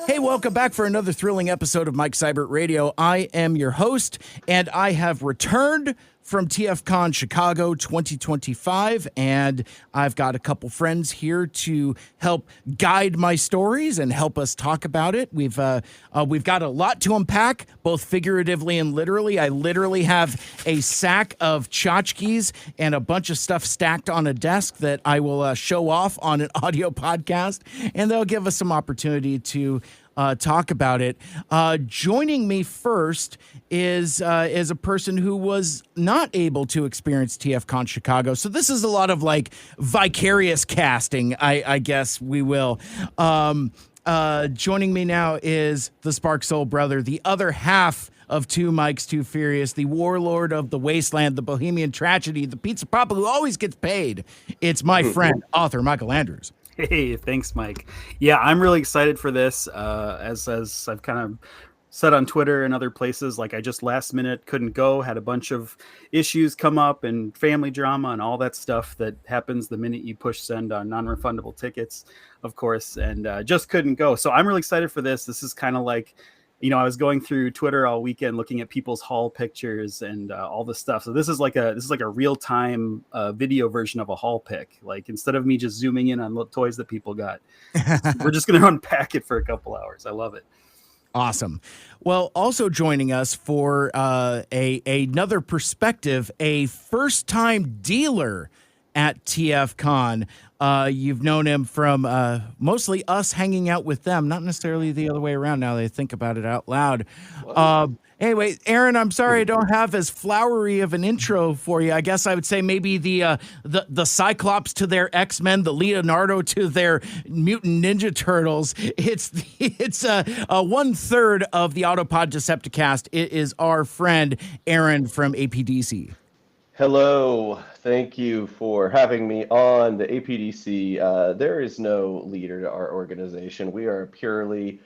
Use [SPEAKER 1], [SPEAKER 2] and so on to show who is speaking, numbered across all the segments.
[SPEAKER 1] Hey, welcome back for another thrilling episode of Mike Seibert Radio. I am your host, and I have returned from TFCon Chicago 2025, and I've got a couple friends here to help guide my stories and help us talk about it. We've got a lot to unpack, both figuratively and literally. I literally have a sack of tchotchkes and a bunch of stuff stacked on a desk that I will show off on an audio podcast, and they'll give us some opportunity to talk about it. Joining me first is a person who was not able to experience TFCon Chicago. So this is a lot of like vicarious casting, I guess we will. Joining me now is the Spark Soul brother, the other half of Two Mikes Too Furious, the warlord of the wasteland, the bohemian tragedy, the pizza papa who always gets paid. It's my friend, author Mikel Andrews.
[SPEAKER 2] Hey, thanks, Mike. Yeah, I'm really excited for this. As I've kind of said on Twitter and other places, like I just last minute couldn't go, had a bunch of issues come up and family drama and all that stuff that happens the minute you push send on non-refundable tickets, of course, and just couldn't go. So I'm really excited for this. This is kind of like, you know, I was going through Twitter all weekend looking at people's haul pictures and all this stuff. So this is like a real-time video version of a haul pick. Like instead of me just zooming in on little toys that people got, we're just going to unpack it for a couple hours. I love it.
[SPEAKER 1] Awesome. Well, also joining us for another perspective, a first-time dealer at TFCon. You've known him from mostly us hanging out with them, not necessarily the other way around now that I think about it out loud. Anyway, Aaron, I'm sorry I don't have as flowery of an intro for you. I guess I would say maybe the Cyclops to their X-Men, the Leonardo to their Mutant Ninja Turtles. It's 1/3 of the Autopod Decepticast. It is our friend Aaron from APDC.
[SPEAKER 3] Hello, thank you for having me on the APDC. There is no leader to our organization. We are purely,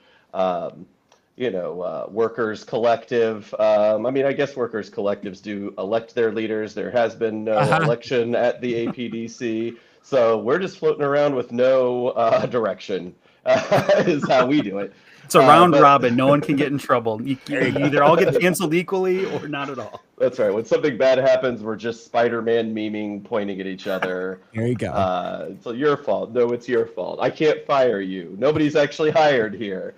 [SPEAKER 3] workers collective. I guess workers collectives do elect their leaders. There has been no election at the APDC, so we're just floating around with no direction. Is how we do it.
[SPEAKER 2] It's a round robin. No one can get in trouble. You either all get canceled equally or not at all.
[SPEAKER 3] That's right. When something bad happens, we're just Spider-Man memeing, pointing at each other.
[SPEAKER 1] There you go.
[SPEAKER 3] It's your fault. No, it's your fault. I can't fire you. Nobody's actually hired here.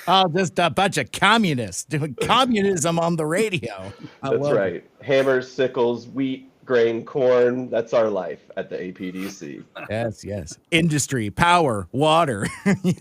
[SPEAKER 1] Oh, just a bunch of communists doing communism on the radio.
[SPEAKER 3] That's right. Hammers, sickles, wheat, grain, corn. That's our life at the APDC.
[SPEAKER 1] Yes. Industry, power, water.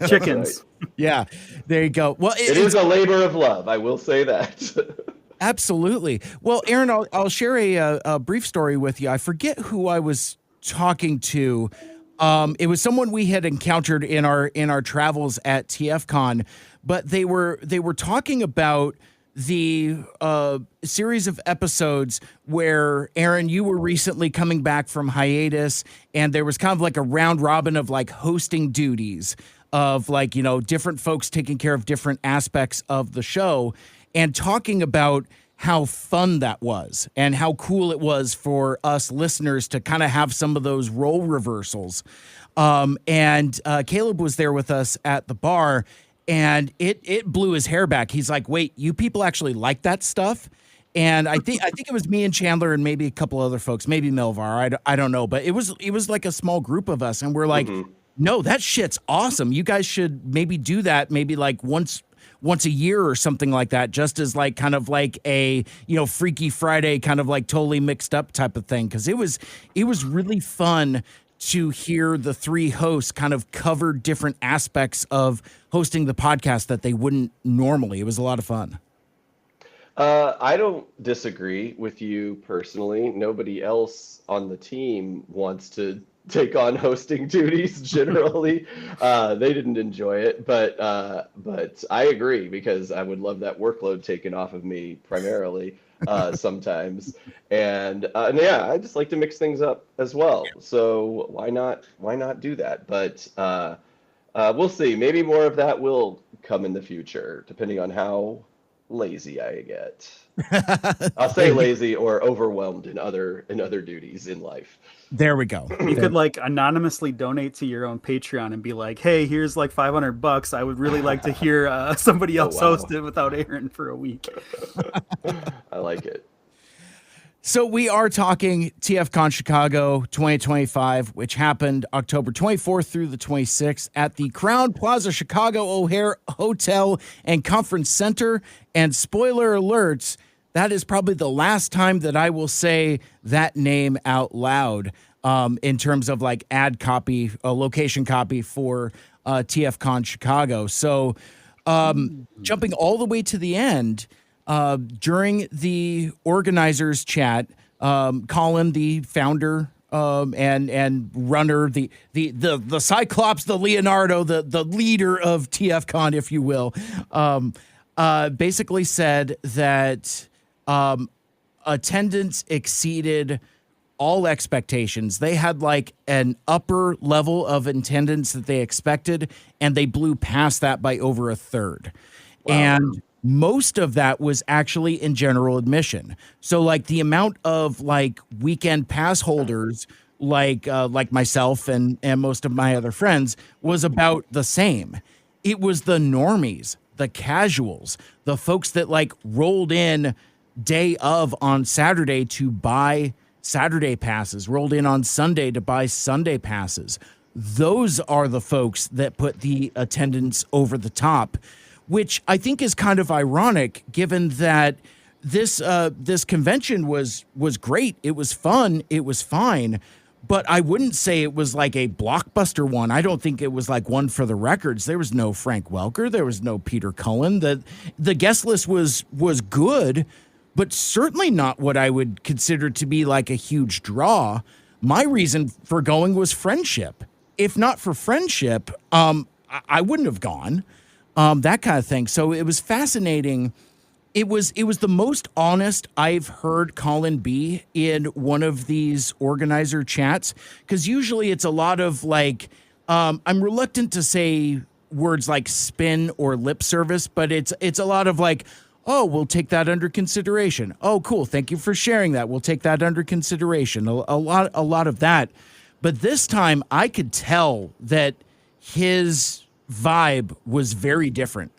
[SPEAKER 2] Chickens.
[SPEAKER 3] Right.
[SPEAKER 1] Yeah, there you go. Well,
[SPEAKER 3] it is a labor of love. I will say that.
[SPEAKER 1] Absolutely. Well, Aaron, I'll share a brief story with you. I forget who I was talking to. It was someone we had encountered in our travels at TFCon, but they were talking about the series of episodes where, Aaron, you were recently coming back from hiatus, and there was kind of like a round robin of like hosting duties of like, you know, different folks taking care of different aspects of the show and talking about how fun that was and how cool it was for us listeners to kind of have some of those role reversals. And Caleb was there with us at the bar, and it blew his hair back. He's like, wait, you people actually like that stuff? And I think it was me and Chandler and maybe a couple other folks, maybe Melvar. I don't know, but it was like a small group of us, and we're like, no, that shit's awesome. You guys should maybe do that, maybe like once a year or something like that, just as like kind of like a, you know, Freaky Friday kind of like totally mixed up type of thing. Cause it was really fun to hear the three hosts kind of cover different aspects of hosting the podcast that they wouldn't normally. It was a lot of fun.
[SPEAKER 3] I don't disagree with you personally. Nobody else on the team wants to take on hosting duties generally. They didn't enjoy it, but I agree, because I would love that workload taken off of me primarily sometimes. And yeah, I just like to mix things up as well. So why not do that? But we'll see. Maybe more of that will come in the future, depending on how lazy I get. I'll say lazy or overwhelmed in other duties in life.
[SPEAKER 1] There we go.
[SPEAKER 2] You could like anonymously donate to your own Patreon and be like, hey, here's like $500. I would really like to hear somebody else host it without Aaron for a week.
[SPEAKER 3] I like it.
[SPEAKER 1] So we are talking TFCon Chicago 2025, which happened October 24th through the 26th at the Crowne Plaza Chicago O'Hare Hotel and Conference Center. And spoiler alerts, that is probably the last time that I will say that name out loud in terms of like ad copy, location copy for TFCon Chicago. So jumping all the way to the end, during the organizers chat, Colin, the founder and runner, the Cyclops, the Leonardo, the leader of TFCon, if you will, basically said that attendance exceeded all expectations. They had like an upper level of attendance that they expected, and they blew past that by over a third. Wow. And most of that was actually in general admission. So like the amount of like weekend pass holders, like myself and most of my other friends, was about the same. It was the normies, the casuals, the folks that like rolled in day of on Saturday to buy Saturday passes, rolled in on Sunday to buy Sunday passes. Those are the folks that put the attendance over the top, which I think is kind of ironic given that this convention was great. It was fun. It was fine. But I wouldn't say it was like a blockbuster one. I don't think it was like one for the records. There was no Frank Welker. There was no Peter Cullen. The guest list was good, but certainly not what I would consider to be like a huge draw. My reason for going was friendship. If not for friendship, I wouldn't have gone. That kind of thing. So it was fascinating. It was the most honest I've heard Colin be in one of these organizer chats, because usually it's a lot of like, I'm reluctant to say words like spin or lip service, but it's a lot of like, oh, we'll take that under consideration. Oh, cool. Thank you for sharing that. We'll take that under consideration. A lot of that. But this time I could tell that his vibe was very different.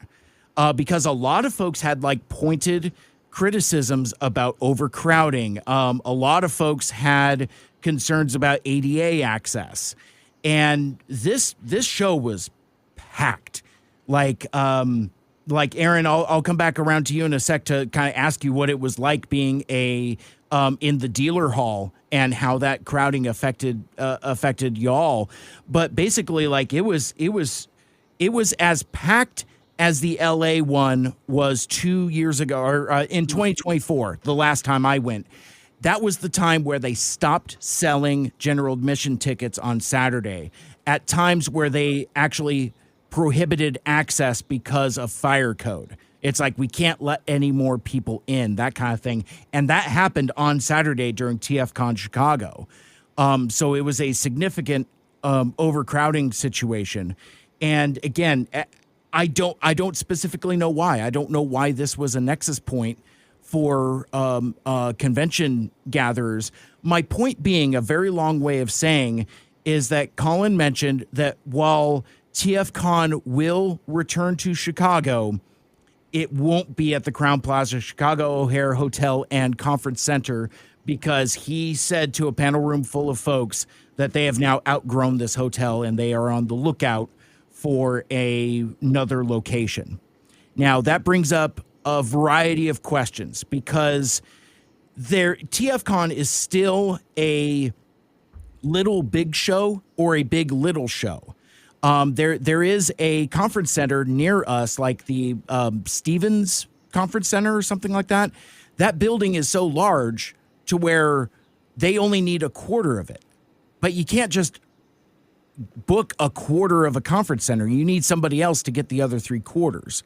[SPEAKER 1] Because a lot of folks had like pointed criticisms about overcrowding. A lot of folks had concerns about ADA access, and this show was packed. Like Aaron, I'll come back around to you in a sec to kind of ask you what it was like being in the dealer hall and how that crowding affected y'all. But basically, like it was as packed as the LA one was 2 years ago, or in 2024, the last time I went. That was the time where they stopped selling general admission tickets on Saturday, at times where they actually prohibited access because of fire code. It's like, we can't let any more people in, that kind of thing. And that happened on Saturday during TFCon Chicago. So it was a significant overcrowding situation. And again, I don't specifically know why. I don't know why this was a nexus point for convention gatherers. My point being, a very long way of saying, is that Colin mentioned that while TFCon will return to Chicago, it won't be at the Crowne Plaza Chicago O'Hare Hotel and Conference Center, because he said to a panel room full of folks that they have now outgrown this hotel and they are on the lookout for another location. Now, that brings up a variety of questions, because TFCon is still a little big show or a big little show. There is a conference center near us, like the Stevens Conference Center or something like that. That building is so large to where they only need a quarter of it. But you can't just book a quarter of a conference center. You need somebody else to get the other 3/4.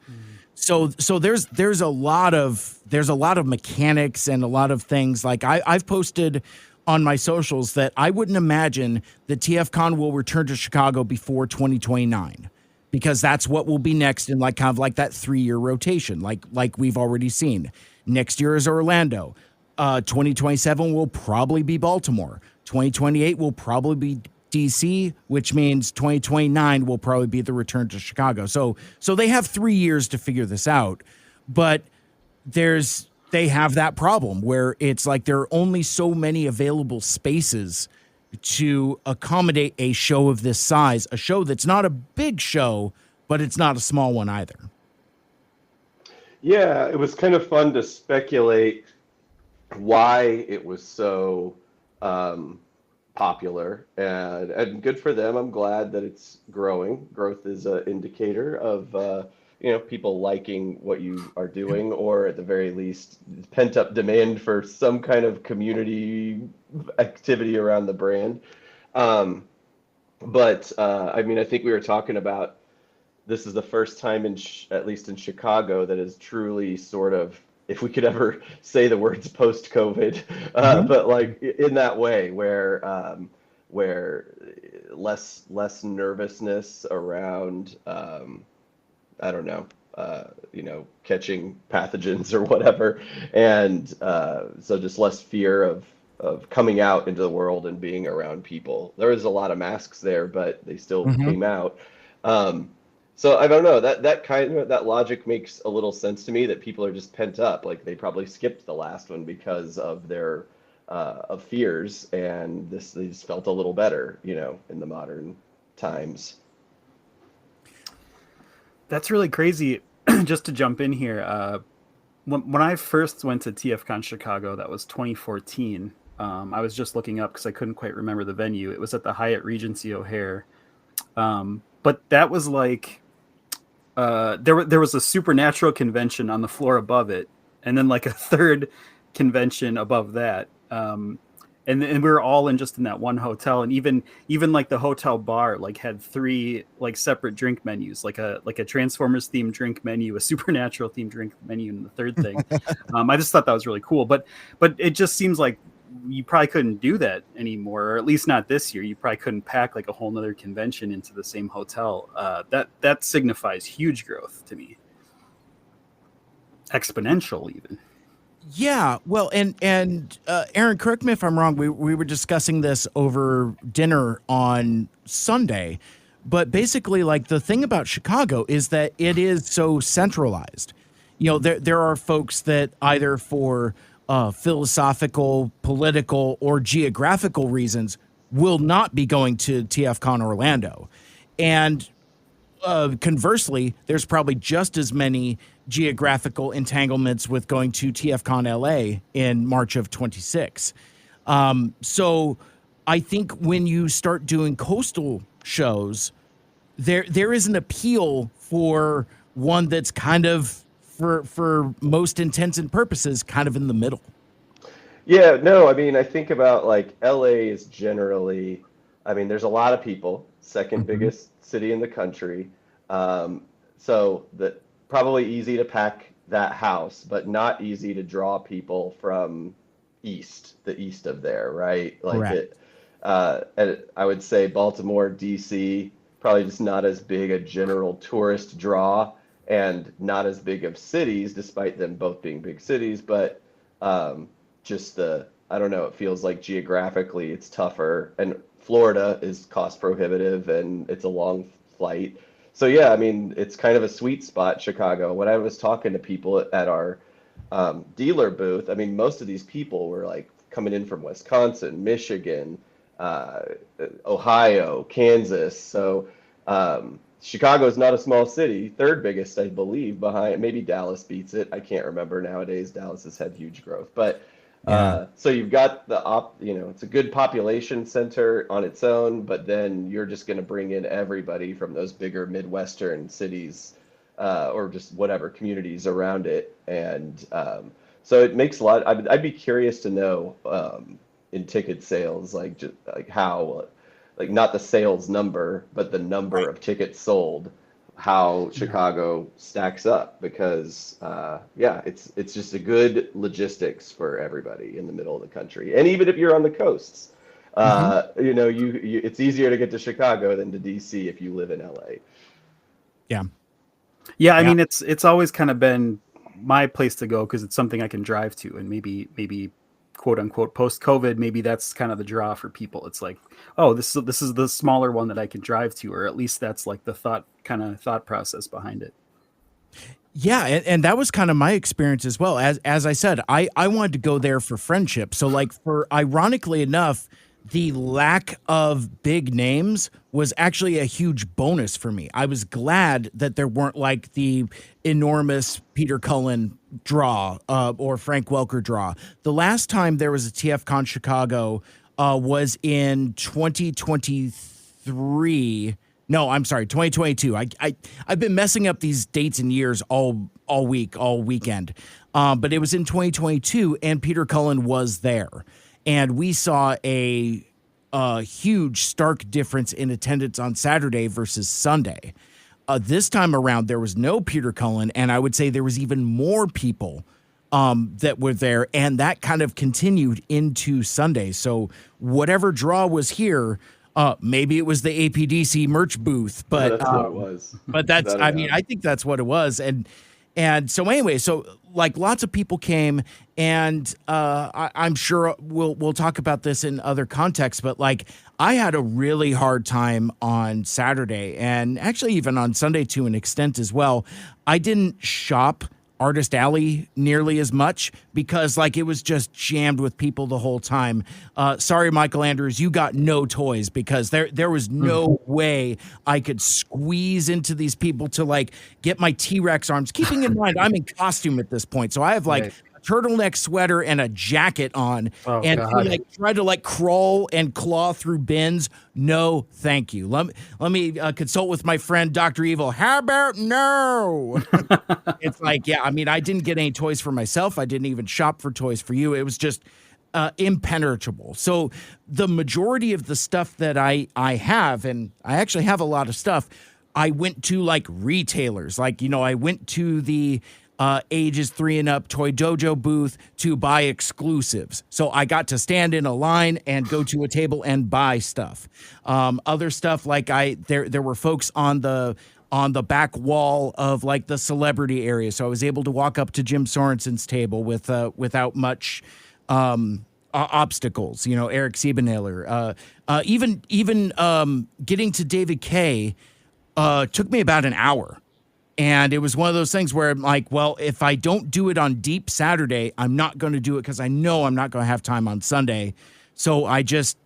[SPEAKER 1] So there's a lot of mechanics and a lot of things. Like I've posted on my socials that I wouldn't imagine that TFCon will return to Chicago before 2029, because that's what will be next in like kind of like that 3-year rotation, like we've already seen. Next year is Orlando. 2027 will probably be Baltimore. 2028 will probably be DC, which means 2029 will probably be the return to Chicago. So they have 3 years to figure this out, but they have that problem where it's like there are only so many available spaces to accommodate a show of this size, a show that's not a big show, but it's not a small one either.
[SPEAKER 3] Yeah, it was kind of fun to speculate why it was so popular, and good for them. I'm glad that it's growing. Growth is an indicator of people liking what you are doing, or at the very least, pent up demand for some kind of community activity around the brand. But I mean, I think we were talking about this is the first time at least in Chicago that is truly sort of, if we could ever say the words post-COVID, but like in that way where less nervousness around I don't know, catching pathogens or whatever, and so just less fear of coming out into the world and being around people. There was a lot of masks there, but they still came out. So I don't know, that logic makes a little sense to me, that people are just pent up. Like they probably skipped the last one because of their of fears, and they just felt a little better, in the modern times.
[SPEAKER 2] That's really crazy. Just to jump in here, when I first went to TFCon Chicago, that was 2014. I was just looking up because I couldn't quite remember the venue. It was at the Hyatt Regency O'Hare. But that was like, there was a supernatural convention on the floor above it, and then like a third convention above that. And we were all in that one hotel, and even like the hotel bar like had 3 like separate drink menus, like a Transformers themed drink menu, a Supernatural themed drink menu, and the third thing. I just thought that was really cool, but it just seems like you probably couldn't do that anymore, or at least not this year. You probably couldn't pack like a whole nother convention into the same hotel. That signifies huge growth to me, exponential even.
[SPEAKER 1] Yeah, well, and Aaron, correct me if I'm wrong. We were discussing this over dinner on Sunday, but basically, like the thing about Chicago is that it is so centralized. There are folks that either for philosophical, political, or geographical reasons will not be going to TFCon Orlando, and conversely, there's probably just as many geographical entanglements with going to TFCon LA in March of 26. So I think when you start doing coastal shows, there is an appeal for one that's kind of, for most intents and purposes, kind of in the middle.
[SPEAKER 3] Yeah, no, I mean, I think about like LA is generally, I mean, there's a lot of people, second biggest city in the country. So that probably easy to pack that house, but not easy to draw people from the east of there, right? Like
[SPEAKER 1] Correct.
[SPEAKER 3] and I would say Baltimore, DC, probably just not as big a general tourist draw, and not as big of cities, despite them both being big cities, but I don't know, it feels like geographically it's tougher, and Florida is cost prohibitive and it's a long flight. So yeah, I mean, it's kind of a sweet spot, Chicago. When I was talking to people at our dealer booth, I mean, most of these people were like coming in from Wisconsin, Michigan, Ohio, Kansas. So Chicago is not a small city, third biggest, I believe, behind, maybe Dallas beats it. I can't remember nowadays. Dallas has had huge growth, but so you've got it's a good population center on its own, but then you're just going to bring in everybody from those bigger Midwestern cities, or just whatever communities around it. And so it makes a lot. I'd be curious to know in ticket sales, like just like how, like not the sales number, but the number of tickets sold, how Chicago stacks up, because it's just a good logistics for everybody in the middle of the country, and even if you're on the coasts, it's easier to get to Chicago than to DC if you live in LA.
[SPEAKER 1] Yeah.
[SPEAKER 2] Yeah, I
[SPEAKER 1] Yeah.
[SPEAKER 2] mean, it's always kind of been my place to go because it's something I can drive to, and maybe quote unquote post COVID, maybe that's kind of the draw for people. It's like, oh, this is the smaller one that I can drive to, or at least that's like the thought process behind it.
[SPEAKER 1] Yeah, and that was kind of my experience as well. As I said, I wanted to go there for friendship. So like for ironically enough, the lack of big names was actually a huge bonus for me. I was glad that there weren't like the enormous Peter Cullen draw or Frank Welker draw. The last time there was a TFCon Chicago was in 2023. No, I'm sorry, 2022. I've been messing up these dates and years all weekend. But it was in 2022, and Peter Cullen was there, and we saw a huge, stark difference in attendance on Saturday versus Sunday. This time around, there was no Peter Cullen, and I would say there was even more people that were there, and that kind of continued into Sunday. So whatever draw was here. Maybe it was the APDC merch booth, but
[SPEAKER 3] that's what it was.
[SPEAKER 1] But that's, I mean, I think that's what it was. And so anyway, so like lots of people came, and I'm sure we'll talk about this in other contexts, but like I had a really hard time on Saturday, and actually even on Sunday to an extent as well. I didn't shop Artist Alley nearly as much because like it was just jammed with people the whole time. Sorry, Michael Andrews, you got no toys because there was no way I could squeeze into these people to like get my T-Rex arms. Keeping in mind, I'm in costume at this point, so I have like a turtleneck sweater and a jacket on, and to, like try to like crawl and claw through bins. No, thank you. Let me consult with my friend Dr. Evil. How about no? It's like, yeah, I mean, I didn't get any toys for myself. I didn't even shop for toys for you. It was just impenetrable. So the majority of the stuff that I have, and I actually have a lot of stuff, I went to like retailers. Like, you know, I went to the ages 3 and up Toy Dojo booth to buy exclusives. So I got to stand in a line and go to a table and buy stuff. Other stuff like there were folks on the back wall of like the celebrity area. So I was able to walk up to Jim Sorensen's table without much obstacles, you know, Eric Siebenhaler. Even getting to David Kay took me about an hour. And it was one of those things where I'm like, well, if I don't do it on Deep Saturday, I'm not going to do it because I know I'm not going to have time on Sunday. So I just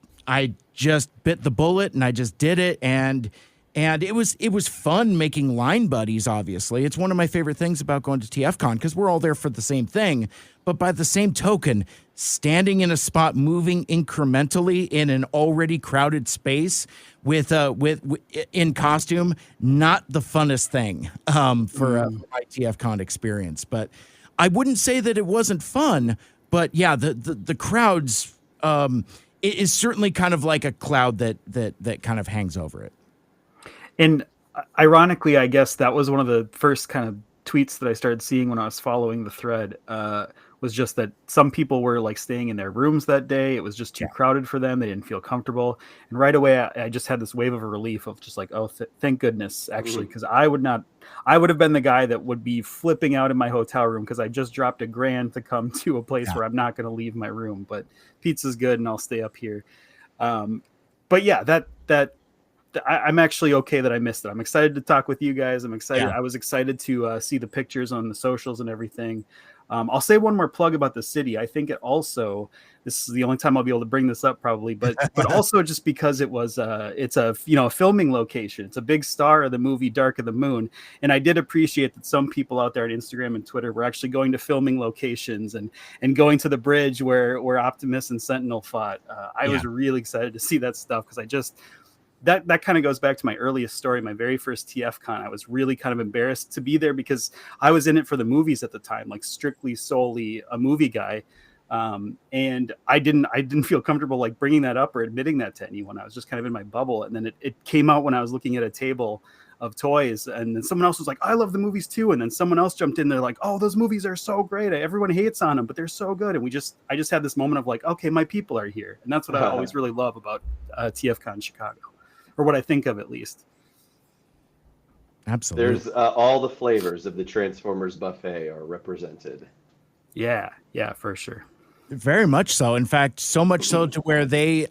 [SPEAKER 1] bit the bullet and I just did it. And it was fun making line buddies, obviously. It's one of my favorite things about going to TFCon because we're all there for the same thing. But by the same token, standing in a spot, moving incrementally in an already crowded space with in costume, not the funnest thing for my TFCon experience. But I wouldn't say that it wasn't fun. But yeah, the crowds it is certainly kind of like a cloud that kind of hangs over it.
[SPEAKER 2] And ironically, I guess that was one of the first kind of tweets that I started seeing when I was following the thread, was just that some people were like staying in their rooms that day. It was just too crowded for them. They didn't feel comfortable. And right away, I just had this wave of relief of just like, oh, thank goodness, actually, because I would have been the guy that would be flipping out in my hotel room because I just dropped $1,000 to come to a place where I'm not going to leave my room. But pizza's good and I'll stay up here. But yeah, I'm actually okay that I missed it. I'm excited to talk with you guys. I'm excited. I was excited to see the pictures on the socials and everything. I'll say one more plug about the city. I think it also, this is the only time I'll be able to bring this up probably, but also just because it's a filming location. It's a big star of the movie Dark of the Moon. And I did appreciate that some people out there on Instagram and Twitter were actually going to filming locations and going to the bridge where Optimus and Sentinel fought. I was really excited to see that stuff because that kind of goes back to my earliest story, my very first TFCon. I was really kind of embarrassed to be there because I was in it for the movies at the time, like strictly solely a movie guy. And I didn't feel comfortable like bringing that up or admitting that to anyone. I was just kind of in my bubble. And then it came out when I was looking at a table of toys, and then someone else was like, I love the movies too. And then someone else jumped in there like, oh, those movies are so great. Everyone hates on them, but they're so good. And I just had this moment of like, okay, my people are here. And that's what I always really love about TFCon Chicago. Or what I think of, at least.
[SPEAKER 1] Absolutely.
[SPEAKER 3] There's all the flavors of the Transformers buffet are represented.
[SPEAKER 2] Yeah, for sure.
[SPEAKER 1] Very much so. In fact, so much so to where they,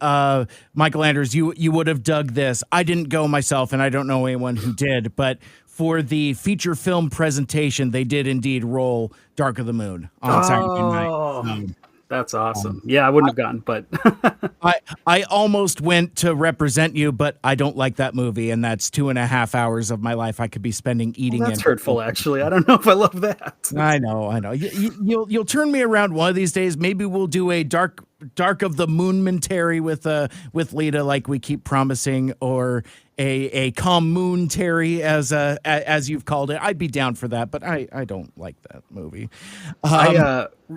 [SPEAKER 1] Michael Andrews, you would have dug this. I didn't go myself, and I don't know anyone who did, but for the feature film presentation, they did indeed roll Dark of the Moon on Saturday night. So,
[SPEAKER 2] That's awesome. Yeah, I wouldn't have gone, but
[SPEAKER 1] I almost went to represent you, but I don't like that movie, and that's 2.5 hours of my life I could be spending eating.
[SPEAKER 2] That's hurtful, actually. I don't know if I love that.
[SPEAKER 1] I know. You'll turn me around one of these days. Maybe we'll do a Dark of the Moonmentary with Lita, like we keep promising, or a commentary as you've called it. I'd be down for that, but I don't like that movie.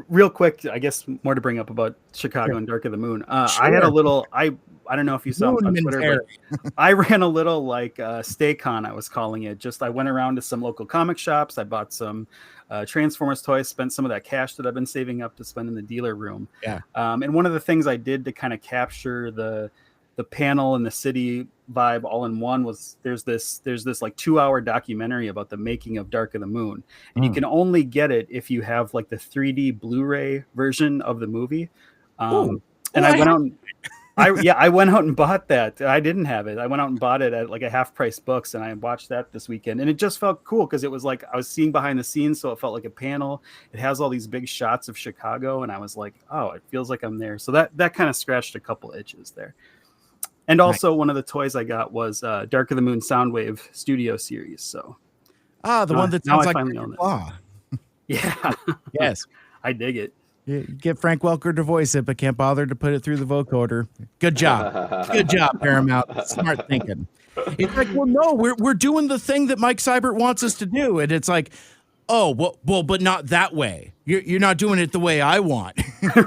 [SPEAKER 2] Real quick, I guess more to bring up about Chicago and Dark of the Moon.
[SPEAKER 1] Sure.
[SPEAKER 2] I had a little. I don't know if you saw it on Twitter, but I ran a little like StayCon, I was calling it. Just I went around to some local comic shops. I bought some Transformers toys, spent some of that cash that I've been saving up to spend in the dealer room.
[SPEAKER 1] Yeah.
[SPEAKER 2] And one of the things I did to kind of capture the panel and the city vibe all in one was there's this like 2-hour documentary about the making of Dark of the Moon, and you can only get it if you have like the 3D Blu-ray version of the movie. And I went out and I went out and bought that. I didn't have it. I went out and bought it at like a Half Price Books, and I watched that this weekend, and it just felt cool because it was like I was seeing behind the scenes, so it felt like a panel. It has all these big shots of Chicago, and I was like, oh, it feels like I'm there. So that kind of scratched a couple itches there. And also, one of the toys I got was Dark of the Moon Soundwave Studio Series. So,
[SPEAKER 1] the one that sounds like
[SPEAKER 2] finally own it. Yeah.
[SPEAKER 1] Yes,
[SPEAKER 2] I dig it.
[SPEAKER 1] You get Frank Welker to voice it, but can't bother to put it through the vocoder. Good job, Paramount. Smart thinking. It's like, well, no, we're doing the thing that Mike Seibert wants us to do, and it's like, oh, well, but not that way. You're not doing it the way I want.
[SPEAKER 3] They're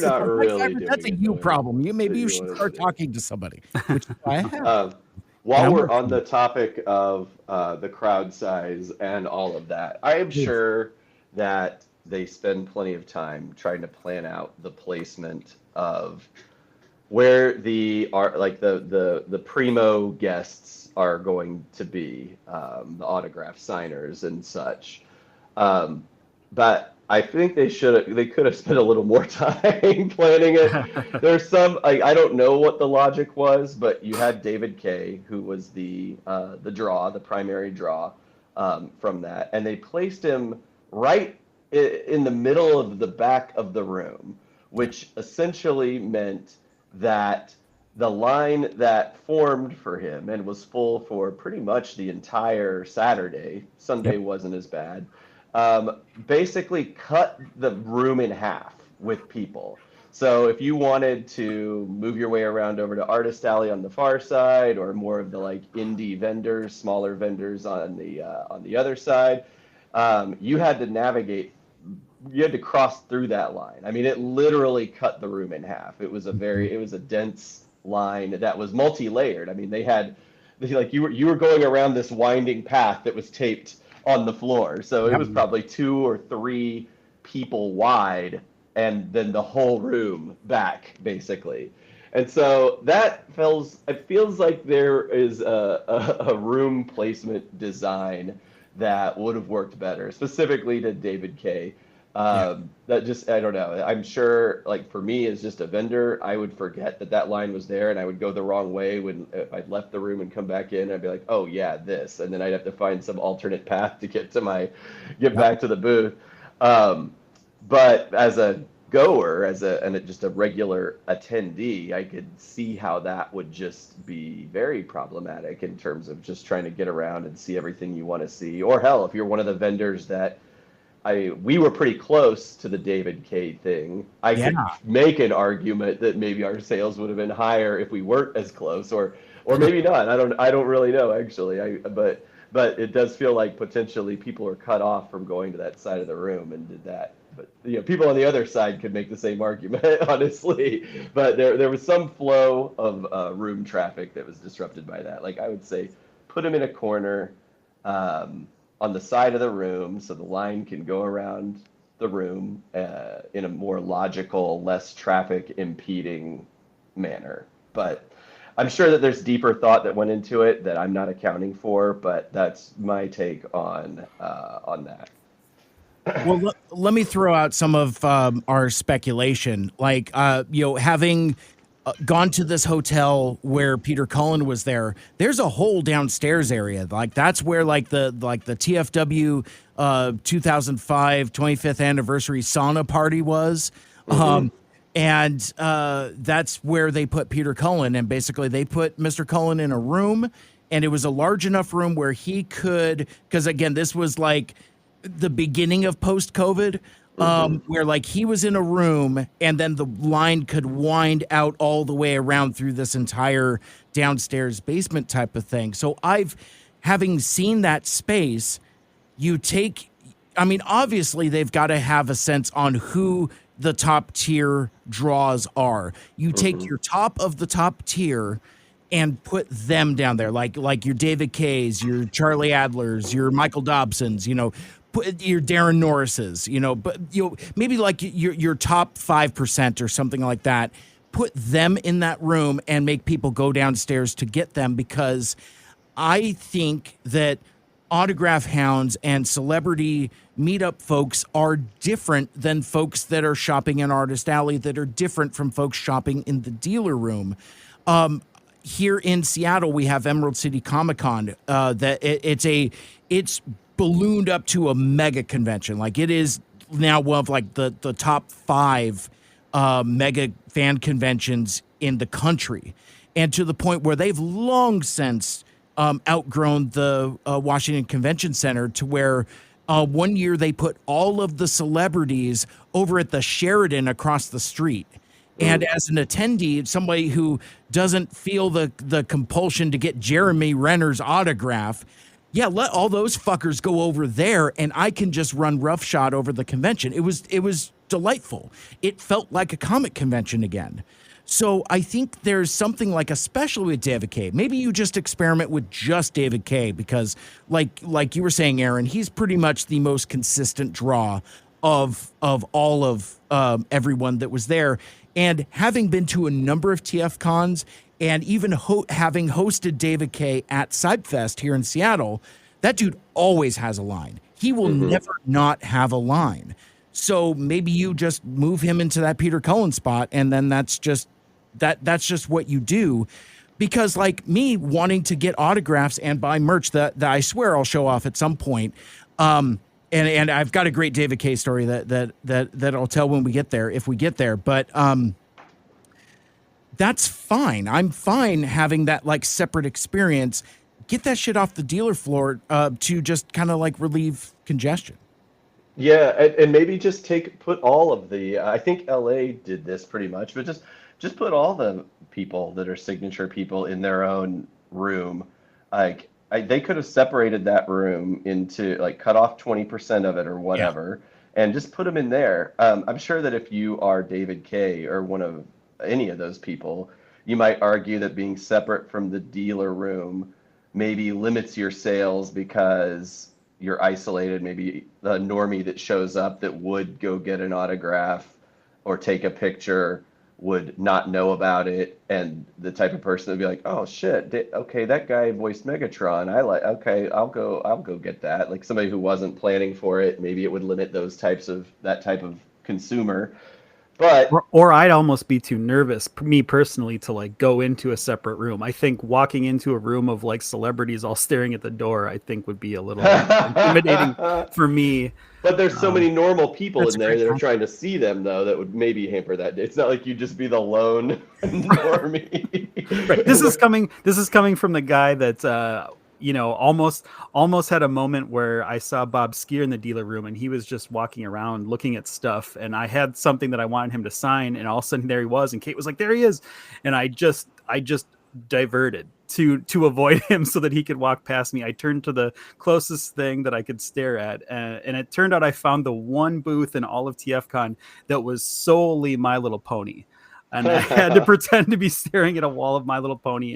[SPEAKER 3] not really doing
[SPEAKER 1] that's a
[SPEAKER 3] it
[SPEAKER 1] you
[SPEAKER 3] the way
[SPEAKER 1] problem. Maybe you should
[SPEAKER 3] want
[SPEAKER 1] start
[SPEAKER 3] to do.
[SPEAKER 1] talking to somebody. Which I have.
[SPEAKER 3] While we're on the topic of the crowd size and all of that, I am sure that they spend plenty of time trying to plan out the placement of where the primo guests are going to be, the autograph signers and such. But I think they could have spent a little more time planning it. There's some, I don't know what the logic was, but you had David Kay, who was the primary draw from that, and they placed him right in the middle of the back of the room, which essentially meant that the line that formed for him and was full for pretty much the entire Saturday, Sunday wasn't as bad, basically cut the room in half with people. So if you wanted to move your way around over to Artist Alley on the far side, or more of the like indie vendors, smaller vendors on the other side, you had to navigate. You had to cross through that line. I mean, it literally cut the room in half. It was a dense line that was multi-layered. I mean, you were going around this winding path that was taped on the floor. So it was probably 2 or 3 people wide, and then the whole room back, basically. And so it feels like there is a room placement design that would have worked better, specifically to David Kay. That just, I don't know. I'm sure, like, for me as just a vendor, I would forget that line was there, and I would go the wrong way if I'd left the room and come back in. I'd be like, oh yeah, this, and then I'd have to find some alternate path to get back to the booth. But as a goer, just a regular attendee, I could see how that would just be very problematic in terms of just trying to get around and see everything you want to see. Or hell, if you're one of the vendors that we were pretty close to the David Kay thing. I could make an argument that maybe our sales would have been higher if we weren't as close, or maybe not. I don't really know, actually. But it does feel like potentially people are cut off from going to that side of the room and did that. But people on the other side could make the same argument, honestly. But there was some flow of room traffic that was disrupted by that. Like, I would say, put them in a corner. On the side of the room, so the line can go around the room in a more logical, less traffic impeding manner. But I'm sure that there's deeper thought that went into it that I'm not accounting for, but that's my take on that.
[SPEAKER 1] Well, let me throw out some of our speculation. Like, having gone to this hotel where Peter Cullen was there, there's a whole downstairs area. Like, that's where the TFW 2005 25th anniversary sauna party was. And that's where they put Peter Cullen. And basically, they put Mr. Cullen in a room, and it was a large enough room where he could, because again, this was like the beginning of post-COVID, where like he was in a room and then the line could wind out all the way around through this entire downstairs basement type of thing. So having seen that space, obviously they've got to have a sense on who the top tier draws are. You take your top of the top tier and put them down there, like your David Kays, your Charlie Adlers, your Michael Dobsons, put your Darren Norrises, but maybe like your top 5% or something like that. Put them in that room and make people go downstairs to get them, because I think that autograph hounds and celebrity meetup folks are different than folks that are shopping in Artist Alley, that are different from folks shopping in the dealer room. Here in Seattle, we have Emerald City Comic Con. It's ballooned up to a mega convention. Like, it is now one of like the top 5 mega fan conventions in the country, and to the point where they've long since outgrown the Washington Convention Center, to where one year they put all of the celebrities over at the Sheridan across the street. And as an attendee, somebody who doesn't feel the compulsion to get Jeremy Renner's autograph, yeah, let all those fuckers go over there, and I can just run roughshod over the convention. It was delightful. It felt like a comic convention again. So I think there's something like, especially with David Kaye, maybe you just experiment with just David Kaye, because like you were saying, Aaron, he's pretty much the most consistent draw of all of everyone that was there. And having been to a number of TFCons, and even having hosted David Kaye at Seibert here in Seattle, that dude always has a line. He will never not have a line. So maybe you just move him into that Peter Cullen spot, and then that's just what you do. Because like me wanting to get autographs and buy merch that I swear I'll show off at some point. And I've got a great David Kaye story that I'll tell when we get there, if we get there. But that's fine. I'm fine having that like separate experience. Get that shit off the dealer floor to just kind of like relieve congestion.
[SPEAKER 3] Yeah, and maybe just put all of the. I think LA did this pretty much, but just put all the people that are signature people in their own room. Like they could have separated that room into like cut off 20% of it or whatever, and just put them in there. I'm sure that if you are David Kaye or one of any of those people, you might argue that being separate from the dealer room maybe limits your sales because you're isolated. Maybe the normie that shows up that would go get an autograph or take a picture would not know about it, and the type of person would be like, oh shit, okay, that guy voiced Megatron, okay, I'll go get that. Like somebody who wasn't planning for it, maybe it would limit that type of consumer. But
[SPEAKER 2] or I'd almost be too nervous, me personally, to like go into a separate room. I think walking into a room of like celebrities all staring at the door, I think would be a little intimidating for me.
[SPEAKER 3] But there's so many normal people in there that are trying to see them, though, that would maybe hamper that. It's not like you'd just be the lone normie.
[SPEAKER 2] Right. This is coming from the guy that almost had a moment where I saw Bob Skier in the dealer room, and he was just walking around looking at stuff, and I had something that I wanted him to sign, and all of a sudden there he was, and Kate was like, there he is, and I just diverted to avoid him so that he could walk past me. I turned to the closest thing that I could stare at, and it turned out I found the one booth in all of TFCon that was solely My Little Pony. And I had to pretend to be staring at a wall of My Little Pony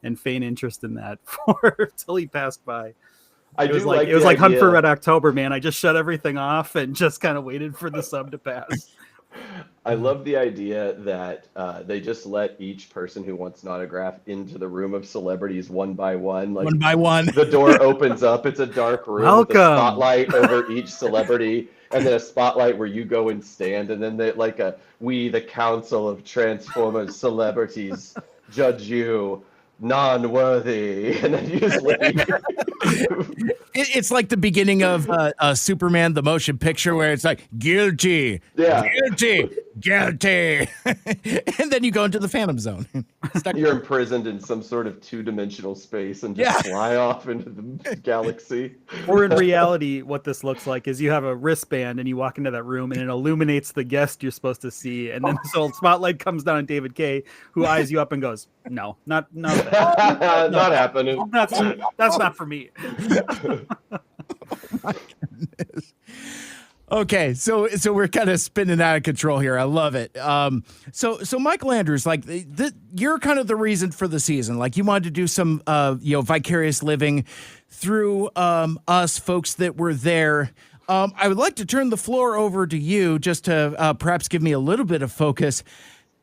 [SPEAKER 2] and feign interest in that till he passed by. It was like Hunt for Red October, man. I just shut everything off and just kind of waited for the sub to pass.
[SPEAKER 3] I love the idea that they just let each person who wants an autograph into the room of celebrities one by one. Like
[SPEAKER 1] One by one.
[SPEAKER 3] the door opens up, it's a dark room with a
[SPEAKER 2] Welcome.
[SPEAKER 3] spotlight over each celebrity, and then a spotlight where you go and stand, and then they like we, the Council of Transformers Celebrities, judge you non-worthy, and then you just leave.
[SPEAKER 1] It's like the beginning of Superman, the motion picture, where it's like guilty,
[SPEAKER 3] Yeah.
[SPEAKER 1] guilty, guilty, and then you go into the Phantom Zone.
[SPEAKER 3] You're imprisoned in some sort of two-dimensional space and just fly off into the galaxy.
[SPEAKER 2] Or in reality, what this looks like is you have a wristband and you walk into that room and it illuminates the guest you're supposed to see, and then this old spotlight comes down on David Kaye, who eyes you up and goes, "No, not that.
[SPEAKER 3] Not happening.
[SPEAKER 2] That's not for me."
[SPEAKER 1] My goodness. Okay, so we're kind of spinning out of control here. I love it. So Michael Andrews, like you're kind of the reason for the season. Like you wanted to do some vicarious living through us folks that were there. I would like to turn the floor over to you just to perhaps give me a little bit of focus.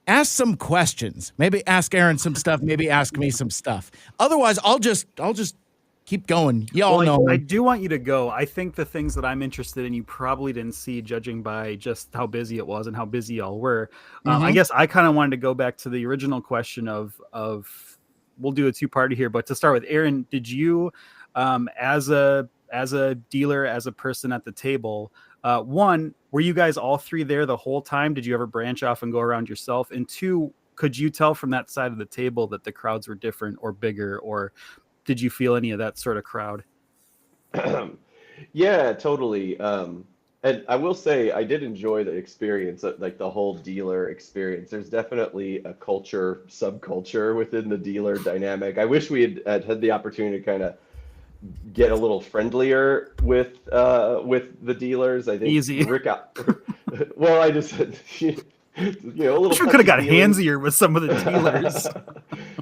[SPEAKER 1] Ask some questions. Maybe ask Aaron some stuff. Maybe ask me some stuff. Otherwise, I'll just keep going. Y'all know.
[SPEAKER 2] I do want you to go. I think the things that I'm interested in, you probably didn't see, judging by just how busy it was and how busy y'all were. I guess I kind of wanted to go back to the original question of we'll do a two-party here, but to start with, Aaron, did you, as a dealer, as a person at the table, one, were you guys all three there the whole time? Did you ever branch off and go around yourself? And two, could you tell from that side of the table that the crowds were different or bigger, or did you feel any of that sort of crowd?
[SPEAKER 3] Yeah, totally. And I will say I did enjoy the experience, like the whole dealer experience. There's definitely a subculture within the dealer dynamic. I wish we had the opportunity to kind of get a little friendlier with the dealers. I think
[SPEAKER 2] Easy.
[SPEAKER 3] Well, I just a little.
[SPEAKER 2] Sure, could have got handsier with some of the dealers.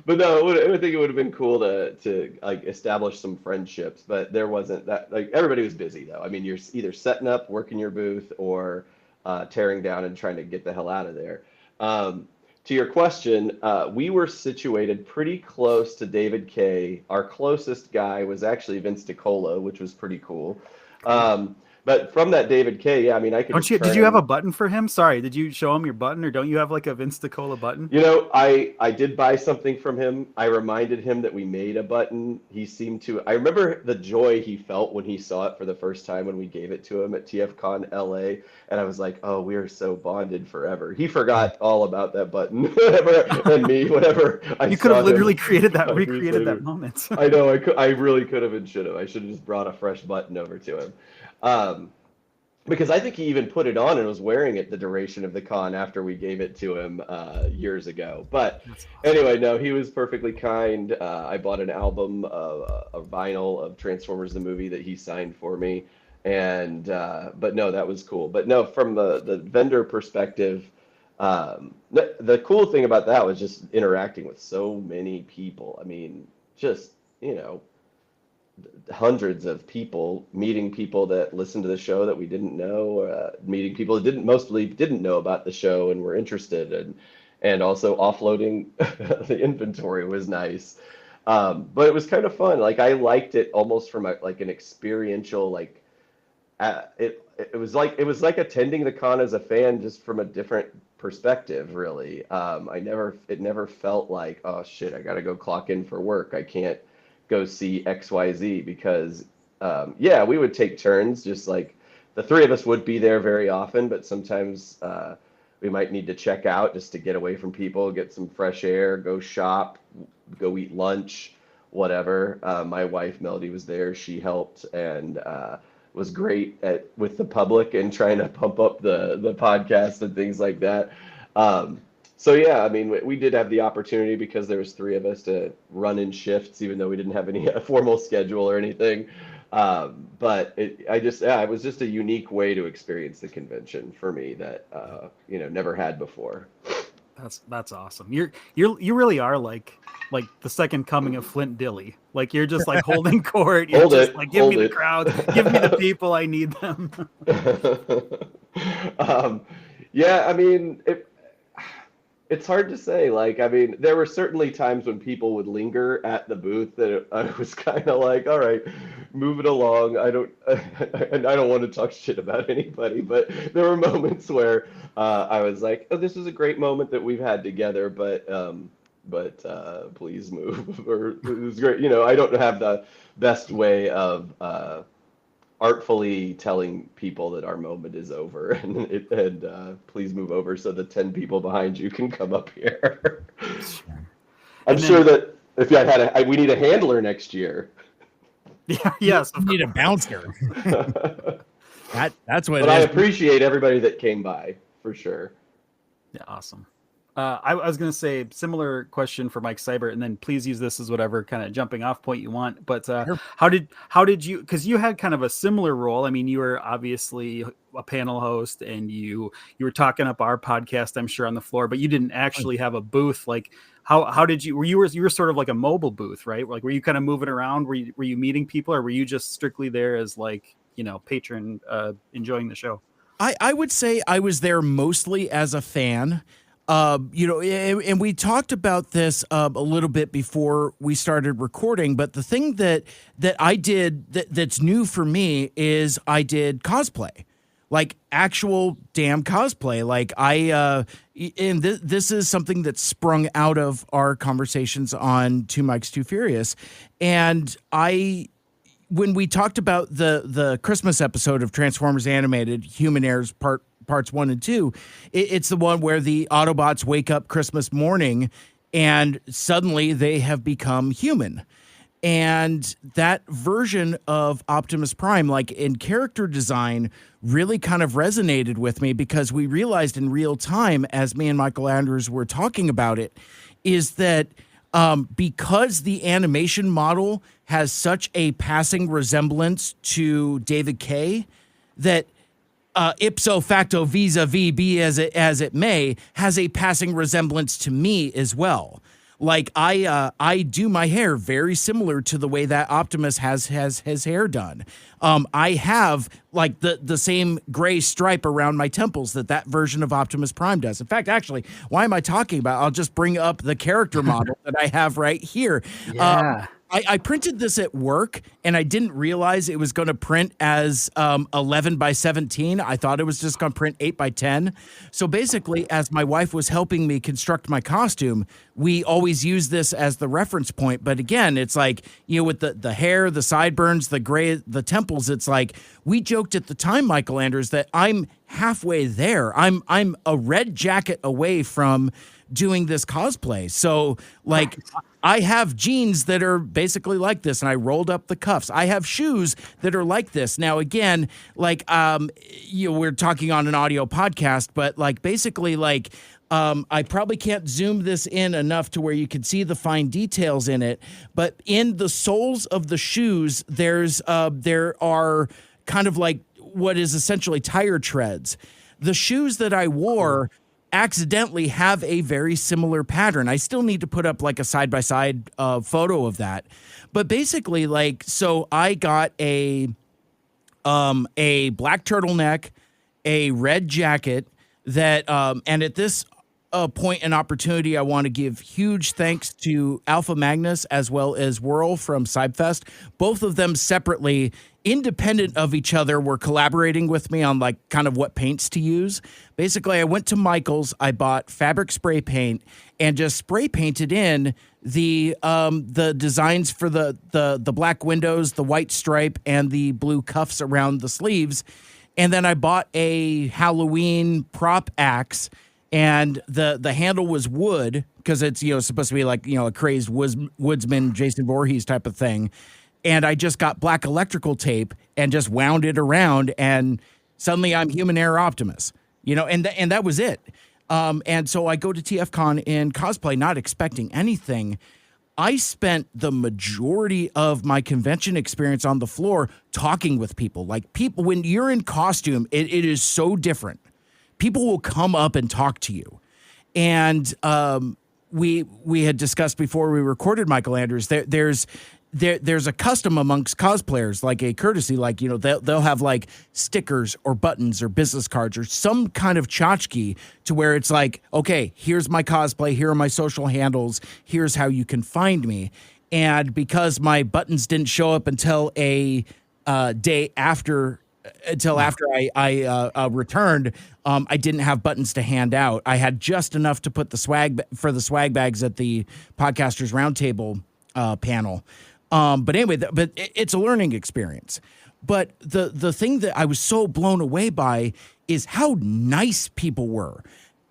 [SPEAKER 3] But no, I think it would have been cool to like establish some friendships. But there wasn't that. Like everybody was busy though. I mean, you're either setting up, working your booth, or tearing down and trying to get the hell out of there. To your question, we were situated pretty close to David Kaye. Our closest guy was actually Vince DiCola, which was pretty cool. But from that David Kaye, yeah, I mean, I could.
[SPEAKER 2] Did you have a button for him? Sorry, did you show him your button, or don't you have like a Vince DiCola button?
[SPEAKER 3] I did buy something from him. I reminded him that we made a button. He seemed to. I remember the joy he felt when he saw it for the first time when we gave it to him at TFCon LA, and I was like, "Oh, we are so bonded forever." He forgot all about that button, and me, whatever.
[SPEAKER 2] You could have literally recreated that moment.
[SPEAKER 3] I know. I really could have and should have. I should have just brought a fresh button over to him. Because I think he even put it on and was wearing it the duration of the con after we gave it to him years ago. But anyway, no, he was perfectly kind. I bought an album, a vinyl of Transformers the movie that he signed for me. And but no, that was cool. But no, from the vendor perspective, the cool thing about that was just interacting with so many people. I mean, just, hundreds of people, meeting people that listened to the show that we didn't know, meeting people that mostly didn't know about the show and were interested, and also offloading the inventory was nice. But it was kind of fun. Like I liked it almost from an experiential, like it was like attending the con as a fan, just from a different perspective, really. It never felt like, oh shit, I gotta go clock in for work. I can't go see XYZ because we would take turns, just like the three of us would be there very often, but sometimes we might need to check out just to get away from people, get some fresh air, go shop, go eat lunch, whatever. My wife Melody was there. She helped and was great with the public and trying to pump up the podcast and things like that. So yeah, I mean, we did have the opportunity because there was three of us to run in shifts, even though we didn't have any formal schedule or anything. But it was just a unique way to experience the convention for me that never had before.
[SPEAKER 2] That's awesome. You really are like the second coming of Flint Dilley. Like you're just like holding court. You're give me the crowd, give me the people. I need them.
[SPEAKER 3] Yeah, I mean, it's hard to say. Like, I mean, there were certainly times when people would linger at the booth that I was kind of like, all right, move it along. And I don't want to talk shit about anybody, but there were moments where I was like, oh, this is a great moment that we've had together, but please move. Or it was great. You know, I don't have the best way of artfully telling people that our moment is over and please move over so the 10 people behind you can come up here. I'm sure that if I had we need a handler next year.
[SPEAKER 2] Yeah, yes,
[SPEAKER 1] You need a bouncer. That's what.
[SPEAKER 3] But I appreciate everybody that came by for sure.
[SPEAKER 2] Yeah, awesome. I was going to say similar question for Mike Seibert, and then please use this as whatever kind of jumping off point you want. But
[SPEAKER 1] Sure.
[SPEAKER 2] how did you? Because you had kind of a similar role. I mean, you were obviously a panel host, and you were talking up our podcast, I'm sure, on the floor, but you didn't actually have a booth. Like, how did you? You were sort of like a mobile booth, right? Like, were you kind of moving around? Were you meeting people, or were you just strictly there as like, you know, patron enjoying the show?
[SPEAKER 1] I would say I was there mostly as a fan. You know, and we talked about this a little bit before we started recording, but the thing that I did that's new for me is I did cosplay, like actual damn cosplay. Like and this is something that sprung out of our conversations on Two Mikes Too Furious, and when we talked about the Christmas episode of Transformers Animated, Human Heirs Parts 1 and 2, it's the one where the Autobots wake up Christmas morning and suddenly they have become human. And that version of Optimus Prime, like in character design, really kind of resonated with me because we realized in real time, as me and Mikel Andrews were talking about it, is that because the animation model has such a passing resemblance to David Kaye, that ipso facto vis-a-vis be as it may, has a passing resemblance to me as well. Like I do my hair very similar to the way that Optimus has his hair done. I have like the same gray stripe around my temples that version of Optimus Prime does. In fact, actually, why am I talking about? I'll just bring up the character model that I have right here.
[SPEAKER 2] Yeah.
[SPEAKER 1] I printed this at work, and I didn't realize it was going to print as 11 by 17. I thought it was just going to print 8 by 10. So basically, as my wife was helping me construct my costume, we always use this as the reference point. But again, it's like, you know, with the hair, the sideburns, the gray, the temples, it's like we joked at the time, Mikel Andrews, that I'm halfway there. I'm a red jacket away from doing this cosplay. So like I have jeans that are basically like this, and I rolled up the cuffs. I have shoes that are like this. Now, again, like, you know, we're talking on an audio podcast, but like basically like, I probably can't zoom this in enough to where you can see the fine details in it, but in the soles of the shoes, there are kind of like what is essentially tire treads. The shoes that I wore accidentally have a very similar pattern. I still need to put up like a side-by-side photo of that. But basically, like, so I got a black turtleneck, a red jacket that, and at this point and opportunity, I want to give huge thanks to Alpha Magnus as well as Whirl from Seibfest. Both of them separately, independent of each other, were collaborating with me on like kind of what paints to use. Basically, I went to Michael's, I bought fabric spray paint and just spray painted in the designs for the black windows, the white stripe, and the blue cuffs around the sleeves. And then I bought a Halloween prop axe, and the handle was wood because it's, you know, supposed to be like, you know, a crazed woodsman Jason Voorhees type of thing. And I just got black electrical tape and just wound it around, and suddenly I'm Human Air Optimus, you know, and that was it. And so I go to TFCon in cosplay, not expecting anything. I spent the majority of my convention experience on the floor talking with people. Like, people, when you're in costume, it is so different. People will come up and talk to you. And we had discussed before we recorded, Mikel Andrews, there's a custom amongst cosplayers, like a courtesy, like, you know, they'll have like stickers or buttons or business cards or some kind of tchotchke to where it's like, okay, here's my cosplay, here are my social handles, here's how you can find me. And because my buttons didn't show up until a day after, I returned, I didn't have buttons to hand out. I had just enough to put the swag bags at the Podcasters Roundtable panel. But anyway, it's a learning experience. But the thing that I was so blown away by is how nice people were.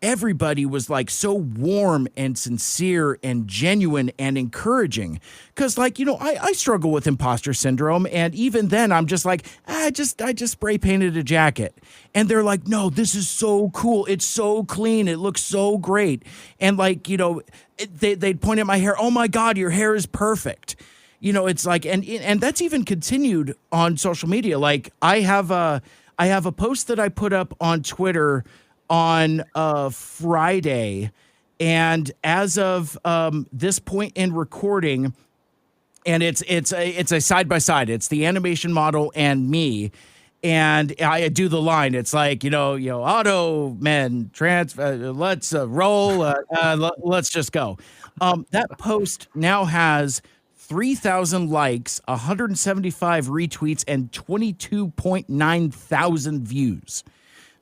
[SPEAKER 1] Everybody was like so warm and sincere and genuine and encouraging. Cause like, you know, I struggle with imposter syndrome. And even then I'm just like, I just spray painted a jacket. And they're like, no, this is so cool. It's so clean. It looks so great. And like, you know, they'd point at my hair. Oh my God, your hair is perfect. You know, it's like, and that's even continued on social media. Like I have a post that I put up on Twitter on Friday, and as of this point in recording, and it's a side by side. It's the animation model and me, and I do the line. It's like, you know, auto men let's roll. Let's just go. That post now has 3,000 likes, 175 retweets, and 22.9 thousand views.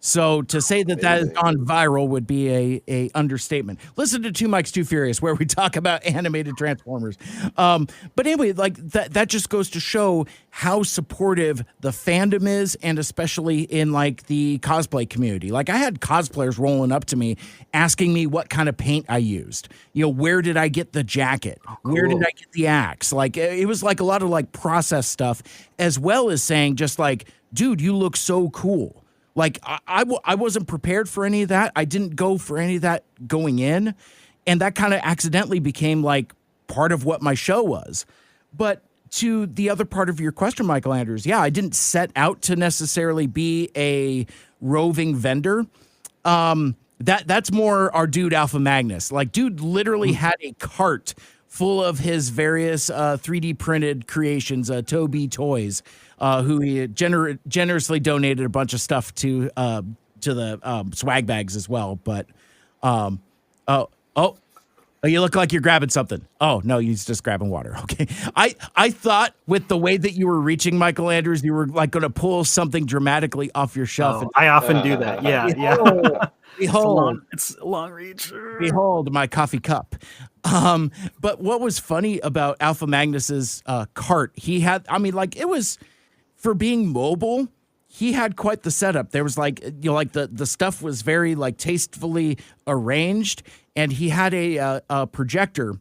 [SPEAKER 1] So to say that has gone viral would be a understatement. Listen to Two Mics Too Furious, where we talk about animated Transformers. But anyway, like that just goes to show how supportive the fandom is, and especially in like the cosplay community. Like I had cosplayers rolling up to me asking me what kind of paint I used. You know, where did I get the jacket? Oh, cool. Where did I get the axe? Like it was like a lot of like process stuff, as well as saying just like, dude, you look so cool. Like I wasn't prepared for any of that. I didn't go for any of that going in. And that kind of accidentally became like part of what my show was. But to the other part of your question, Mikel Andrews, yeah, I didn't set out to necessarily be a roving vendor. That's more our dude Alpha Magnus. Like dude literally had a cart full of his various 3D printed creations, Toby Toys, who he generously donated a bunch of stuff to the swag bags as well. But you look like you're grabbing something. Oh no, he's just grabbing water. Okay, I thought with the way that you were reaching, Mikel Andrews, you were like going to pull something dramatically off your shelf.
[SPEAKER 2] Oh, I often do that. Yeah.
[SPEAKER 1] Behold,
[SPEAKER 2] it's a long reach.
[SPEAKER 1] Behold my coffee cup. But what was funny about Alpha Magnus's cart? He had, I mean, like it was for being mobile. He had quite the setup. There was like, you know, like the stuff was very like tastefully arranged, and he had a projector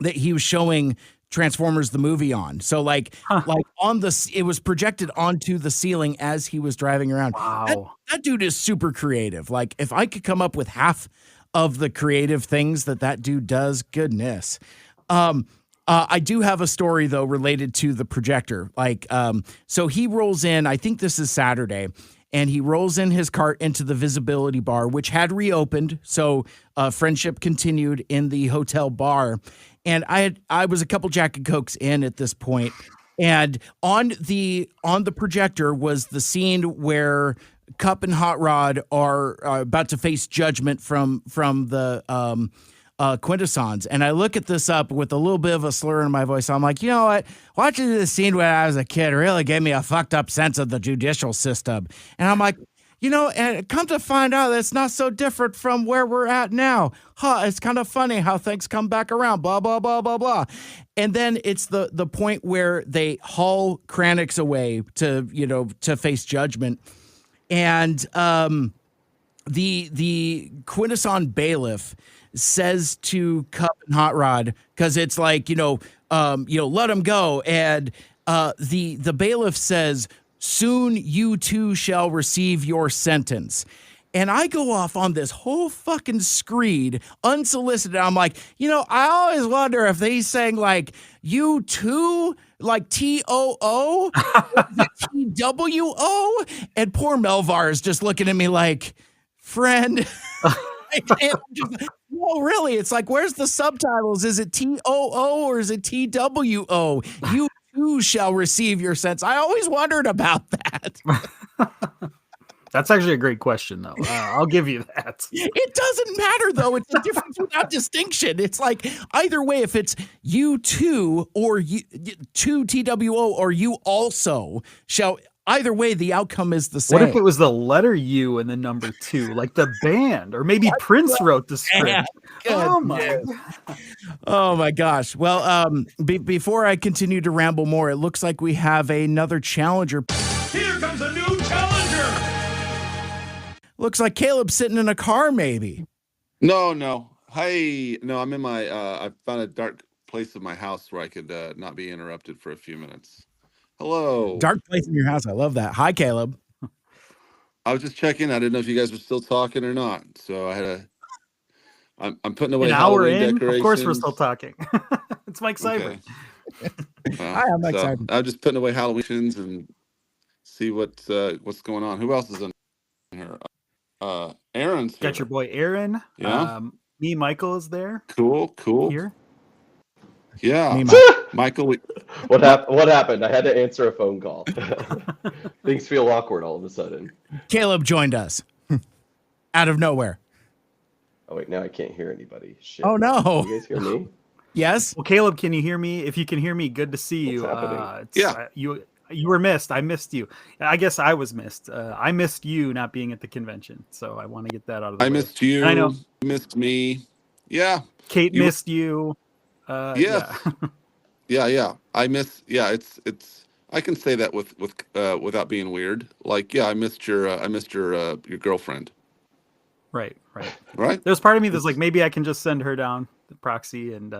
[SPEAKER 1] that he was showing Transformers the movie on. So like on it was projected onto the ceiling as he was driving around.
[SPEAKER 2] Wow.
[SPEAKER 1] That dude is super creative. Like if I could come up with half of the creative things that dude does, goodness. I do have a story though related to the projector. Like, so he rolls in, I think this is Saturday, and he rolls in his cart into the visibility bar, which had reopened. So friendship continued in the hotel bar. And I was a couple Jack and Cokes in at this point, and on the projector was the scene where Cup and Hot Rod are about to face judgment from the Quintessons. And I look at this up with a little bit of a slur in my voice. I'm like, you know what? Watching this scene when I was a kid really gave me a fucked up sense of the judicial system. And I'm like, you know, and come to find out that's not so different from where we're at now. It's kind of funny how things come back around, blah, blah, blah, blah, blah. And then it's the point where they haul Kranix away to face judgment. And the Quintesson bailiff says to Cup and Hot Rod, because it's like, let him go. And the bailiff says, soon you too shall receive your sentence. And I go off on this whole fucking screed, unsolicited. I'm like, I always wonder if he's saying like, you too, like TOO, TWO. And poor Melvar is just looking at me like, friend, Well, really, it's like, where's the subtitles? Is it TOO or is it TWO? You too shall receive your sense. I always wondered about that.
[SPEAKER 2] That's actually a great question, though. I'll give you that.
[SPEAKER 1] It doesn't matter, though. It's a difference without distinction. It's like either way, if it's you too or you two TWO or you also shall. Either way, the outcome is the same.
[SPEAKER 2] What if it was the letter U and the number 2, like the band, or maybe Prince wrote the script?
[SPEAKER 1] Oh my gosh! Well, before I continue to ramble more, it looks like we have another challenger.
[SPEAKER 4] Here comes a new challenger.
[SPEAKER 1] Looks like Caleb's sitting in a car, maybe.
[SPEAKER 5] No. Hey, no, I'm in my. I found a dark place of my house where I could not be interrupted for a few minutes. Hello.
[SPEAKER 1] Dark place in your house. I love that. Hi, Caleb.
[SPEAKER 5] I was just checking. I didn't know if you guys were still talking or not. So I had a. I'm putting away
[SPEAKER 2] an hour
[SPEAKER 5] Halloween
[SPEAKER 2] in.
[SPEAKER 5] decorations.
[SPEAKER 2] Of course, we're still talking. It's Mike Seibert.
[SPEAKER 5] Okay.
[SPEAKER 1] Hi, I'm Mike Seibert.
[SPEAKER 5] I'm just putting away Halloween and see what's going on. Who else is in here? Aaron's here.
[SPEAKER 2] Got your boy Aaron.
[SPEAKER 5] Yeah.
[SPEAKER 2] Me, Michael is there.
[SPEAKER 5] Cool.
[SPEAKER 2] Here.
[SPEAKER 5] Yeah. Michael.
[SPEAKER 3] What happened? I had to answer a phone call. Things feel awkward all of a sudden.
[SPEAKER 1] Caleb joined us out of nowhere.
[SPEAKER 3] Oh wait, now I can't hear anybody. Shit.
[SPEAKER 1] Oh no!
[SPEAKER 3] You guys hear me?
[SPEAKER 1] Yes.
[SPEAKER 2] Well, Caleb, can you hear me? If you can hear me, good to see you.
[SPEAKER 3] What's
[SPEAKER 2] You were missed. I missed you. I guess I was missed. I missed you not being at the convention, so I want to get that out of the way.
[SPEAKER 5] I missed you.
[SPEAKER 2] And I know
[SPEAKER 5] you missed me. Yeah.
[SPEAKER 2] Kate missed you.
[SPEAKER 5] Yeah. I miss. Yeah, it's. I can say that without being weird. Like, yeah, I missed your girlfriend.
[SPEAKER 2] Right.
[SPEAKER 5] Right.
[SPEAKER 2] There's part of me that's like, maybe I can just send her down the proxy and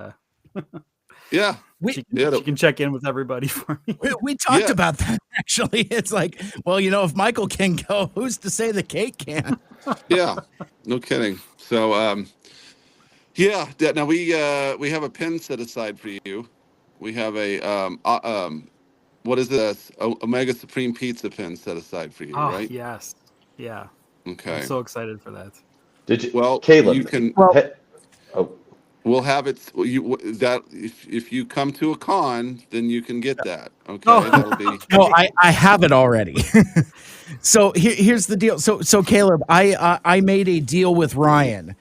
[SPEAKER 5] yeah.
[SPEAKER 2] She can check in with everybody for me.
[SPEAKER 1] We talked about that, actually. It's like, well, if Michael can go, who's to say the Kate can?
[SPEAKER 5] Yeah, no kidding. So, now we have a pin set aside for you. We have a what is this? Omega Supreme Pizza pin set aside for you, right?
[SPEAKER 2] Yes. Yeah.
[SPEAKER 5] Okay.
[SPEAKER 2] I'm so excited for that.
[SPEAKER 3] Did you?
[SPEAKER 5] Well,
[SPEAKER 3] Caleb,
[SPEAKER 5] you can. We'll have it. If you come to a con, then you can get that. Okay, that'll be.
[SPEAKER 1] Well, I have it already. So here's the deal. So Caleb, I made a deal with Ryan.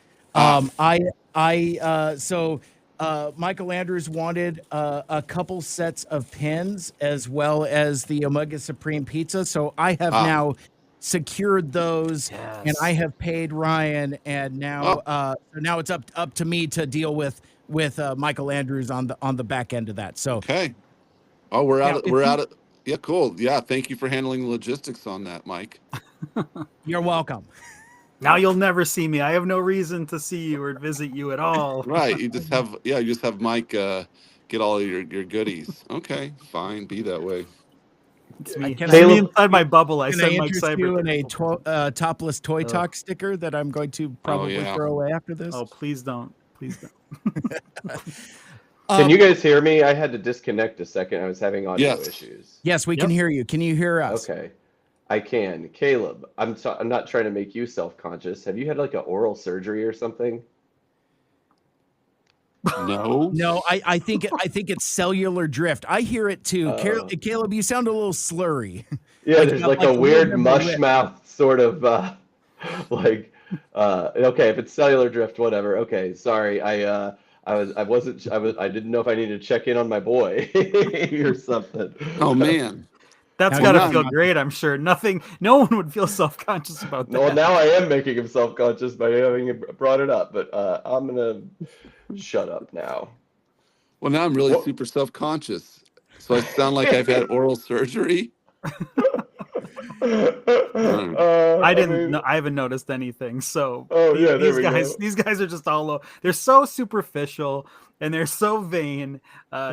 [SPEAKER 1] Michael Andrews wanted a couple sets of pins as well as the Omega Supreme Pizza. So I have now secured those, and I have paid Ryan, and now now it's up to me to deal with Michael Andrews on the back end of that. So
[SPEAKER 5] okay. Oh, we're out of. Yeah, cool. Yeah, thank you for handling the logistics on that, Mike.
[SPEAKER 1] You're welcome.
[SPEAKER 2] Now you'll never see me. I have no reason to see you or visit you at all.
[SPEAKER 5] Right. You just have Mike get all of your goodies. Okay, fine. Be that way.
[SPEAKER 2] It's me.
[SPEAKER 1] Can
[SPEAKER 2] I inside my bubble. I send Mike
[SPEAKER 1] interest
[SPEAKER 2] Seibert
[SPEAKER 1] you in a topless Toy Talk sticker that I'm going to probably throw away after this.
[SPEAKER 2] Oh, please don't.
[SPEAKER 3] Can you guys hear me? I had to disconnect a second. I was having audio issues.
[SPEAKER 1] Yes, we can hear you. Can you hear us?
[SPEAKER 3] Okay, I can. Caleb, I'm not trying to make you self-conscious. Have you had like an oral surgery or something?
[SPEAKER 5] No,
[SPEAKER 1] I think it's cellular drift. I hear it too. Caleb, you sound a little slurry.
[SPEAKER 3] Yeah, there's like a weird mush mouth sort of okay, if it's cellular drift, whatever. Okay, sorry. I didn't know if I needed to check in on my boy or something.
[SPEAKER 5] Oh man.
[SPEAKER 2] That's got to feel great, I'm sure. No one would feel self-conscious about that.
[SPEAKER 3] Well, now I am making him self-conscious by having brought it up, but I'm going to shut up now.
[SPEAKER 5] Well, now I'm really super self-conscious. So I sound like I've had oral surgery.
[SPEAKER 2] I haven't noticed anything. So these guys are just all they're so superficial and they're so vain.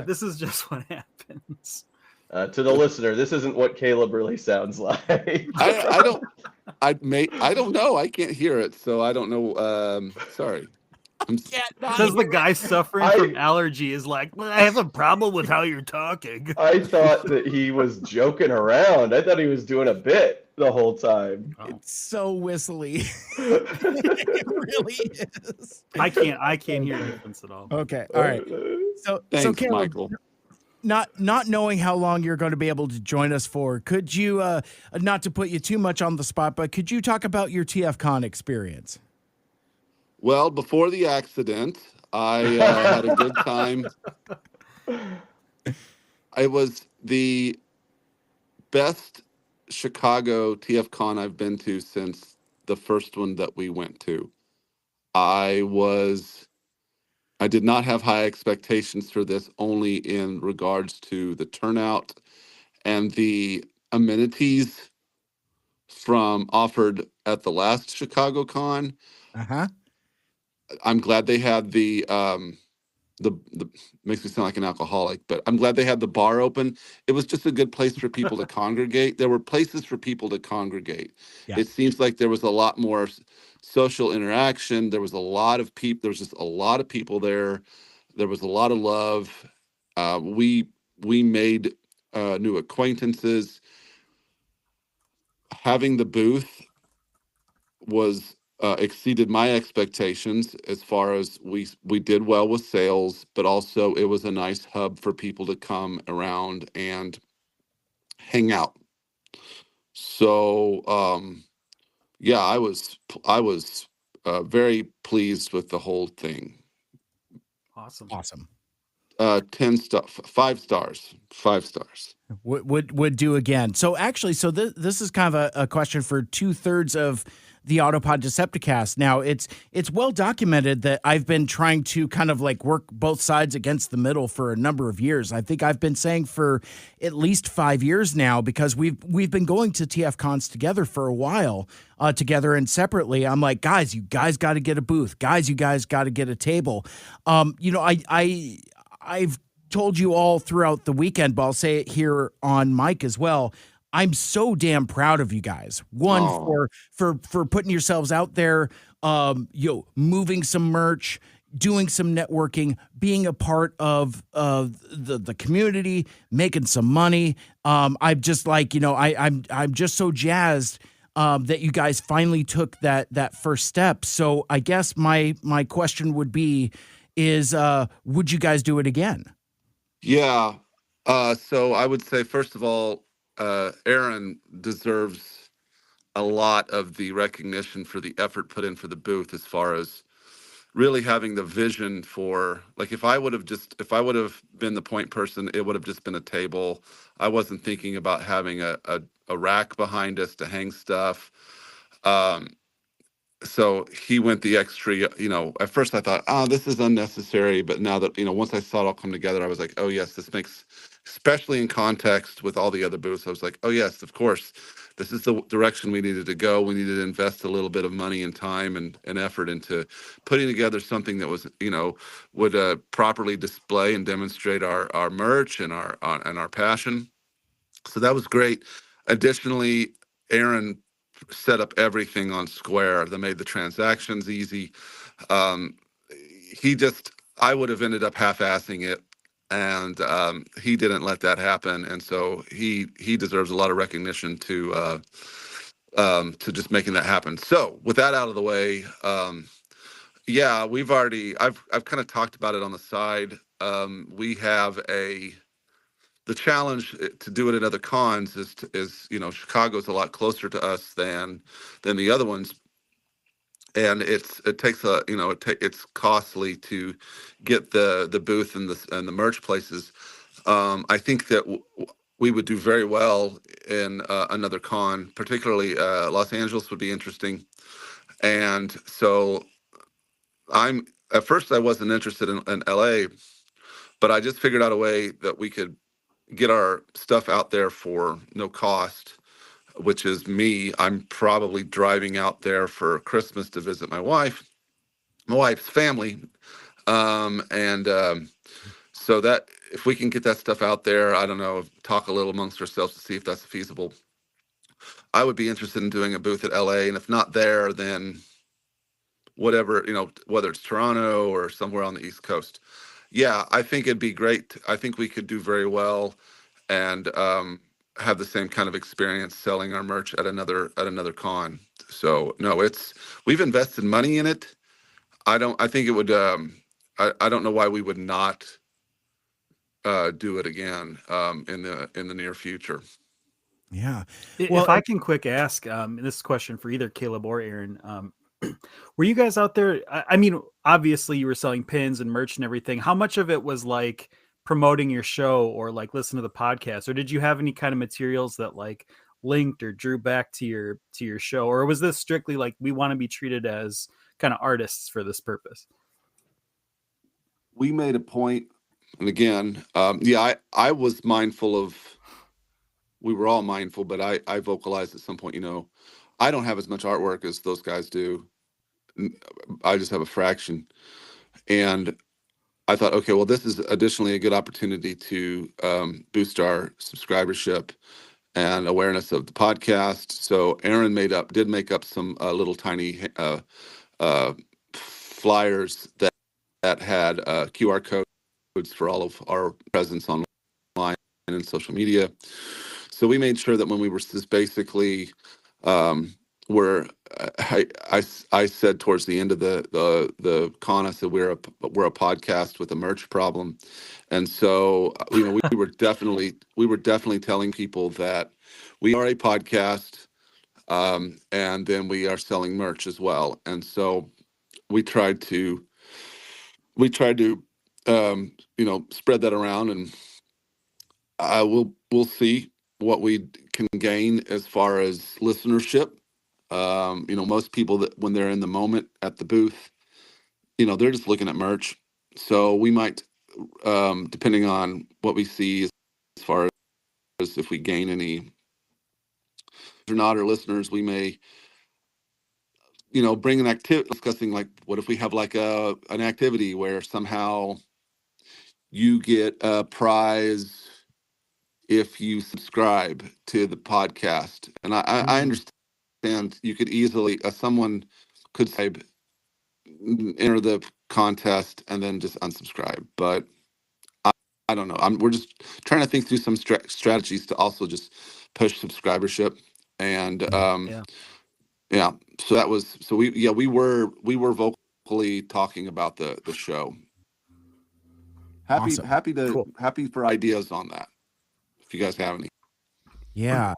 [SPEAKER 2] This is just what happens.
[SPEAKER 3] To the listener, this isn't what Caleb really sounds like.
[SPEAKER 5] I don't know. I can't hear it, so I don't know. Sorry.
[SPEAKER 2] Says the guy suffering from allergy is like, well, I have a problem with how you're talking.
[SPEAKER 3] I thought that he was joking around. I thought he was doing a bit the whole time.
[SPEAKER 2] Oh.
[SPEAKER 1] It's so whistly. It really is.
[SPEAKER 2] I can't hear a difference at all.
[SPEAKER 1] Okay. All right. So
[SPEAKER 5] Thanks,
[SPEAKER 1] Caleb,
[SPEAKER 5] Michael.
[SPEAKER 1] not knowing how long you're going to be able to join us for, could you, not to put you too much on the spot, but could you talk about your TFCon experience?
[SPEAKER 5] Well, before the accident, I had a good time. It was the best Chicago TFCon I've been to since the first one that we went to. I did not have high expectations for this, only in regards to the turnout and the amenities from offered at the last Chicago Con.
[SPEAKER 1] Uh-huh.
[SPEAKER 5] I'm glad they had the makes me sound like an alcoholic, but I'm glad they had the bar open. It was just a good place for people to congregate. There were places for people to congregate.
[SPEAKER 1] Yeah.
[SPEAKER 5] It seems like there was a lot more social interaction. There was a lot of people. There was just a lot of people there. There was a lot of love. We made new acquaintances. Having the booth was exceeded my expectations as far as we did well with sales, but also it was a nice hub for people to come around and hang out. So yeah, I was very pleased with the whole thing.
[SPEAKER 2] Awesome.
[SPEAKER 5] 5 stars.
[SPEAKER 1] Would do again. So actually, this is kind of a question for 2/3 of the Autopod Decepticast. Now, it's well documented that I've been trying to kind of like work both sides against the middle for a number of years. I think I've been saying for at least 5 years now, because we've been going to TFCons together for a while, together and separately. I'm like, guys, you guys got to get a booth. Guys, you guys got to get a table. I've told you all throughout the weekend, but I'll say it here on mic as well. I'm so damn proud of you guys. One, for putting yourselves out there, moving some merch, doing some networking, being a part of the community, making some money. I'm just like, I'm just so jazzed that you guys finally took that first step. So I guess my question would be would you guys do it again?
[SPEAKER 5] Yeah. So I would say, first of all, Aaron deserves a lot of the recognition for the effort put in for the booth, as far as really having the vision for, like, if I would have been the point person, it would have just been a table. I wasn't thinking about having a rack behind us to hang stuff. So he went the extra, at first I thought, this is unnecessary. But now that, once I saw it all come together, I was like, oh yes, this makes, especially in context with all the other booths, I was like, oh yes, of course, this is the direction we needed to go. We needed to invest a little bit of money and time and effort into putting together something that was, would properly display and demonstrate our merch and our passion. So that was great. Additionally, Aaron set up everything on Square that made the transactions easy. I would have ended up half-assing it, and he didn't let that happen. And so he deserves a lot of recognition to just making that happen. So with that out of the way, yeah, I've kind of talked about it on the side. We have the challenge to do it at other cons is Chicago's a lot closer to us than the other ones, and it's costly to get the booth and the merch places. I think that we would do very well in another con, particularly Los Angeles would be interesting, and so at first I wasn't interested in LA, but I just figured out a way that we could get our stuff out there for no cost, which is me. I'm probably driving out there for Christmas to visit my wife's family. So that if we can get that stuff out there, I don't know, talk a little amongst ourselves to see if that's feasible. I would be interested in doing a booth at LA, and if not there, then whatever, whether it's Toronto or somewhere on the East Coast. Yeah, I think it'd be great. I think we could do very well and have the same kind of experience selling our merch at another con. So no, we've invested money in it. I think it would. I don't know why we would not do it again in the near future.
[SPEAKER 1] Yeah.
[SPEAKER 2] If I can quick ask, this question for either Caleb or Aaron, were you guys out there? I mean, obviously you were selling pins and merch and everything. How much of it was like promoting your show or like listen to the podcast, or did you have any kind of materials that like linked or drew back to your show, or was this strictly like we want to be treated as kind of artists for this purpose?
[SPEAKER 5] We made a point, and again, I was mindful of. We were all mindful, but I vocalized at some point, I don't have as much artwork as those guys do. I just have a fraction. And I thought, okay, well, this is additionally a good opportunity to boost our subscribership and awareness of the podcast. So Aaron did make up some little tiny flyers that had QR codes for all of our presence online and social media. So we made sure that when we were just basically where I said towards the end of the con, I said we're a podcast with a merch problem, and so we were definitely telling people that we are a podcast, and then we are selling merch as well, and so we tried to spread that around, and we'll see what we can gain as far as listenership. Most people that when they're in the moment at the booth, they're just looking at merch. So we might, depending on what we see as far as if we gain any or not, or listeners, we may, bring an activity discussing like, what if we have like an activity where somehow you get a prize if you subscribe to the podcast. And I understand you could easily, someone could say, enter the contest and then just unsubscribe. But I don't know. We're just trying to think through some strategies to also just push subscribership. And yeah. So we were vocally talking about the show.
[SPEAKER 1] Awesome.
[SPEAKER 5] Happy for ideas on that. If you guys have any.
[SPEAKER 1] Yeah.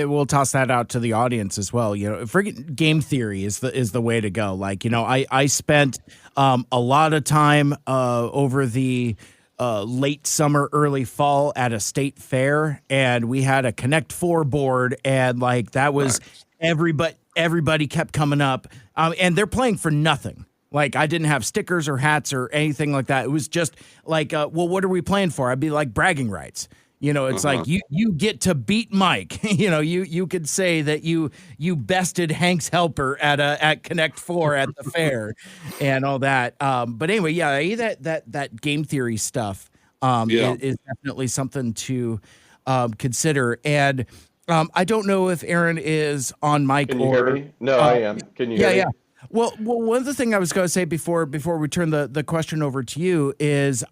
[SPEAKER 1] We'll toss that out to the audience as well. Friggin' game theory is the way to go. Like, I spent a lot of time over the late summer, early fall at a state fair, and we had a Connect 4 board, and like that was everybody kept coming up, and they're playing for nothing. Like, I didn't have stickers or hats or anything like that. It was just like, well, what are we playing for? I'd be like, bragging rights. It's like you get to beat Mike. You could say that you bested Hank's helper at Connect 4 at the fair and all that. But anyway, that game theory stuff is definitely something to consider. And I don't know if Aaron is on mic.
[SPEAKER 3] Can you hear me? No, I am. Can you hear me?
[SPEAKER 1] Yeah. Well, one of the things I was going to say before we turn the question over to you is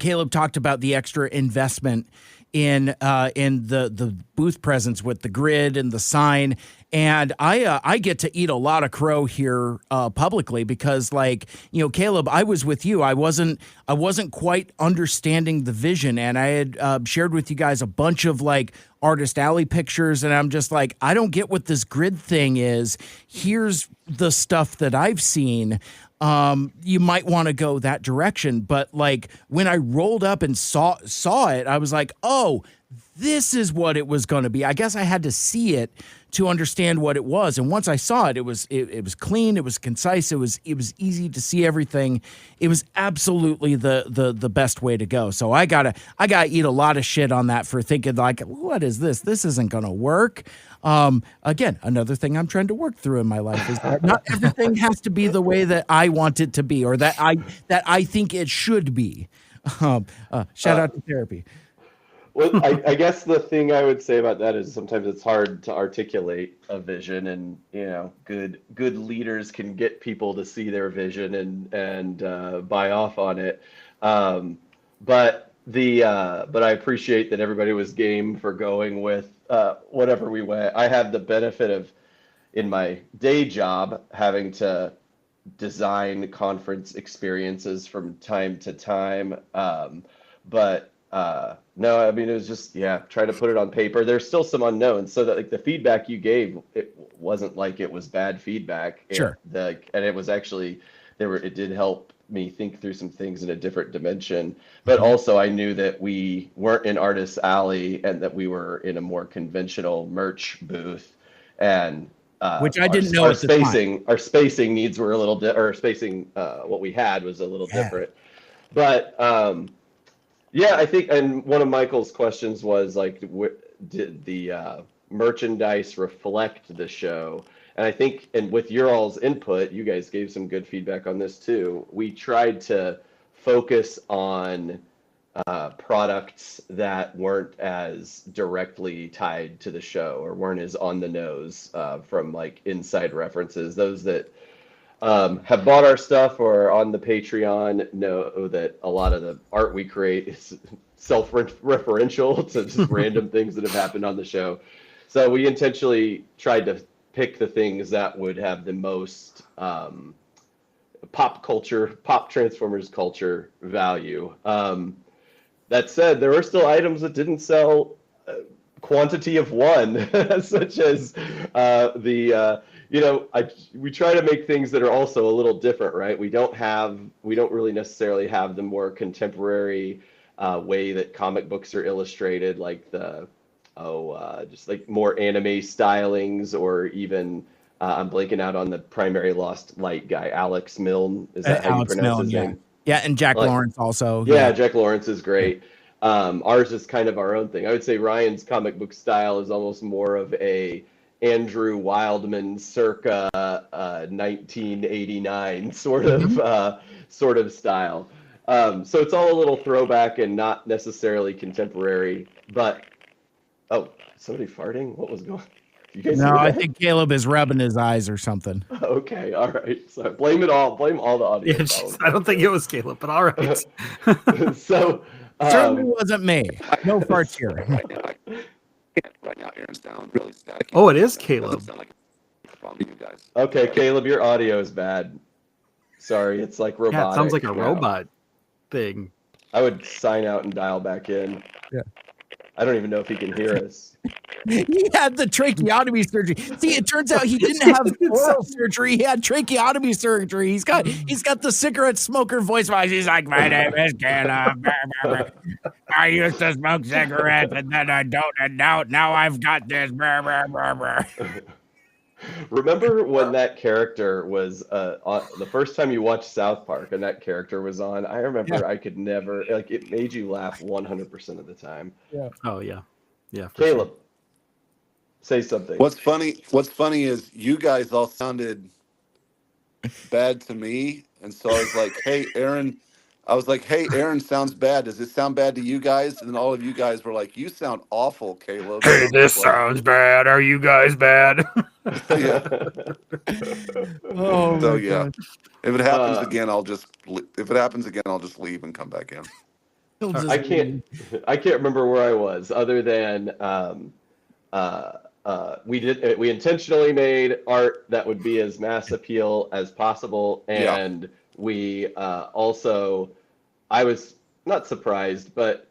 [SPEAKER 1] Caleb talked about the extra investment in the booth presence with the grid and the sign, and I get to eat a lot of crow here publicly because, like, Caleb, I was with you. I wasn't quite understanding the vision, and I had shared with you guys a bunch of like Artist Alley pictures, and I'm just like, I don't get what this grid thing is. Here's the stuff that I've seen. You might want to go that direction. But like when I rolled up and saw it, I was like, oh, this is what it was going to be. I guess I had to see it to understand what it was. And once I saw it, it was clean. It was concise. It was easy to see everything. It was absolutely the best way to go. So I gotta eat a lot of shit on that for thinking like, what is this? This isn't going to work. Again, another thing I'm trying to work through in my life is that not everything has to be the way that I want it to be, or that I think it should be. Shout out to therapy.
[SPEAKER 3] Well, I guess the thing I would say about that is sometimes it's hard to articulate a vision, and good leaders can get people to see their vision and buy off on it. But I appreciate that everybody was game for going with whatever we went. I had the benefit of, in my day job, having to design conference experiences from time to time. But no, I mean, it was just, try to put it on paper. There's still some unknowns, so that like the feedback you gave, it wasn't like it was bad feedback.
[SPEAKER 1] Sure.
[SPEAKER 3] And it was actually, it did help me think through some things in a different dimension. But also I knew that we weren't in Artist Alley and that we were in a more conventional merch booth. And
[SPEAKER 1] which I didn't know at the time.
[SPEAKER 3] Our spacing needs were a little what we had was a little different. But I think, and one of Michael's questions was like, did the merchandise reflect the show? And I think, and with your all's input, you guys gave some good feedback on this too. We tried to focus on products that weren't as directly tied to the show or weren't as on the nose from like inside references. Those that have bought our stuff or are on the Patreon know that a lot of the art we create is self-referential to just random things that have happened on the show. So we intentionally tried to pick the things that would have the most pop Transformers culture value. That said, there are still items that didn't sell quantity of one, such as we try to make things that are also a little different, right? We don't really necessarily have the more contemporary way that comic books are illustrated, like just like more anime stylings, or even I'm blanking out on the primary Lost Light guy, Alex Milne. Is that how you pronounce his name?
[SPEAKER 1] Yeah, and Jack Lawrence also.
[SPEAKER 3] Yeah, Jack Lawrence is great. Ours is kind of our own thing. I would say Ryan's comic book style is almost more of a Andrew Wildman circa 1989 sort of style. So it's all a little throwback and not necessarily contemporary. But somebody farting? What was going on? You guys hear that?
[SPEAKER 1] I think Caleb is rubbing his eyes or something.
[SPEAKER 3] Okay, all right. So blame it all. Blame all the audio.
[SPEAKER 2] Yeah, I don't think it was Caleb, but all right.
[SPEAKER 3] So
[SPEAKER 1] certainly wasn't me. No farts here.
[SPEAKER 5] Right now, Aaron's down really static.
[SPEAKER 2] Oh, it is Caleb.
[SPEAKER 5] You guys.
[SPEAKER 3] Okay, Caleb, your audio is bad. Sorry, it's like robotic.
[SPEAKER 2] Yeah, it sounds like a robot thing.
[SPEAKER 3] I would sign out and dial back in.
[SPEAKER 1] Yeah.
[SPEAKER 3] I don't even know if he can hear us.
[SPEAKER 1] He had the tracheotomy surgery. See, it turns out he didn't have oral surgery. He had tracheotomy surgery. He's got the cigarette smoker voice. He's like, my name is Caleb. I used to smoke cigarettes and then I don't. And now I've got this.
[SPEAKER 3] Remember when that character was the first time you watched South Park and that character was on? I remember I could never, like, it made you laugh 100% of the time.
[SPEAKER 1] Yeah.
[SPEAKER 2] Oh yeah. Yeah.
[SPEAKER 3] Caleb, say something.
[SPEAKER 5] What's funny is you guys all sounded bad to me, and so I was like, "Hey, Aaron." I was like, "Hey, Aaron sounds bad. Does it sound bad to you guys?" And then all of you guys were like, "You sound awful, Caleb."
[SPEAKER 2] Hey, this sounds bad. Are you guys bad?
[SPEAKER 5] Yeah.
[SPEAKER 1] Oh,
[SPEAKER 5] So
[SPEAKER 1] my
[SPEAKER 5] yeah,
[SPEAKER 1] God.
[SPEAKER 5] if it happens again, I'll just leave and come back in.
[SPEAKER 3] I can't remember where I was, other than we intentionally made art that would be as mass appeal as possible, and we also, I was not surprised, but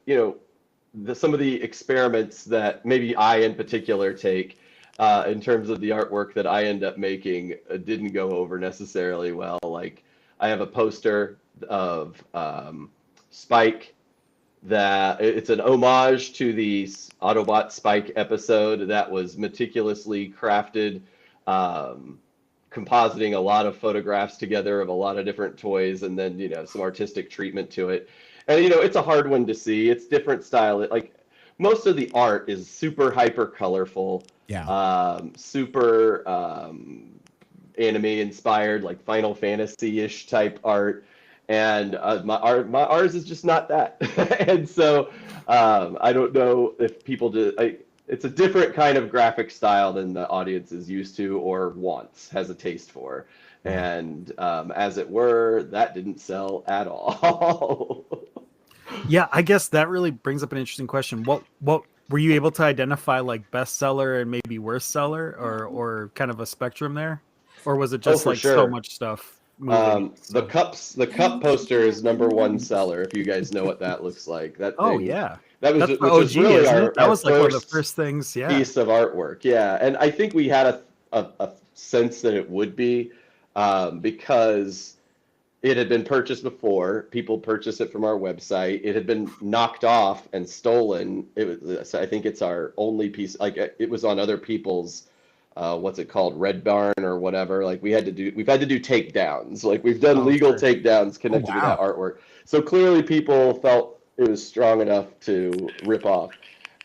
[SPEAKER 3] some of the experiments that maybe I in particular take in terms of the artwork that I end up making didn't go over necessarily well. Like, I have a poster of Spike that it's an homage to the Autobot Spike episode that was meticulously crafted, compositing a lot of photographs together of a lot of different toys, and then some artistic treatment to it. And it's a hard one to see. It's different style. Like, most of the art is super hyper colorful, super anime inspired, like Final Fantasy-ish type art. and ours is just not that. And so I don't know if people do. It's a different kind of graphic style than the audience is used to or has a taste for. And as it were, that didn't sell at all.
[SPEAKER 2] Yeah, I guess that really brings up an interesting question. What were you able to identify, like bestseller and maybe worst seller, or kind of a spectrum there, or was it just
[SPEAKER 3] for
[SPEAKER 2] like so
[SPEAKER 3] sure.
[SPEAKER 2] much stuff moving?
[SPEAKER 3] The cup poster is #1 seller. If you guys know what that looks like, that
[SPEAKER 2] Oh
[SPEAKER 3] thing,
[SPEAKER 2] yeah,
[SPEAKER 3] that was
[SPEAKER 2] that's
[SPEAKER 3] which
[SPEAKER 2] the
[SPEAKER 3] was
[SPEAKER 2] OG,
[SPEAKER 3] really
[SPEAKER 2] isn't it? That
[SPEAKER 3] our
[SPEAKER 2] was like one of the
[SPEAKER 3] first
[SPEAKER 2] first things. Yeah.
[SPEAKER 3] piece of artwork. Yeah, and I think we had a sense that it would be because it had been purchased before. People purchased it from our website. It had been knocked off and stolen. It was, I think it's our only piece. Like it was on other people's, what's it called, Red Barn or whatever. Like we've had to do takedowns. Like we've done legal takedowns connected to that artwork. So clearly people felt it was strong enough to rip off.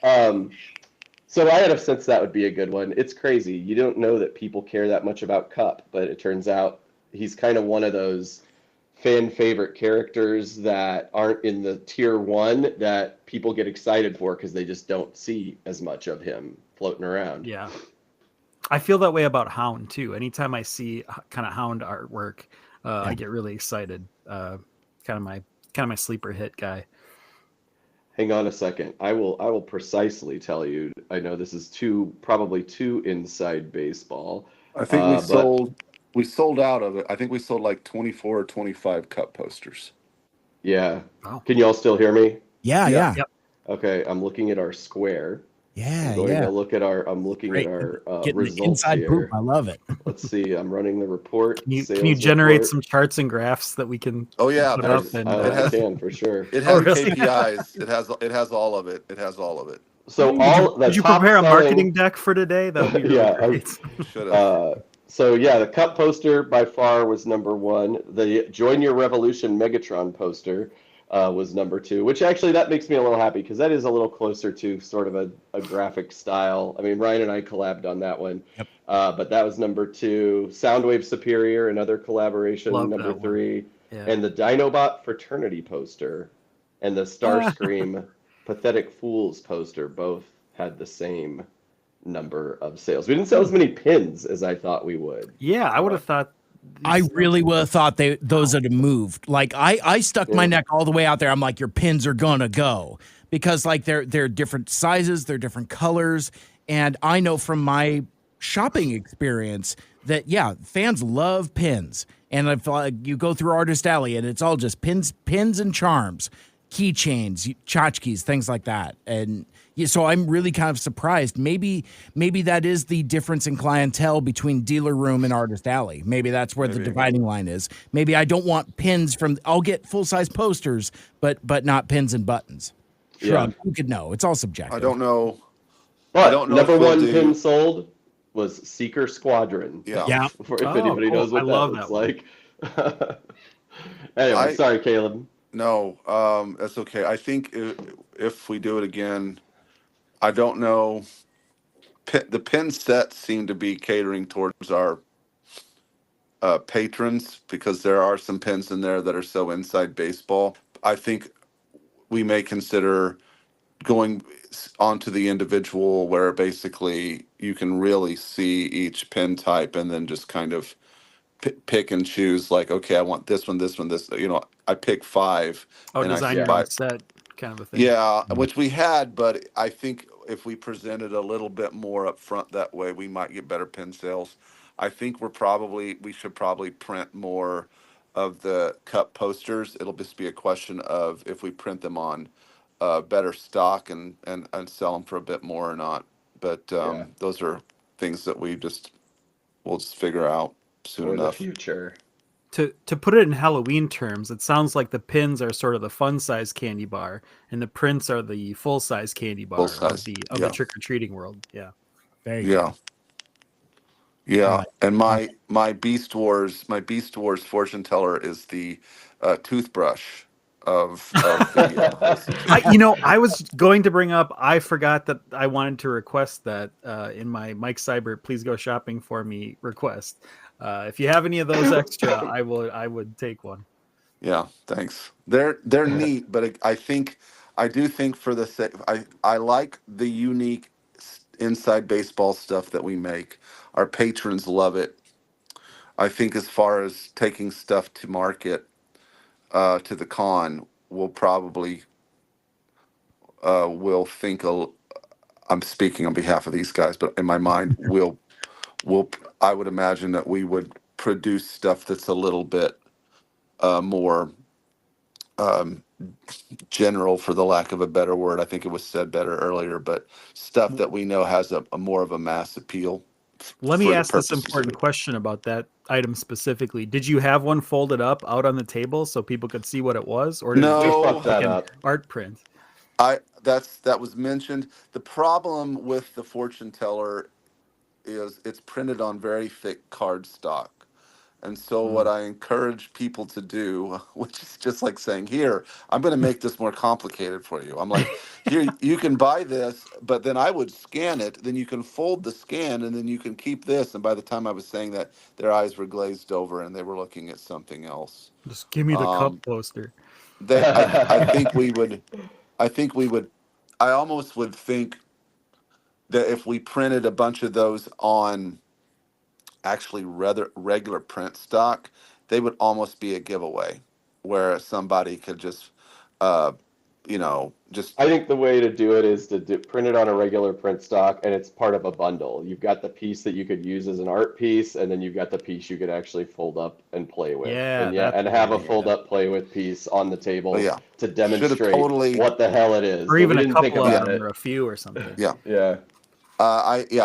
[SPEAKER 3] So I had a sense that would be a good one. It's crazy. You don't know that people care that much about Cup, but it turns out he's kind of one of those fan favorite characters that aren't in the tier 1 that people get excited for because they just don't see as much of him floating around.
[SPEAKER 2] Yeah. I feel that way about Hound too. Anytime I see kind of Hound artwork, I get really excited. Kind of my sleeper hit guy.
[SPEAKER 3] Hang on a second. I will precisely tell you. I know this is probably too inside baseball.
[SPEAKER 5] I think we sold out of it. I think we sold like 24 or 25 cup posters.
[SPEAKER 3] Yeah.
[SPEAKER 2] Wow.
[SPEAKER 3] Can you all still hear me?
[SPEAKER 1] Yeah.
[SPEAKER 2] Yep.
[SPEAKER 3] Okay, I'm looking at our square.
[SPEAKER 1] Yeah.
[SPEAKER 3] I'm going to look at our
[SPEAKER 1] Getting
[SPEAKER 3] results
[SPEAKER 1] the inside
[SPEAKER 3] here.
[SPEAKER 1] poop. I love it.
[SPEAKER 3] Let's see. I'm running the report.
[SPEAKER 2] Can you
[SPEAKER 3] sales
[SPEAKER 2] generate
[SPEAKER 3] report.
[SPEAKER 2] some charts and graphs that we can?
[SPEAKER 5] Oh yeah,
[SPEAKER 2] put up and,
[SPEAKER 3] I can for sure.
[SPEAKER 5] it has
[SPEAKER 2] really?
[SPEAKER 5] KPIs. It has all of it. It has all of it.
[SPEAKER 3] So
[SPEAKER 2] Did you prepare a marketing deck for today? That would be really great.
[SPEAKER 5] Should have.
[SPEAKER 3] So yeah, the Cup poster by far was #1. The Join Your Revolution Megatron poster was #2, which actually that makes me a little happy because that is a little closer to sort of a graphic style. I mean, Ryan and I collabed on that one, but that was #2. Soundwave Superior, another collaboration,
[SPEAKER 2] Love
[SPEAKER 3] #3,
[SPEAKER 2] Yeah.
[SPEAKER 3] and the Dinobot Fraternity poster and the Starscream Pathetic Fools poster both had the same number of sales. We didn't sell as many pins as I thought we would.
[SPEAKER 2] Yeah, I would have thought.
[SPEAKER 1] I really would have thought those would have moved. Like I stuck my neck all the way out there. I'm like, your pins are gonna go because like they're different sizes, they're different colors, and I know from my shopping experience that fans love pins. And if you go through Artist Alley and it's all just pins and charms, keychains, tchotchkes, things like that. And so I'm really kind of surprised. Maybe that is the difference in clientele between Dealer Room and Artist Alley. Maybe that's where the dividing line is. Maybe I don't want pins I'll get full-size posters, but not pins and buttons. Shrug. Who could know? It's all subjective.
[SPEAKER 5] I don't know.
[SPEAKER 3] But
[SPEAKER 5] I don't know
[SPEAKER 3] #1 pin sold was Seeker Squadron.
[SPEAKER 5] Yeah.
[SPEAKER 3] If anybody knows what that looks like. Anyway, sorry, Caleb.
[SPEAKER 5] No, that's okay. I think if we do it again, I don't know. The pin sets seem to be catering towards our patrons because there are some pins in there that are so inside baseball. I think we may consider going onto the individual where basically you can really see each pin type and then just kind of pick and choose. Like, okay, I want this one, this one, this. I pick 5.
[SPEAKER 2] Oh,
[SPEAKER 5] and
[SPEAKER 2] design your own set kind of a thing.
[SPEAKER 5] Yeah, which we had, but I think if we presented a little bit more up front that way, we might get better pin sales. I think we should probably print more of the cup posters. It'll just be a question of if we print them on better stock and sell them for a bit more or not. But those are things that we'll just figure out soon enough.
[SPEAKER 3] The future.
[SPEAKER 2] To put it in Halloween terms, it sounds like the pins are sort of the fun size candy bar, and the prints are the full size candy bar of the trick or treating world. Yeah,
[SPEAKER 1] there you go.
[SPEAKER 5] Yeah, and my Beast Wars fortune teller is the toothbrush of the.
[SPEAKER 2] I was going to bring up. I forgot that I wanted to request that in my Mike Seibert, please go shopping for me request. If you have any of those extra, I would take one.
[SPEAKER 5] Yeah, thanks. They're neat, but I do think for the sake, I like the unique inside baseball stuff that we make. Our patrons love it. I think as far as taking stuff to market, to the con, we'll probably will think I'm speaking on behalf of these guys, but in my mind, we'll I would imagine that we would produce stuff that's a little bit more um, general, for the lack of a better word. I think it was said better earlier, but stuff that we know has a more of a mass appeal
[SPEAKER 2] Let me
[SPEAKER 5] for the
[SPEAKER 2] ask this
[SPEAKER 5] purposes of
[SPEAKER 2] important
[SPEAKER 5] it.
[SPEAKER 2] question about that item specifically. Did you have one folded up out on the table so people could see what it was, or did it
[SPEAKER 3] We
[SPEAKER 2] just
[SPEAKER 5] No,
[SPEAKER 3] fucked
[SPEAKER 2] look like
[SPEAKER 3] that
[SPEAKER 2] an
[SPEAKER 3] up.
[SPEAKER 2] art print?
[SPEAKER 5] that was mentioned. The problem with the fortune teller is it's printed on very thick cardstock. And so what I encourage people to do, which is just like saying, here, I'm going to make this more complicated for you. I'm like, here, you can buy this, but then I would scan it. Then you can fold the scan, and then you can keep this. And by the time I was saying that, their eyes were glazed over and they were looking at something else.
[SPEAKER 2] Just give me the cup poster.
[SPEAKER 5] I think we would, I think we would, I almost would think that if we printed a bunch of those on actually rather regular print stock, they would almost be a giveaway, where somebody could just, uh, just
[SPEAKER 3] I think the way to do it is to print it on a regular print stock, and it's part of a bundle. You've got the piece that you could use as an art piece, and then you've got the piece you could actually fold up and play with.
[SPEAKER 2] Yeah,
[SPEAKER 3] And yeah,
[SPEAKER 2] that's
[SPEAKER 3] and
[SPEAKER 2] a good
[SPEAKER 3] have a
[SPEAKER 2] idea.
[SPEAKER 3] fold up play with piece on the
[SPEAKER 5] oh
[SPEAKER 3] table
[SPEAKER 5] yeah,
[SPEAKER 3] to
[SPEAKER 5] should have
[SPEAKER 3] demonstrate
[SPEAKER 5] totally,
[SPEAKER 3] what the hell it is.
[SPEAKER 2] Or
[SPEAKER 3] But we
[SPEAKER 2] even a
[SPEAKER 3] didn't think
[SPEAKER 2] couple of
[SPEAKER 5] yeah,
[SPEAKER 3] about
[SPEAKER 2] them,
[SPEAKER 3] it.
[SPEAKER 2] or a few, or something.
[SPEAKER 5] yeah,
[SPEAKER 3] Yeah.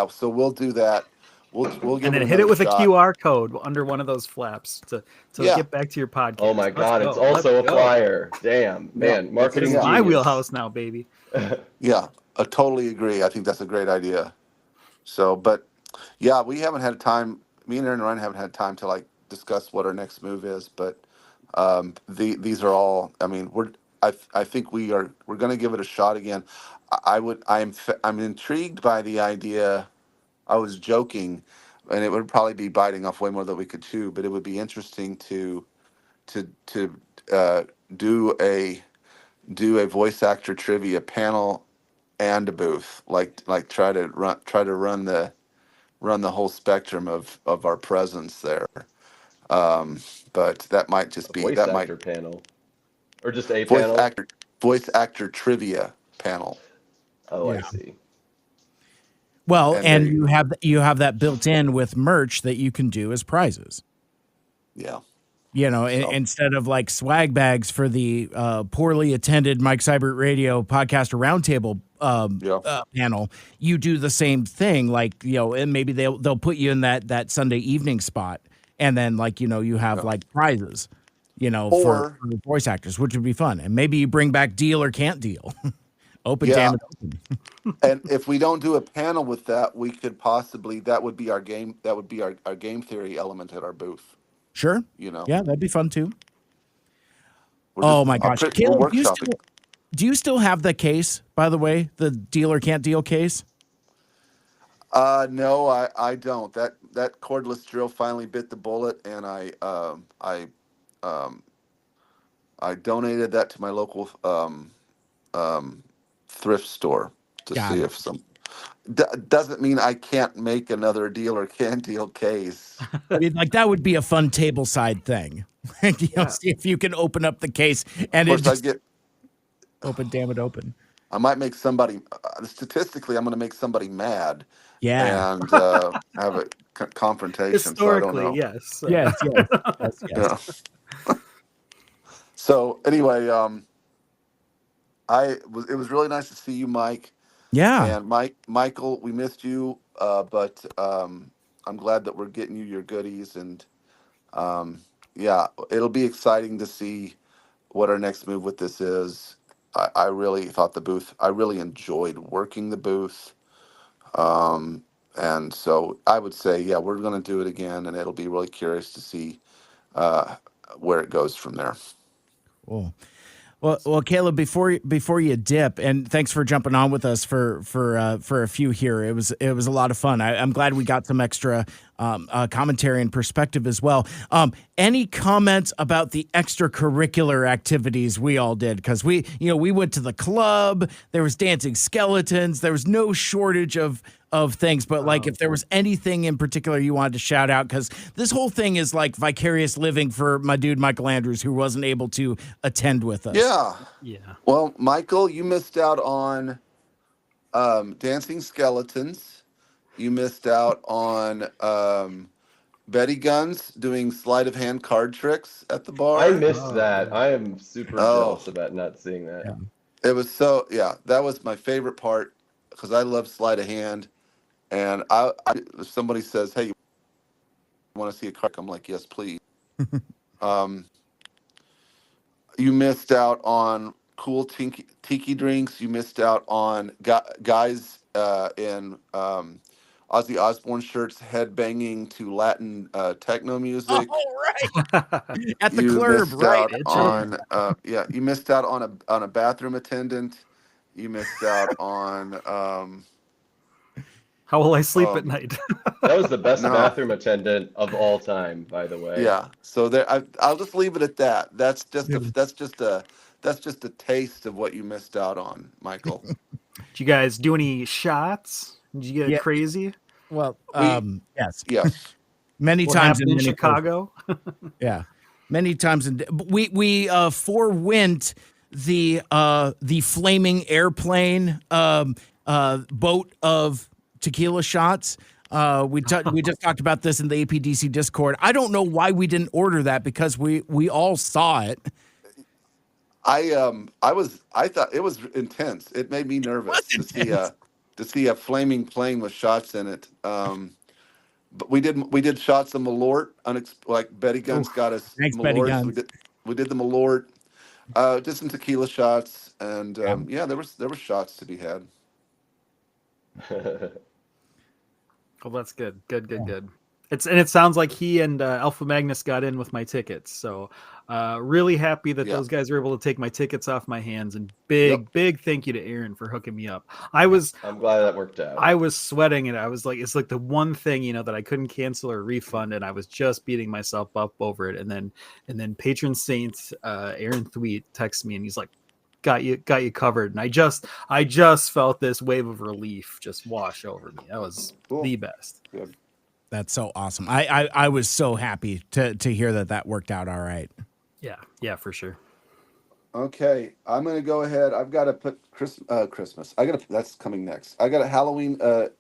[SPEAKER 5] so we'll do that. We'll
[SPEAKER 2] And
[SPEAKER 5] give it
[SPEAKER 2] then hit it
[SPEAKER 5] another
[SPEAKER 2] with a
[SPEAKER 5] shot.
[SPEAKER 2] QR code under one of those flaps to
[SPEAKER 5] Yeah,
[SPEAKER 2] get back to your podcast.
[SPEAKER 3] Oh my
[SPEAKER 2] Let's
[SPEAKER 3] God, it's
[SPEAKER 2] go. Let's
[SPEAKER 3] also a
[SPEAKER 2] go.
[SPEAKER 3] flyer. Damn,
[SPEAKER 5] yeah,
[SPEAKER 3] man,
[SPEAKER 2] This is
[SPEAKER 3] marketing
[SPEAKER 2] my
[SPEAKER 3] genius.
[SPEAKER 2] wheelhouse now, baby.
[SPEAKER 5] yeah. I totally agree. I think that's a great idea. So, but yeah, we haven't had time. Me and Aaron Ryan haven't had time to like discuss what our next move is, but these are all. I mean, I think we're going to give it a shot again. I'm intrigued by the idea. I was joking, and it would probably be biting off way more than we could chew, but it would be interesting to uh, do a voice actor trivia panel and a booth, like try to run the whole spectrum of our presence there. But that might just
[SPEAKER 3] A
[SPEAKER 5] be
[SPEAKER 3] voice actor panel. Or just a
[SPEAKER 5] voice
[SPEAKER 3] panel?
[SPEAKER 5] actor voice actor trivia panel.
[SPEAKER 3] Oh, I
[SPEAKER 1] Yeah.
[SPEAKER 3] see.
[SPEAKER 1] Well,
[SPEAKER 5] And
[SPEAKER 1] and
[SPEAKER 5] they,
[SPEAKER 1] you have that built in with merch that you can do as prizes.
[SPEAKER 5] yeah. So
[SPEAKER 1] Instead of like swag bags for the poorly attended Mike Seibert Radio podcaster roundtable
[SPEAKER 5] yeah,
[SPEAKER 1] panel, you do the same thing. Like, and maybe they'll put you in that Sunday evening spot, and then like you have
[SPEAKER 5] yeah.
[SPEAKER 1] like prizes,
[SPEAKER 5] Or
[SPEAKER 1] for voice actors, which would be fun. And maybe you bring back deal or can't deal. Open,
[SPEAKER 5] yeah.
[SPEAKER 1] damn it, open.
[SPEAKER 5] And if we don't do a panel with that, we could possibly that would be our game. That would be our game theory element at our booth.
[SPEAKER 1] Sure,
[SPEAKER 5] You know,
[SPEAKER 1] yeah, that'd be fun too.
[SPEAKER 5] we're
[SPEAKER 1] Oh
[SPEAKER 5] just
[SPEAKER 1] my gosh,
[SPEAKER 5] we're
[SPEAKER 1] Caleb,
[SPEAKER 5] workshopping.
[SPEAKER 1] do you still have the case? By the way, the deal or can't deal case.
[SPEAKER 5] No, I don't. That cordless drill finally bit the bullet, and um, I donated that to my local thrift store to
[SPEAKER 1] Got
[SPEAKER 5] see
[SPEAKER 1] it.
[SPEAKER 5] if doesn't mean I can't make another deal or can deal case.
[SPEAKER 1] I mean, like that would be a fun table side thing.
[SPEAKER 2] Yeah.
[SPEAKER 1] See if you can open up the case
[SPEAKER 5] Of
[SPEAKER 1] and it
[SPEAKER 5] course,
[SPEAKER 1] just open, damn it, open.
[SPEAKER 5] I might make somebody. Statistically, I'm going to make somebody mad
[SPEAKER 1] Yeah.
[SPEAKER 5] and have a confrontation. So I don't
[SPEAKER 2] Historically,
[SPEAKER 5] know.
[SPEAKER 2] yes.
[SPEAKER 1] Yes.
[SPEAKER 5] Yeah. So anyway, it was really nice to see you, Mike.
[SPEAKER 1] Yeah.
[SPEAKER 5] And Michael, we missed you, but I'm glad that we're getting you your goodies, and yeah, it'll be exciting to see what our next move with this is. I really thought the booth. I really enjoyed working the booth, and so I would say, yeah, we're going to do it again, and it'll be really curious to see uh, where it goes from there.
[SPEAKER 1] Cool. Well, Caleb, before you dip, and thanks for jumping on with us for a few here. It was a lot of fun. I'm glad we got some extra commentary and perspective as well. Any comments about the extracurricular activities we all did? Because we went to the club. There was dancing skeletons. There was no shortage of things, but like if there was anything in particular you wanted to shout out, because this whole thing is like vicarious living for my dude Mikel Andrews, who wasn't able to attend with us.
[SPEAKER 2] Yeah.
[SPEAKER 5] Well, Michael, you missed out on dancing skeletons. You missed out on Betty Guns doing sleight of hand card tricks at the bar.
[SPEAKER 3] I missed that. I am super jealous about not seeing that.
[SPEAKER 5] It was that was my favorite part because I love sleight of hand. And if somebody says, "Hey, you want to see a card?" I'm like, "Yes, please." You missed out on cool tiki drinks. You missed out on guys in Ozzy Osbourne shirts headbanging to Latin techno music.
[SPEAKER 1] Oh, right. At the
[SPEAKER 5] You
[SPEAKER 1] club,
[SPEAKER 5] missed
[SPEAKER 1] right?
[SPEAKER 5] out on you missed out on a bathroom attendant. You missed out on
[SPEAKER 2] How will I sleep at night?
[SPEAKER 3] That was the best
[SPEAKER 5] No.
[SPEAKER 3] bathroom attendant of all time, by the way.
[SPEAKER 5] Yeah. So I'll just leave it at that. That's just a taste of what you missed out on, Michael.
[SPEAKER 2] Did you guys do any shots? Did you get crazy?
[SPEAKER 1] Well, yes.
[SPEAKER 5] Yes.
[SPEAKER 1] Many
[SPEAKER 2] What
[SPEAKER 1] times
[SPEAKER 2] happened in
[SPEAKER 1] many
[SPEAKER 2] Chicago?
[SPEAKER 1] Yeah, many times. We forewent the flaming airplane boat of tequila shots. We just talked about this in the APDC Discord. I don't know why we didn't order that because we all saw it.
[SPEAKER 5] I thought it was intense. It made me nervous to see a flaming plane with shots in it. But we did shots of Malort, like Betty Guns got us.
[SPEAKER 1] Thanks,
[SPEAKER 5] Malort.
[SPEAKER 1] Betty Guns.
[SPEAKER 5] We did the Malort, just some tequila shots, and there were shots to be had.
[SPEAKER 2] Oh, that's good. Good. It sounds like he and Alpha Magnus got in with my tickets. So really happy that those guys were able to take my tickets off my hands. And big thank you to Aaron for hooking me up. I'm
[SPEAKER 3] glad that worked out.
[SPEAKER 2] I was sweating, and I was like, it's like the one thing, that I couldn't cancel or refund, and I was just beating myself up over it. And then patron saint Aaron Thweet texts me, and he's like, got you covered. And I just felt this wave of relief just wash over me. That was the best.
[SPEAKER 5] Good.
[SPEAKER 1] That's so awesome. I was so happy to hear that worked out all right.
[SPEAKER 2] Yeah, for sure.
[SPEAKER 5] Okay, I'm gonna go ahead. I've got to put Christmas. That's coming next. I got a Halloween to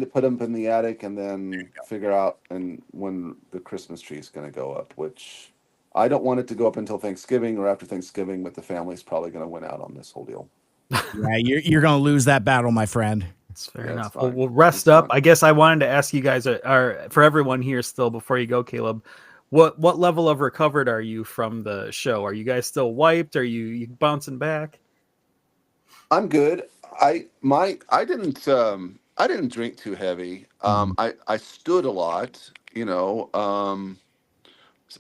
[SPEAKER 5] put up in the attic, and then figure out when the Christmas tree is gonna go up. Which I don't want it to go up until Thanksgiving or after Thanksgiving, but the family's probably gonna win out on this whole deal.
[SPEAKER 1] Yeah, you're gonna lose that battle, my friend.
[SPEAKER 2] It's fair enough. We'll rest up. I guess I wanted to ask you guys, for everyone here still, before you go, Caleb, what level of recovered are you from the show? Are you guys still wiped? Are you bouncing back?
[SPEAKER 5] I'm good. I didn't drink too heavy. I stood a lot,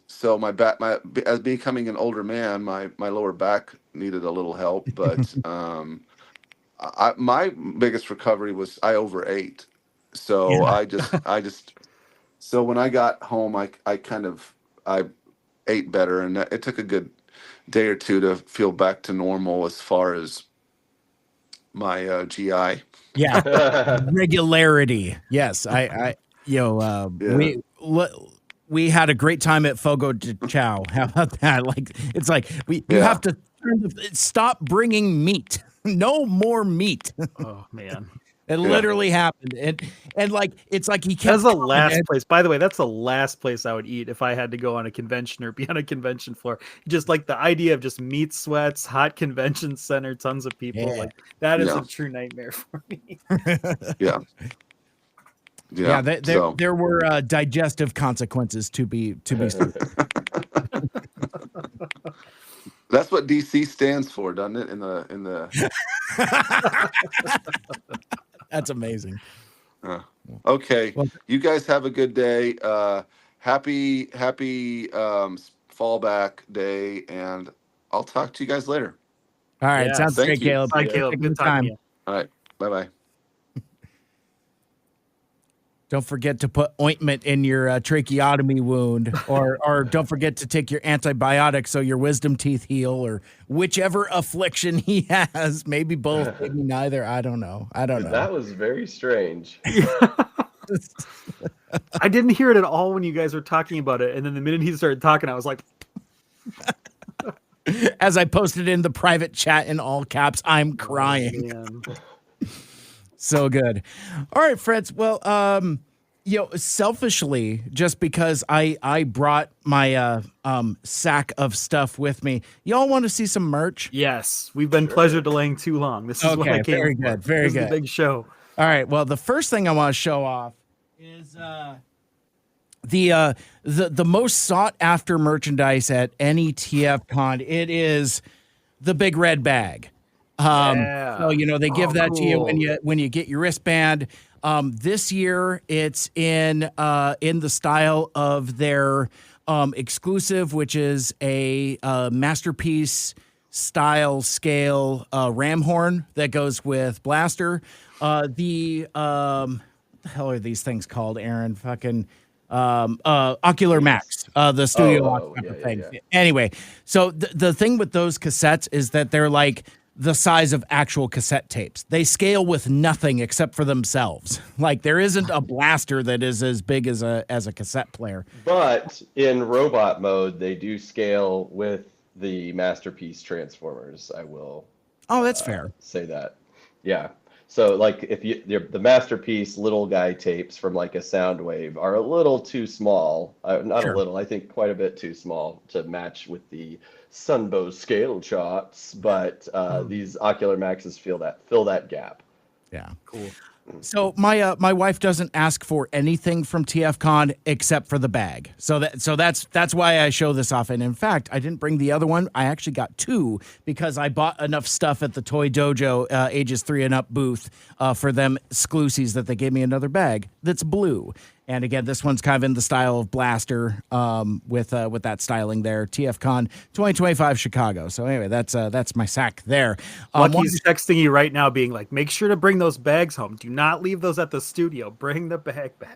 [SPEAKER 5] so my back, as becoming an older man, my lower back needed a little help, but my biggest recovery was I overate. So so when I got home, I ate better, and it took a good day or two to feel back to normal as far as my GI.
[SPEAKER 1] Yeah, regularity. Yes, we had a great time at Fogo de Chao. How about that? Like, it's like you have to stop bringing meat. No more meat.
[SPEAKER 2] Oh man.
[SPEAKER 1] It literally happened. And like, it's like he kept.
[SPEAKER 2] That's the last place. By the way, that's the last place I would eat if I had to go on a convention or be on a convention floor. Just like the idea of just meat sweats, hot convention center, tons of people.
[SPEAKER 1] Yeah.
[SPEAKER 2] Like that is a true nightmare for me.
[SPEAKER 1] Yeah. There were digestive consequences to be.
[SPEAKER 5] That's what DC stands for, doesn't it? In the.
[SPEAKER 1] That's amazing.
[SPEAKER 5] Okay, well, you guys have a good day. Happy fallback day, and I'll talk to you guys later.
[SPEAKER 1] All right,
[SPEAKER 2] Yeah,
[SPEAKER 1] sounds
[SPEAKER 5] thank
[SPEAKER 1] great,
[SPEAKER 5] you.
[SPEAKER 1] Caleb.
[SPEAKER 2] Bye,
[SPEAKER 1] Thanks for
[SPEAKER 2] Caleb.
[SPEAKER 1] taking
[SPEAKER 2] Good
[SPEAKER 1] the
[SPEAKER 2] talking
[SPEAKER 1] time.
[SPEAKER 2] to you.
[SPEAKER 5] All right. Bye-bye.
[SPEAKER 1] Don't forget to put ointment in your tracheotomy wound, or don't forget to take your antibiotics so your wisdom teeth heal, or whichever affliction he has. Maybe both, maybe neither. I don't know.
[SPEAKER 3] That was very strange.
[SPEAKER 2] I didn't hear it at all when you guys were talking about it, and then the minute he started talking, I was like,
[SPEAKER 1] As I posted in the private chat in all caps, I'm crying.
[SPEAKER 2] man.
[SPEAKER 1] So good. All right, friends. Well, selfishly, just because I brought my sack of stuff with me, y'all want to see some merch?
[SPEAKER 2] Yes, we've been pleasure delaying too long. This is what I came
[SPEAKER 1] very
[SPEAKER 2] for.
[SPEAKER 1] good, very
[SPEAKER 2] This is
[SPEAKER 1] good.
[SPEAKER 2] the big show.
[SPEAKER 1] All right. Well, the first thing I want to show off is the most sought after merchandise at any TFCon. It is the big red bag.
[SPEAKER 2] Yeah.
[SPEAKER 1] So they give that to you
[SPEAKER 2] cool.
[SPEAKER 1] when you get your wristband. This year it's in the style of their exclusive, which is a masterpiece style scale ram horn that goes with blaster. What the hell are these things called, Aaron? Fucking Ocular Max, the studio thing.
[SPEAKER 3] Yeah.
[SPEAKER 1] Anyway, so the thing with those cassettes is that they're like the size of actual cassette tapes. They scale with nothing except for themselves. Like there isn't a blaster that is as big as a cassette player.
[SPEAKER 3] But in robot mode, they do scale with the Masterpiece Transformers. I will.
[SPEAKER 1] Oh, that's fair.
[SPEAKER 3] Say that. Yeah. So like if the Masterpiece little guy tapes from like a Soundwave are a little too small. Not
[SPEAKER 1] Sure.
[SPEAKER 3] a little, I think quite a bit too small to match with the Sunbow scale charts, but these Ocular Maxes fill that gap.
[SPEAKER 1] Yeah.
[SPEAKER 2] Cool.
[SPEAKER 1] So my wife doesn't ask for anything from TFCon except for the bag. So that's why I show this off. And in fact, I didn't bring the other one. I actually got two because I bought enough stuff at the Toy Dojo ages 3 and up booth for them exclusives that they gave me another bag that's blue. And again, this one's kind of in the style of blaster with that styling there. TFCon 2025 Chicago. So anyway, that's my sack there.
[SPEAKER 2] Lucky's texting you right now, being like, "Make sure to bring those bags home. Do not leave those at the studio. Bring the bag back."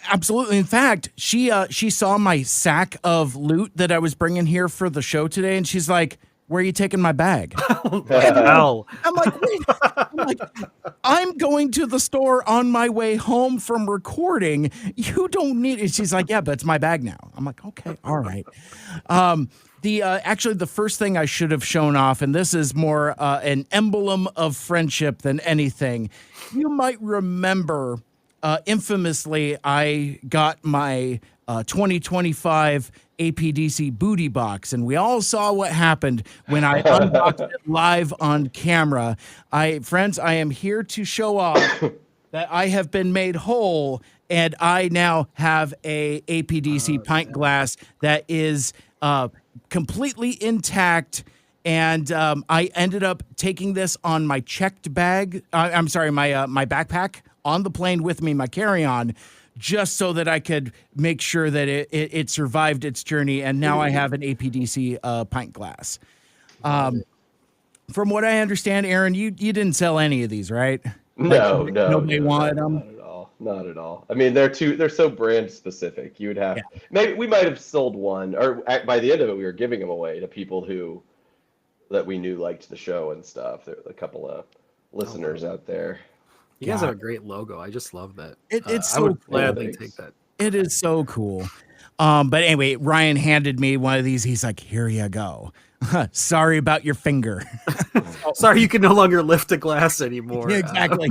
[SPEAKER 1] Absolutely. In fact, she saw my sack of loot that I was bringing here for the show today, and she's like, "Where are you taking my bag?"
[SPEAKER 2] Hell.
[SPEAKER 1] I'm like, wait. I'm going to the store on my way home from recording. You don't need it. She's like, yeah, but it's my bag now. I'm like, okay, all right. Actually, the first thing I should have shown off, and this is more an emblem of friendship than anything. You might remember, infamously, I got my 2025 APDC booty box, and we all saw what happened when I unboxed it live on camera. Friends, I am here to show off that I have been made whole, and I now have a APDC pint glass that is completely intact. And I ended up taking this on my checked bag. I'm sorry, my backpack on the plane with me, my carry-on, just so that I could make sure that it survived its journey. And now I have an APDC pint glass. From what I understand, Aaron, you didn't sell any of these, right?
[SPEAKER 3] No,
[SPEAKER 1] Nobody wanted them.
[SPEAKER 3] Not at all. I mean, they're so brand specific. You would have maybe we might have sold one, or by the end of it, we were giving them away to people that we knew liked the show and stuff. There were a couple of listeners out there.
[SPEAKER 2] You guys have a great logo. I just love that.
[SPEAKER 1] It's
[SPEAKER 2] I would
[SPEAKER 1] so
[SPEAKER 2] gladly
[SPEAKER 3] Thanks.
[SPEAKER 2] take that.
[SPEAKER 1] It is so cool. But anyway, Ryan handed me one of these. He's like, here you go. Sorry about your finger.
[SPEAKER 2] Sorry, you can no longer lift a glass anymore.
[SPEAKER 1] Exactly.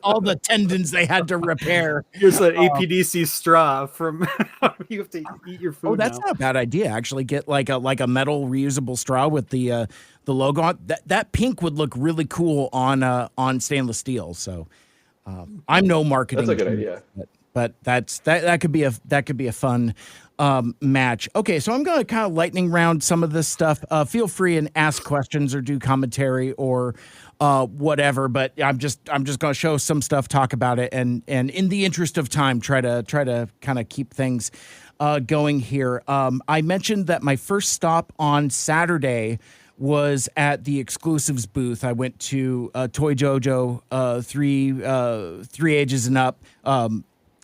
[SPEAKER 1] All the tendons they had to repair.
[SPEAKER 2] Here's an APDC straw from you have to eat your food.
[SPEAKER 1] Oh, that's
[SPEAKER 2] now.
[SPEAKER 1] not a bad idea. Actually, get like a metal reusable straw with the logo on. That pink would look really cool on stainless steel. So I'm no marketing.
[SPEAKER 3] That's a good idea.
[SPEAKER 1] But that could be a fun match. Okay, so I'm going to kind of lightning round some of this stuff. Feel free and ask questions or do commentary or whatever. But I'm just going to show some stuff, talk about it, and in the interest of time, try to kind of keep things going here. I mentioned that my first stop on Saturday was at the exclusives booth. I went to Toy Jojo, three ages and up,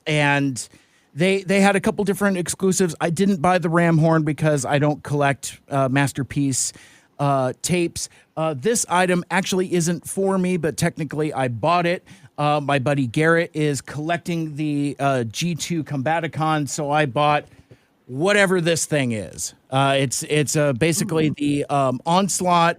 [SPEAKER 1] and they had a couple different exclusives. I didn't buy the ram horn because I don't collect Masterpiece tapes. This item actually isn't for me, but technically I bought it. My buddy Garrett is collecting the G2 Combaticon, so I bought whatever this thing is. It's basically the Onslaught.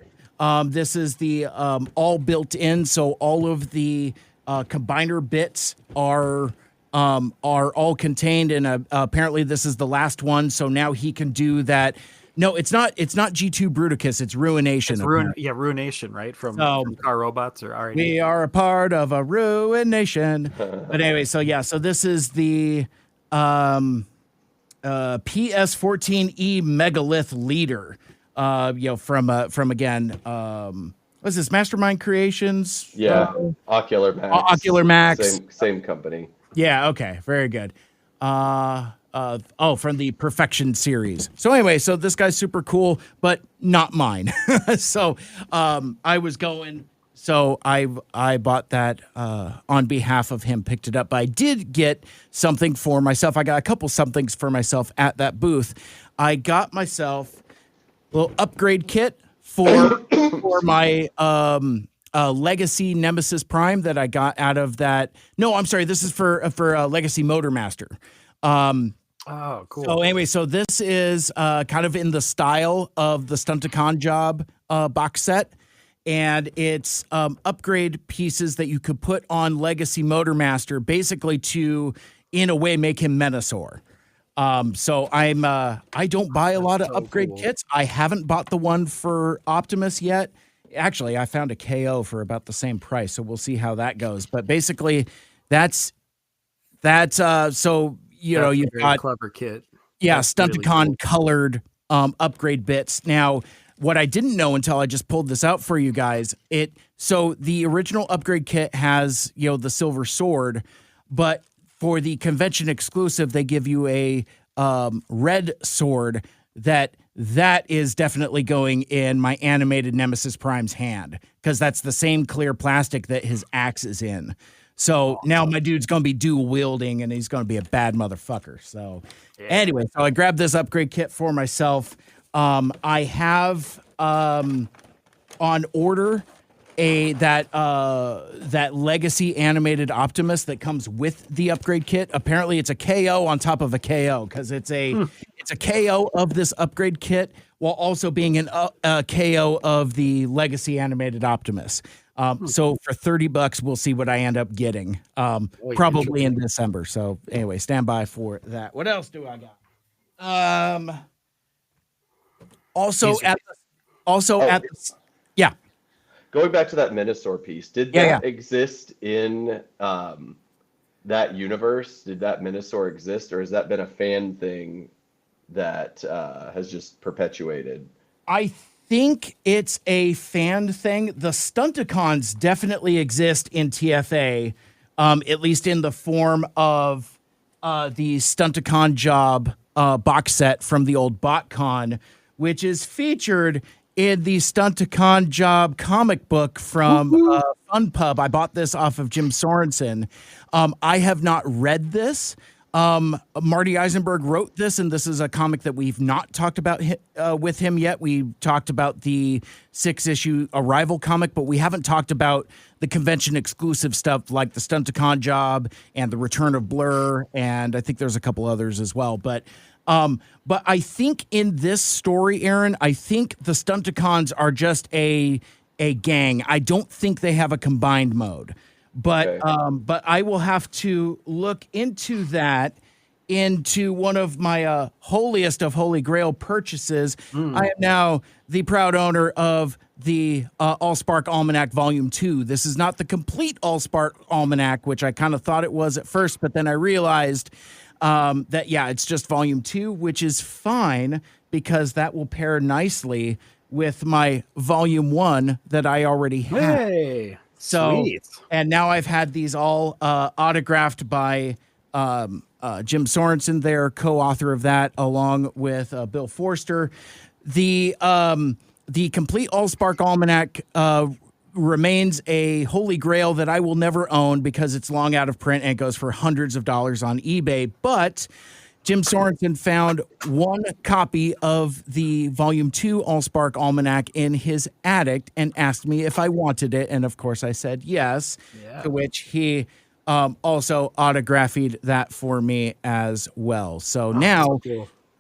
[SPEAKER 1] This is the all built in, so all of the combiner bits are all contained, and apparently this is the last one. So now he can do that. No, it's not G2 Bruticus. It's Ruination.
[SPEAKER 2] It's Ruination, right? From Car Robots or RAD.
[SPEAKER 1] We are a part of a Ruination. But anyway, so this is the PS14E Megalith Leader. From again, what's this? Mastermind Creations?
[SPEAKER 3] Yeah, Ocular Max.
[SPEAKER 1] Ocular Max.
[SPEAKER 3] Same company.
[SPEAKER 1] Yeah. Okay. Very good. From the Perfection series. So anyway, so this guy's super cool, but not mine. So I was going. So I bought that on behalf of him, picked it up. But I did get something for myself. I got a couple somethings for myself at that booth. I got myself a little upgrade kit for my Legacy Nemesis Prime that I got out of that. No, I'm sorry. This is for Legacy Motormaster.
[SPEAKER 2] Oh, cool.
[SPEAKER 1] So anyway, so this is kind of in the style of the Stunticon Job box set. And it's upgrade pieces that you could put on Legacy Motormaster, basically to, in a way, make him Menasor. So I don't buy a lot of upgrade kits. I haven't bought the one for Optimus yet. Actually, I found a KO for about the same price, so we'll see how that goes. But basically, that's so you've got
[SPEAKER 2] clever kit.
[SPEAKER 1] Yeah,
[SPEAKER 2] That's
[SPEAKER 1] Stunticon
[SPEAKER 2] really cool.
[SPEAKER 1] colored upgrade bits. Now, what I didn't know until I just pulled this out for you guys, so the original upgrade kit has, the silver sword, but for the convention exclusive, they give you a red sword that is definitely going in my animated Nemesis Prime's hand, because that's the same clear plastic that his axe is in. So now my dude's going to be dual wielding, and he's going to be a bad motherfucker. So anyway, so I grabbed this upgrade kit for myself. I have on order that Legacy animated Optimus that comes with the upgrade kit. Apparently, it's a KO on top of a KO, because it's a KO of this upgrade kit while also being a KO of the Legacy animated Optimus. So for $30, we'll see what I end up getting. Probably in December. So anyway, stand by for that. What else do I got?
[SPEAKER 3] Going back to that Menasor piece, did that exist in that universe? Did that Menasor exist, or has that been a fan thing that has just perpetuated?
[SPEAKER 1] I think it's a fan thing. The Stunticons definitely exist in TFA, at least in the form of the Stunticon Job box set from the old BotCon, which is featured in the Stunticon Job comic book from Fun Pub. I bought this off of Jim Sorensen. I have not read this. Marty Eisenberg wrote this, and this is a comic that we've not talked about with him yet. We talked about the 6-issue Arrival comic, but we haven't talked about the convention exclusive stuff like the Stunticon Job and the Return of Blur, and I think there's a couple others as well. But I think in this story, Aaron, I think the Stunticons are just a gang. I don't think they have a combined mode. But I will have to look into that, into one of my holiest of Holy Grail purchases. I am now the proud owner of the Allspark Almanac Volume 2. This is not the complete Allspark Almanac, which I kind of thought it was at first, but then I realized that, it's just Volume 2, which is fine, because that will pair nicely with my volume 1 that I already had.
[SPEAKER 2] Hey,
[SPEAKER 1] So,
[SPEAKER 2] sweet.
[SPEAKER 1] and now I've had these all autographed by Jim Sorensen, their co-author of that, along with Bill Forster. The complete Allspark Almanac remains a holy grail that I will never own because it's long out of print and it goes for hundreds of dollars on eBay. But Jim Sorensen found one copy of the Volume 2 Allspark Almanac in his attic and asked me if I wanted it. And of course I said yes, to which he also autographed that for me as well. So now,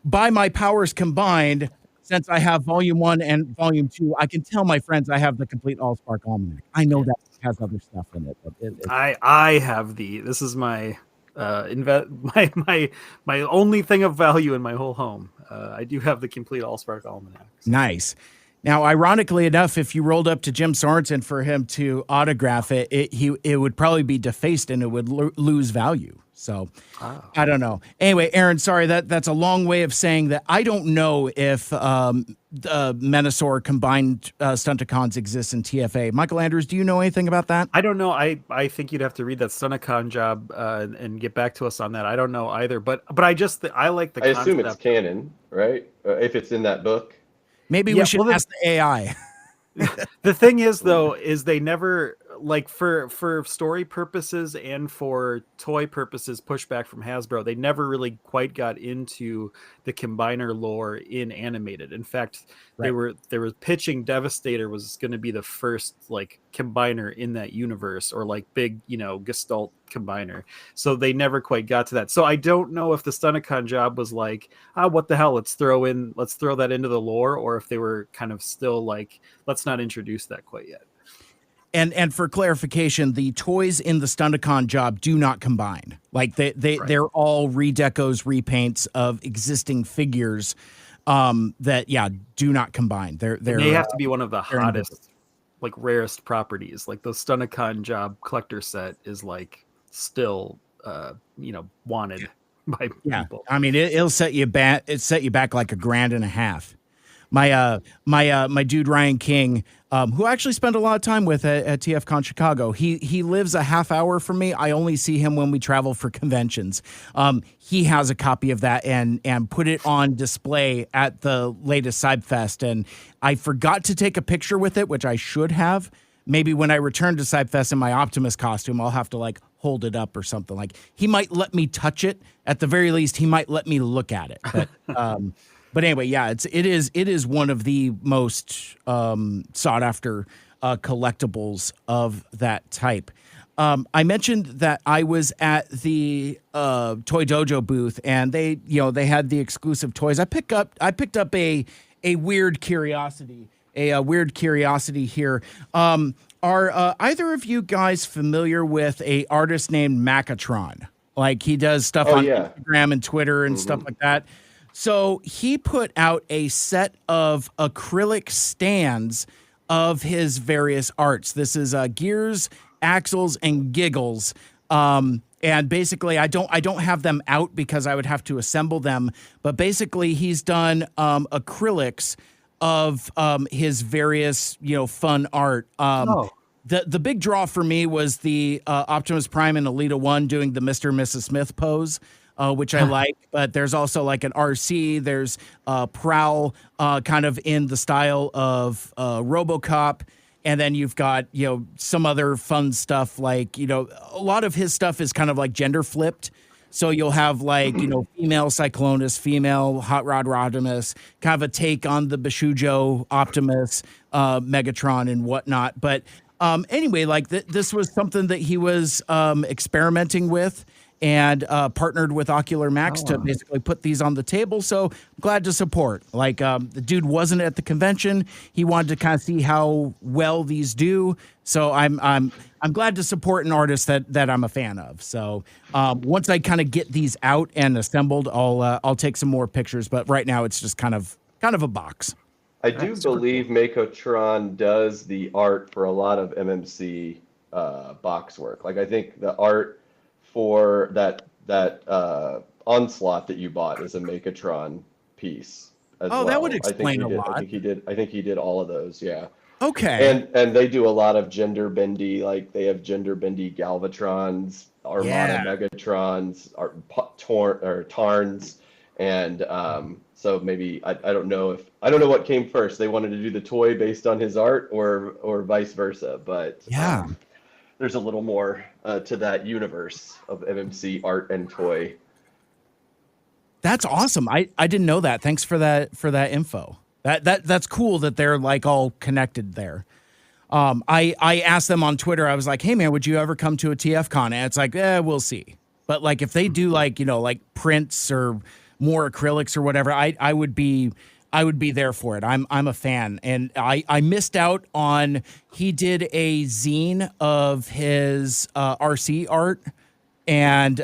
[SPEAKER 1] by my powers combined, since I have Volume 1 and Volume 2, I can tell my friends I have the complete Allspark Almanac. I know that has other stuff in it, but
[SPEAKER 2] I have this is my my only thing of value in my whole home. I do have the complete Allspark Almanac.
[SPEAKER 1] Nice. Now, ironically enough, if you rolled up to Jim Sorensen for him to autograph it, it would probably be defaced and it would lose value. So I don't know. Anyway, Aaron, sorry, that's a long way of saying that I don't know if the Menasor combined Stunticons exists in TFA. Michael Andrews, do you know anything about that?
[SPEAKER 2] I don't know. I think you'd have to read that Stunticon job and get back to us on that. I don't know either. But I like the.
[SPEAKER 3] I assume it's canon, right? If it's in that book.
[SPEAKER 1] Maybe we should ask the AI.
[SPEAKER 2] The thing is, though, is they never, like, for story purposes and for toy purposes, pushback from Hasbro, they never really quite got into the combiner lore in animated. In fact, they were pitching Devastator was going to be the first like combiner in that universe, or like big, Gestalt combiner. So they never quite got to that. So I don't know if the Stunticon job was like, what the hell, let's throw that into the lore, or if they were kind of still like, let's not introduce that quite yet.
[SPEAKER 1] And for clarification, the toys in the Stunticon job do not combine. Like they're all redecos, repaints of existing figures that do not combine. They
[SPEAKER 2] have to be one of the hottest, like rarest properties. Like the Stunticon job collector set is like still wanted by people.
[SPEAKER 1] I mean it'll set you back. It set you back like $1,500. My dude Ryan King, who I actually spent a lot of time with at TFCon Chicago, he lives a half hour from me. I only see him when we travel for conventions. He has a copy of that and put it on display at the latest Seibfest, and I forgot to take a picture with it, which I should have. Maybe when I return to Seibfest in my Optimus costume, I'll have to like hold it up or something. Like he might let me touch it. At the very least, he might let me look at it. But anyway, it is one of the most sought after collectibles of that type. I mentioned that I was at the Toy Dojo booth, and they had the exclusive toys. I picked up a weird curiosity, here. Are either of you guys familiar with a artist named Macatron? Like he does stuff on Instagram and Twitter and stuff like that. So he put out a set of acrylic stands of his various arts. This is Gears, Axles, and Giggles. And basically, I don't have them out because I would have to assemble them. But basically, he's done acrylics of his various fun art. The big draw for me was the Optimus Prime and Elita 1 doing the Mr. and Mrs. Smith pose. Which I like, but there's also like an RC, there's Prowl, kind of in the style of RoboCop, and then you've got, some other fun stuff like, a lot of his stuff is kind of like gender flipped. So you'll have like, female Cyclonus, female Hot Rod Rodimus, kind of a take on the Bishujo Optimus, Megatron and whatnot. But anyway, like this was something that he was experimenting with, and partnered with Ocular Max to basically put these on the table. So I'm glad to support. Like the dude wasn't at the convention. He wanted to kind of see how well these do. So I'm glad to support an artist that I'm a fan of. So once I kind of get these out and assembled, I'll take some more pictures. But right now it's just kind of a box.
[SPEAKER 3] I do believe Macotron does the art for a lot of MMC box work. Like I think the art for that onslaught that you bought is a Macotron piece. as
[SPEAKER 1] Oh,
[SPEAKER 3] well.
[SPEAKER 1] that would
[SPEAKER 3] I think
[SPEAKER 1] explain
[SPEAKER 3] he
[SPEAKER 1] a
[SPEAKER 3] did.
[SPEAKER 1] lot.
[SPEAKER 3] I think he did all of those. Yeah.
[SPEAKER 1] Okay.
[SPEAKER 3] And they do a lot of gender bendy, like they have gender bendy Galvatrons, Armada
[SPEAKER 1] Yeah.
[SPEAKER 3] Megatrons, or Tarns, and so maybe I don't know what came first. They wanted to do the toy based on his art, or vice versa. But
[SPEAKER 1] Yeah.
[SPEAKER 3] there's a little more to that universe of MMC art and toy.
[SPEAKER 1] That's awesome. I didn't know that. Thanks for that info. That's cool that they're like all connected there. I asked them on Twitter. I was like, "Hey man, would you ever come to a TFCon?" And it's like, we'll see. But like if they do like, like prints or more acrylics or whatever, I would be there for it. I'm a fan. And I missed out on, he did a zine of his RC art, and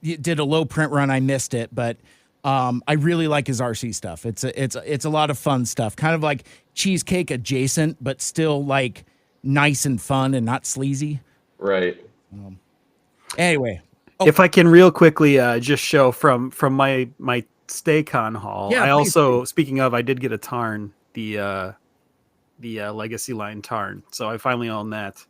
[SPEAKER 1] did a low print run. I missed it, but I really like his RC stuff. It's a lot of fun stuff, kind of like cheesecake adjacent, but still like nice and fun and not sleazy.
[SPEAKER 3] Right.
[SPEAKER 1] Anyway,
[SPEAKER 2] if I can real quickly just show from my StayCon haul.
[SPEAKER 1] Yeah,
[SPEAKER 2] I
[SPEAKER 1] please,
[SPEAKER 2] also, speaking of, I did get a Tarn, the Legacy line Tarn. So I finally own that.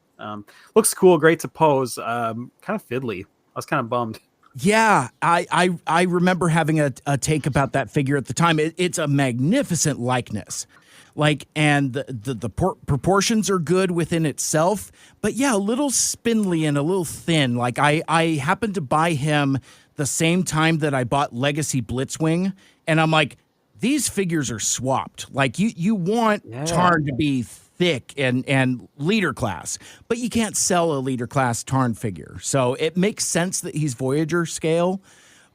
[SPEAKER 2] Looks cool, great to pose. Kind of fiddly. I was kind of bummed.
[SPEAKER 1] yeah, I remember having a take about that figure at the time. It's a magnificent likeness. Like, and the proportions are good within itself, but yeah, a little spindly and a little thin. Like I happened to buy him the same time that I bought Legacy Blitzwing, and I'm like, these figures are swapped. Like you want Tarn to be thick and leader class, but you can't sell a leader class Tarn figure. So it makes sense that he's Voyager scale.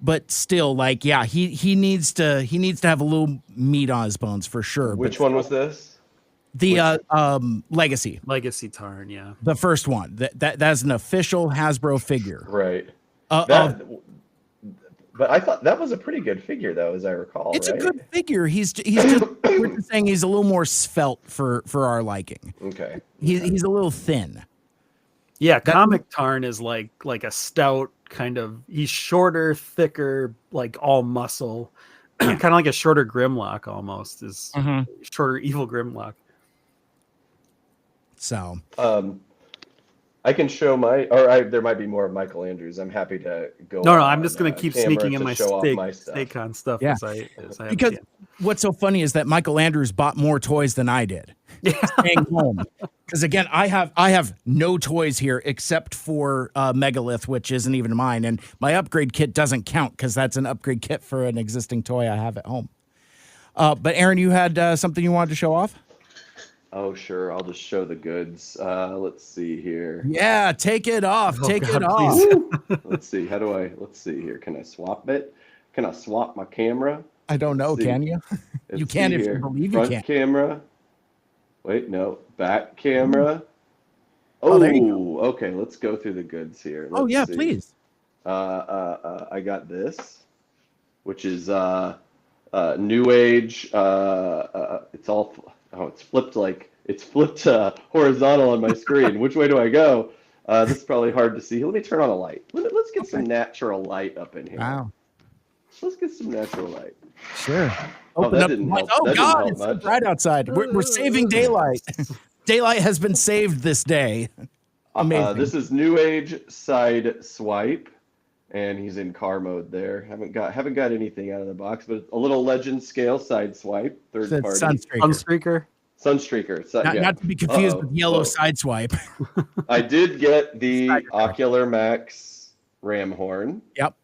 [SPEAKER 1] But still, like, yeah, he needs to have a little meat on his bones for sure.
[SPEAKER 3] Which one was this?
[SPEAKER 1] The Legacy
[SPEAKER 2] Tarn, yeah,
[SPEAKER 1] the first one. That's an official Hasbro figure,
[SPEAKER 3] right?
[SPEAKER 1] But
[SPEAKER 3] I thought that was a pretty good figure, though, as I recall.
[SPEAKER 1] It's
[SPEAKER 3] right?
[SPEAKER 1] a good figure. He's just we're just saying he's a little more svelte for our liking.
[SPEAKER 3] Okay.
[SPEAKER 1] He's a little thin.
[SPEAKER 2] Yeah, comic Tarn is like a stout kind of. He's shorter, thicker, like all muscle, kind of like a shorter Grimlock almost. Is shorter evil Grimlock.
[SPEAKER 1] So,
[SPEAKER 3] I can show there might be more of Michael Andrews. I'm happy to go.
[SPEAKER 2] No, I'm just gonna keep sneaking in my
[SPEAKER 3] stuff.
[SPEAKER 2] StayCon stuff.
[SPEAKER 1] Yeah,
[SPEAKER 2] as I
[SPEAKER 1] because what's so funny is that Michael Andrews bought more toys than I did. Staying home. Because again, I have no toys here except for Megalith, which isn't even mine, and my upgrade kit doesn't count because that's an upgrade kit for an existing toy I have at home. But Aaron, you had something you wanted to show off?
[SPEAKER 3] Oh, sure. I'll just show the goods. Let's see here.
[SPEAKER 1] Yeah, take it off. Take it off.
[SPEAKER 3] Let's see. Let's see here. Can I swap it? Can I swap my camera?
[SPEAKER 1] I don't know. Can you? You can if you believe you can.
[SPEAKER 3] Front camera. Wait, no. Back camera.
[SPEAKER 1] Oh, there you go.
[SPEAKER 3] Okay. Let's go through the goods here. Let's see.
[SPEAKER 1] Please.
[SPEAKER 3] I got this, which is New Age. It's all. It's flipped horizontal on my screen. Which way do I go? This is probably hard to see. Let me turn on a light. Let's get some natural light up in here.
[SPEAKER 1] Wow.
[SPEAKER 3] Let's get some natural light.
[SPEAKER 1] Sure.
[SPEAKER 3] That didn't help.
[SPEAKER 1] Oh,
[SPEAKER 3] that
[SPEAKER 1] God,
[SPEAKER 3] didn't help
[SPEAKER 1] it's bright outside. We're saving daylight. Daylight has been saved this day. Amazing.
[SPEAKER 3] This is New Age Side Swipe, and he's in car mode there. Haven't got anything out of the box, but a little Legend Scale Side Swipe, third party.
[SPEAKER 2] Sunstreaker.
[SPEAKER 3] Sunstreaker.
[SPEAKER 1] Not to be confused with Yellow Sideswipe.
[SPEAKER 3] I did get the Ocular Max Ram Horn.
[SPEAKER 1] Yep.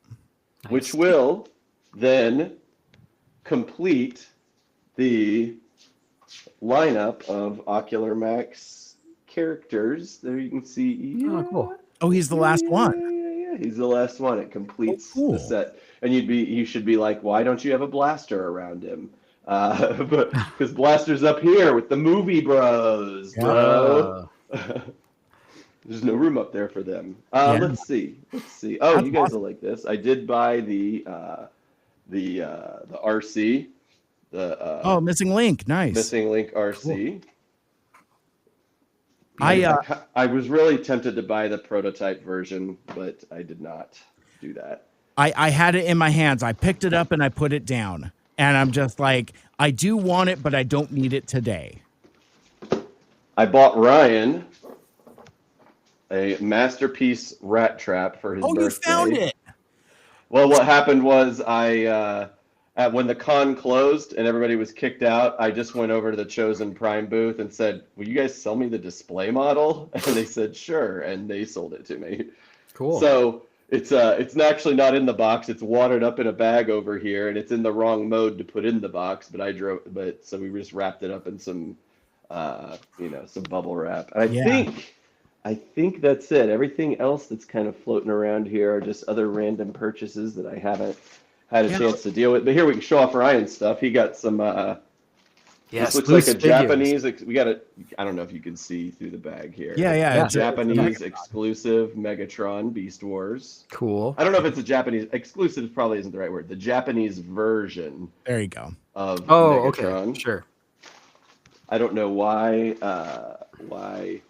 [SPEAKER 3] Which will then complete the lineup of Ocular Max characters. There you can see. Yeah,
[SPEAKER 2] oh, cool.
[SPEAKER 1] Oh, he's the last one.
[SPEAKER 3] Yeah. He's the last one. It completes the set. And you should be like, why don't you have a blaster around him? But because Blaster's up here with the movie bros, bro. There's no room up there for them. Let's see. Oh, you guys will like this. I did buy the RC.
[SPEAKER 1] Missing Link. Nice.
[SPEAKER 3] Missing Link RC.
[SPEAKER 1] Cool.
[SPEAKER 3] I was really tempted to buy the prototype version, but I did not do that.
[SPEAKER 1] I had it in my hands. I picked it up and I put it down. And I'm just like, I do want it, but I don't need it today.
[SPEAKER 3] I bought Ryan a Masterpiece Rat Trap for his birthday.
[SPEAKER 1] You found it.
[SPEAKER 3] Well, what happened was when the con closed and everybody was kicked out, I just went over to the Chosen Prime booth and said, "Will you guys sell me the display model?" And they said, "Sure," and they sold it to me.
[SPEAKER 2] Cool.
[SPEAKER 3] So it's actually not in the box. It's wadded up in a bag over here, and it's in the wrong mode to put in the box. So we just wrapped it up in some some bubble wrap. And I think that's it. Everything else that's kind of floating around here are just other random purchases that I haven't had a chance to deal with. But here we can show off Ryan's stuff. He got some. This looks like a Japanese. We got it. I don't know if you can see through the bag here.
[SPEAKER 1] Yeah.
[SPEAKER 3] Japanese exclusive Megatron Beast Wars.
[SPEAKER 2] Cool.
[SPEAKER 3] I don't know if it's a Japanese exclusive. Probably isn't the right word. The Japanese version.
[SPEAKER 1] There you go.
[SPEAKER 3] Of
[SPEAKER 2] Megatron.
[SPEAKER 3] Okay,
[SPEAKER 2] sure.
[SPEAKER 3] I don't know why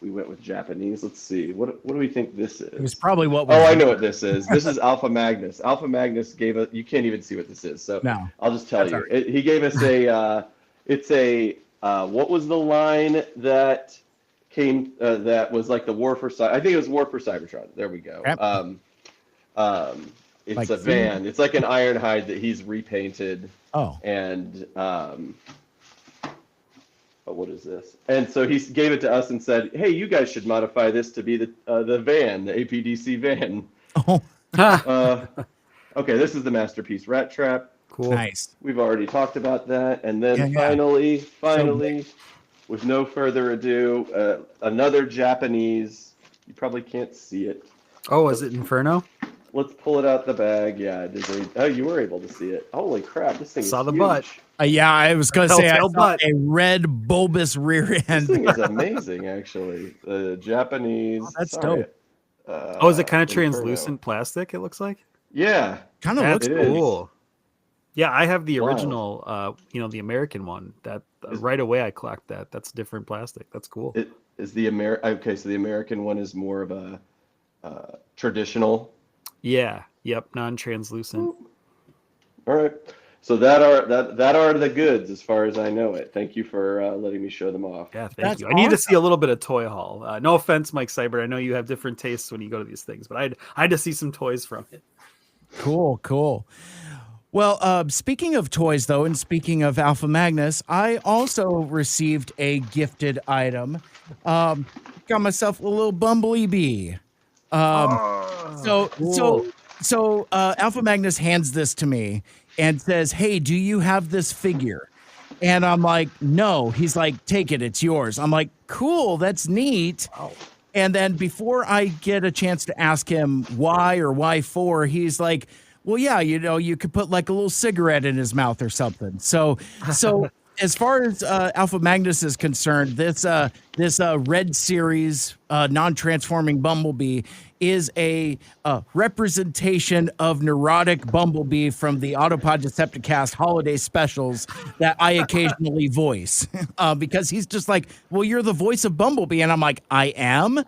[SPEAKER 3] we went with Japanese. Let's see. What do we think this is?
[SPEAKER 1] It was probably what.
[SPEAKER 3] I know what this is. This is Alpha Magnus. Alpha Magnus gave us. You can't even see what this is. So
[SPEAKER 1] no.
[SPEAKER 3] I'll just tell you. He gave us a. It's a. What was the line that came? That was like the War for I think it was War for Cybertron. There we go.
[SPEAKER 1] Yep.
[SPEAKER 3] It's
[SPEAKER 1] like
[SPEAKER 3] a van. It's like an Ironhide that he's repainted.
[SPEAKER 1] Oh.
[SPEAKER 3] And what is this? And so he gave it to us and said, "Hey, you guys should modify this to be the van, the APDC van."
[SPEAKER 1] Oh.
[SPEAKER 3] Okay, this is the Masterpiece Rat Trap.
[SPEAKER 2] Cool.
[SPEAKER 1] Nice.
[SPEAKER 3] We've already talked about that. And then finally, with no further ado, another Japanese. You probably can't see it.
[SPEAKER 2] Oh, is it Inferno?
[SPEAKER 3] Let's pull it out the bag. Yeah, it is. Oh, you were able to see it. Holy crap, this thing is
[SPEAKER 2] Saw the
[SPEAKER 3] huge.
[SPEAKER 2] butt.
[SPEAKER 1] Yeah, I was going to say I saw
[SPEAKER 2] butt.
[SPEAKER 1] a red bulbous rear end.
[SPEAKER 3] This thing is amazing, actually. The Japanese.
[SPEAKER 1] Oh, that's dope.
[SPEAKER 2] Is it kind of translucent plastic? It looks like.
[SPEAKER 3] Yeah,
[SPEAKER 1] kind of looks
[SPEAKER 2] cool. Yeah, I have the original. The American one. That right away I clocked that. That's different plastic. That's cool.
[SPEAKER 3] It is the Okay, so the American one is more of a traditional.
[SPEAKER 2] Yeah. Yep. Non-translucent.
[SPEAKER 3] All right. So that are the goods as far as I know it. Thank you for letting me show them off.
[SPEAKER 2] Yeah, thank you. I need to see a little bit of toy haul. No offense, Mike Seibert. I know you have different tastes when you go to these things, but I had to see some toys from it.
[SPEAKER 1] Cool. Well, speaking of toys, though, and speaking of Alpha Magnus, I also received a gifted item. Got myself a little Bumblebee bee. So Alpha Magnus hands this to me and says, "Hey, do you have this figure?" And I'm like, "No." He's like, "Take it, it's yours." I'm like, "Cool, that's neat."
[SPEAKER 2] Wow.
[SPEAKER 1] And then before I get a chance to ask him why or why for, he's like, "Well, yeah, you could put like a little cigarette in his mouth or something." So as far as Alpha Magnus is concerned, this Red Series non-transforming Bumblebee is a representation of neurotic Bumblebee from the Autopod Decepticast holiday specials that I occasionally voice because he's just like, "Well, you're the voice of Bumblebee," and I'm like, "I am."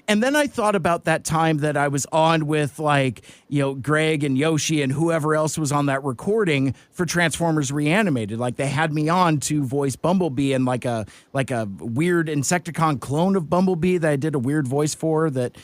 [SPEAKER 1] And then I thought about that time that I was on with Greg and Yoshi and whoever else was on that recording for Transformers Reanimated. Like they had me on to voice Bumblebee and like a weird Insecticon clone of Bumblebee that I did a weird voice for that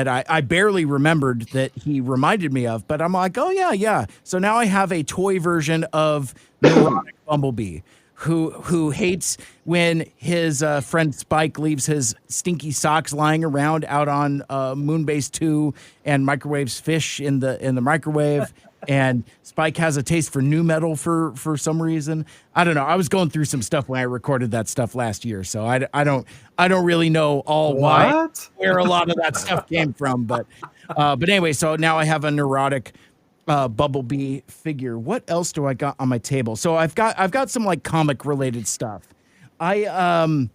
[SPEAKER 1] I barely remembered that he reminded me of. But I'm like, oh yeah. So now I have a toy version of neurotic Bumblebee. Who hates when his friend Spike leaves his stinky socks lying around out on Moonbase 2 and microwaves fish in the microwave. And Spike has a taste for new metal for some reason. I don't know. I was going through some stuff when I recorded that stuff last year, so I don't really know where a lot of that stuff came from. But anyway, so now I have a neurotic Bumblebee figure. What else do I got on my table? So I've got some like comic related stuff. There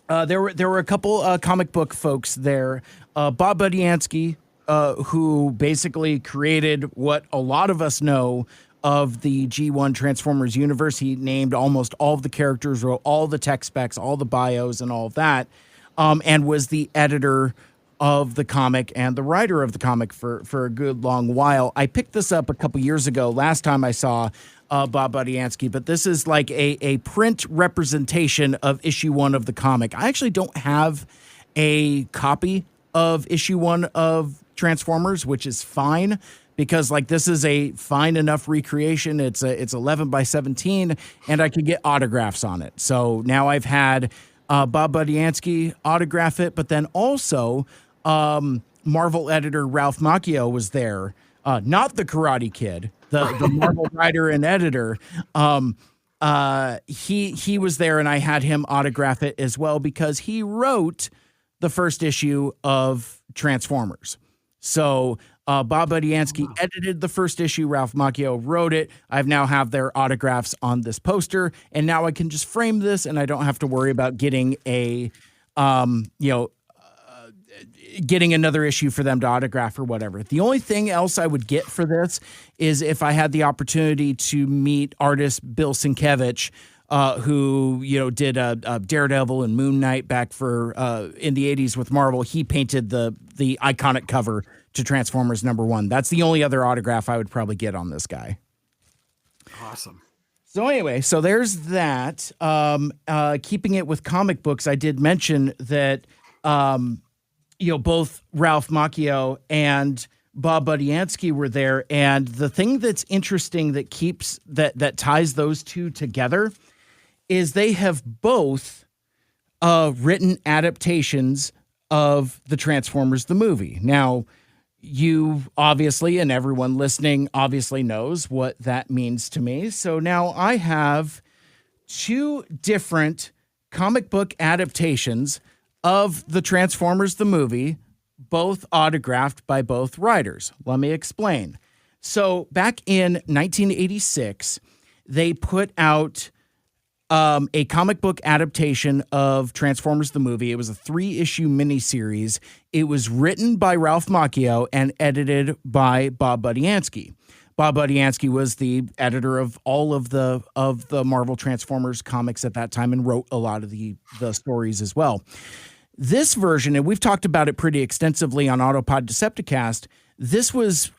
[SPEAKER 1] were a couple comic book folks there. Bob Budiansky, who basically created what a lot of us know of the G1 Transformers universe. He named almost all of the characters, wrote all the tech specs, all the bios, and all of that, and was the editor of the comic and the writer of the comic for a good long while. I picked this up a couple years ago, last time I saw Bob Budiansky, but this is like a print representation of issue 1 of the comic. I actually don't have a copy of issue 1 of Transformers, which is fine, because like this is a fine enough recreation. It's 11 by 17, and I could get autographs on it. So now I've had Bob Budiansky autograph it, but then also Marvel editor Ralph Macchio was there, not the Karate Kid, the Marvel writer and editor. He was there, and I had him autograph it as well because he wrote the first issue of Transformers. So Bob Budiansky edited the first issue. Ralph Macchio wrote it. I've now have their autographs on this poster, and now I can just frame this, and I don't have to worry about getting getting another issue for them to autograph or whatever. The only thing else I would get for this is if I had the opportunity to meet artist Bill Sienkiewicz, who did Daredevil and Moon Knight back for in the 80s with Marvel. He painted the iconic cover to Transformers #1. That's the only other autograph I would probably get on this guy.
[SPEAKER 2] Awesome.
[SPEAKER 1] So anyway, so there's that. Keeping it with comic books, I did mention that both Ralph Macchio and Bob Budiansky were there, and the thing that's interesting that ties those two together is they have both written adaptations of the Transformers the movie. Now, you obviously, and everyone listening obviously knows what that means to me. So now I have 2 different comic book adaptations of the Transformers the movie, both autographed by both writers. Let me explain. So back in 1986, they put out a comic book adaptation of Transformers the movie. It was a 3-issue miniseries. It was written by Ralph Macchio and edited by Bob Budiansky. Bob Budiansky was the editor of all of the Marvel Transformers comics at that time and wrote a lot of the stories as well. This version, and we've talked about it pretty extensively on Autopod Decepticast, this was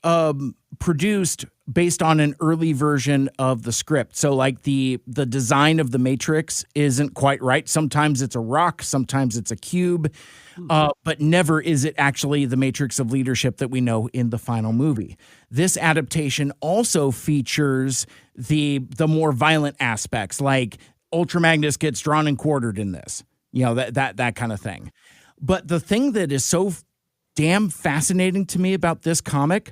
[SPEAKER 1] produced based on an early version of the script. So like the design of the Matrix isn't quite right. Sometimes it's a rock, sometimes it's a cube, but never is it actually the Matrix of leadership that we know in the final movie. This adaptation also features the more violent aspects, like Ultra Magnus gets drawn and quartered in this. That kind of thing. But the thing that is so damn fascinating to me about this comic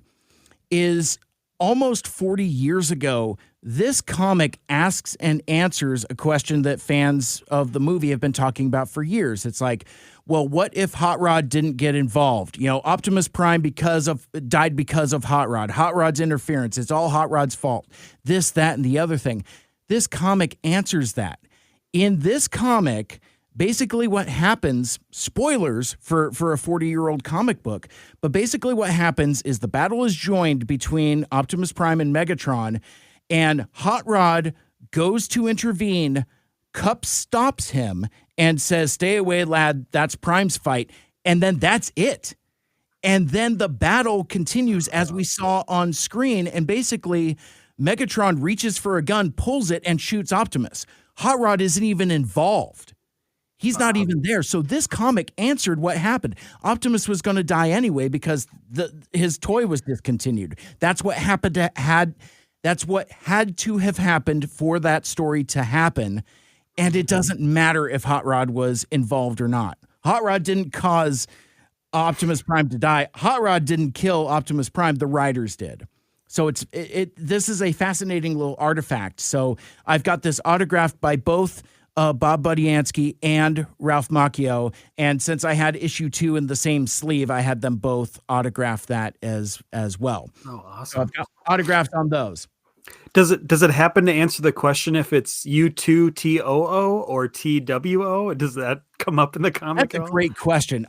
[SPEAKER 1] is almost 40 years ago, this comic asks and answers a question that fans of the movie have been talking about for years. It's like, well, what if Hot Rod didn't get involved? Optimus Prime died because of Hot Rod. Hot Rod's interference. It's all Hot Rod's fault. This, that, and the other thing. This comic answers that. In this comic, basically what happens, spoilers for a 40-year-old comic book, but basically what happens is the battle is joined between Optimus Prime and Megatron, and Hot Rod goes to intervene. Cup stops him and says, "Stay away, lad, that's Prime's fight." And then that's it. And then the battle continues as we saw on screen, and basically Megatron reaches for a gun, pulls it, and shoots Optimus. Hot Rod isn't even involved. He's not even there. So this comic answered what happened. Optimus was going to die anyway because his toy was discontinued. That's what that's what had to have happened for that story to happen. And it doesn't matter if Hot Rod was involved or not. Hot Rod didn't cause Optimus Prime to die. Hot Rod didn't kill Optimus Prime. The writers did. So this is a fascinating little artifact. So I've got this autographed by both Bob Budiansky and Ralph Macchio, and since I had issue 2 in the same sleeve, I had them both autograph that as well.
[SPEAKER 2] Oh, awesome!
[SPEAKER 1] So I've got autographs on those.
[SPEAKER 2] Does it happen to answer the question if it's U2TOO or TWO? Does that come up in the comic?
[SPEAKER 1] That's a great question.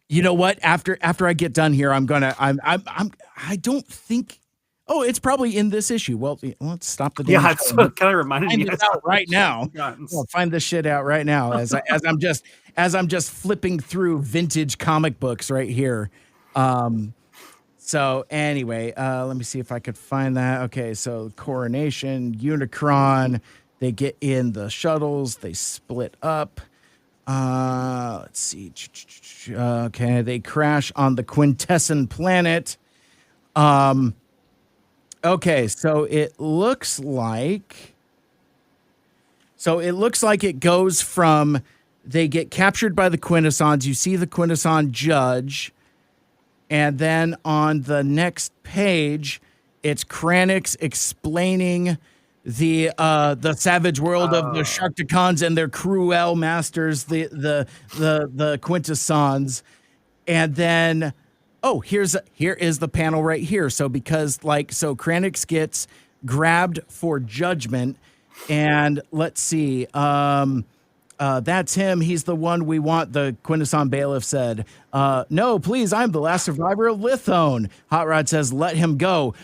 [SPEAKER 1] You know what? After I get done here, I don't think Oh, it's probably in this issue. Well, let's stop the damn
[SPEAKER 2] Yeah,
[SPEAKER 1] show
[SPEAKER 2] it's
[SPEAKER 1] and
[SPEAKER 2] kind of reminded
[SPEAKER 1] find
[SPEAKER 2] me
[SPEAKER 1] this
[SPEAKER 2] of
[SPEAKER 1] out right now.
[SPEAKER 2] guns.
[SPEAKER 1] I'll find this shit out right now as I'm just flipping through vintage comic books right here. So anyway, let me see if I could find that. Okay, so Coronation, Unicron, they get in the shuttles, they split up. Let's see. Okay, they crash on the Quintesson planet. Okay, so it looks like it goes from they get captured by the Quintessons. You see the Quintesson judge, and then on the next page, it's Kranix explaining the savage world of the Sharkticons and their cruel masters, the Quintessons, and then here is the panel right here. So Kranix gets grabbed for judgment, and let's see, that's him. He's the one we want. The Quintesson bailiff said, "No, please, I'm the last survivor of Lithone." Hot Rod says, "Let him go."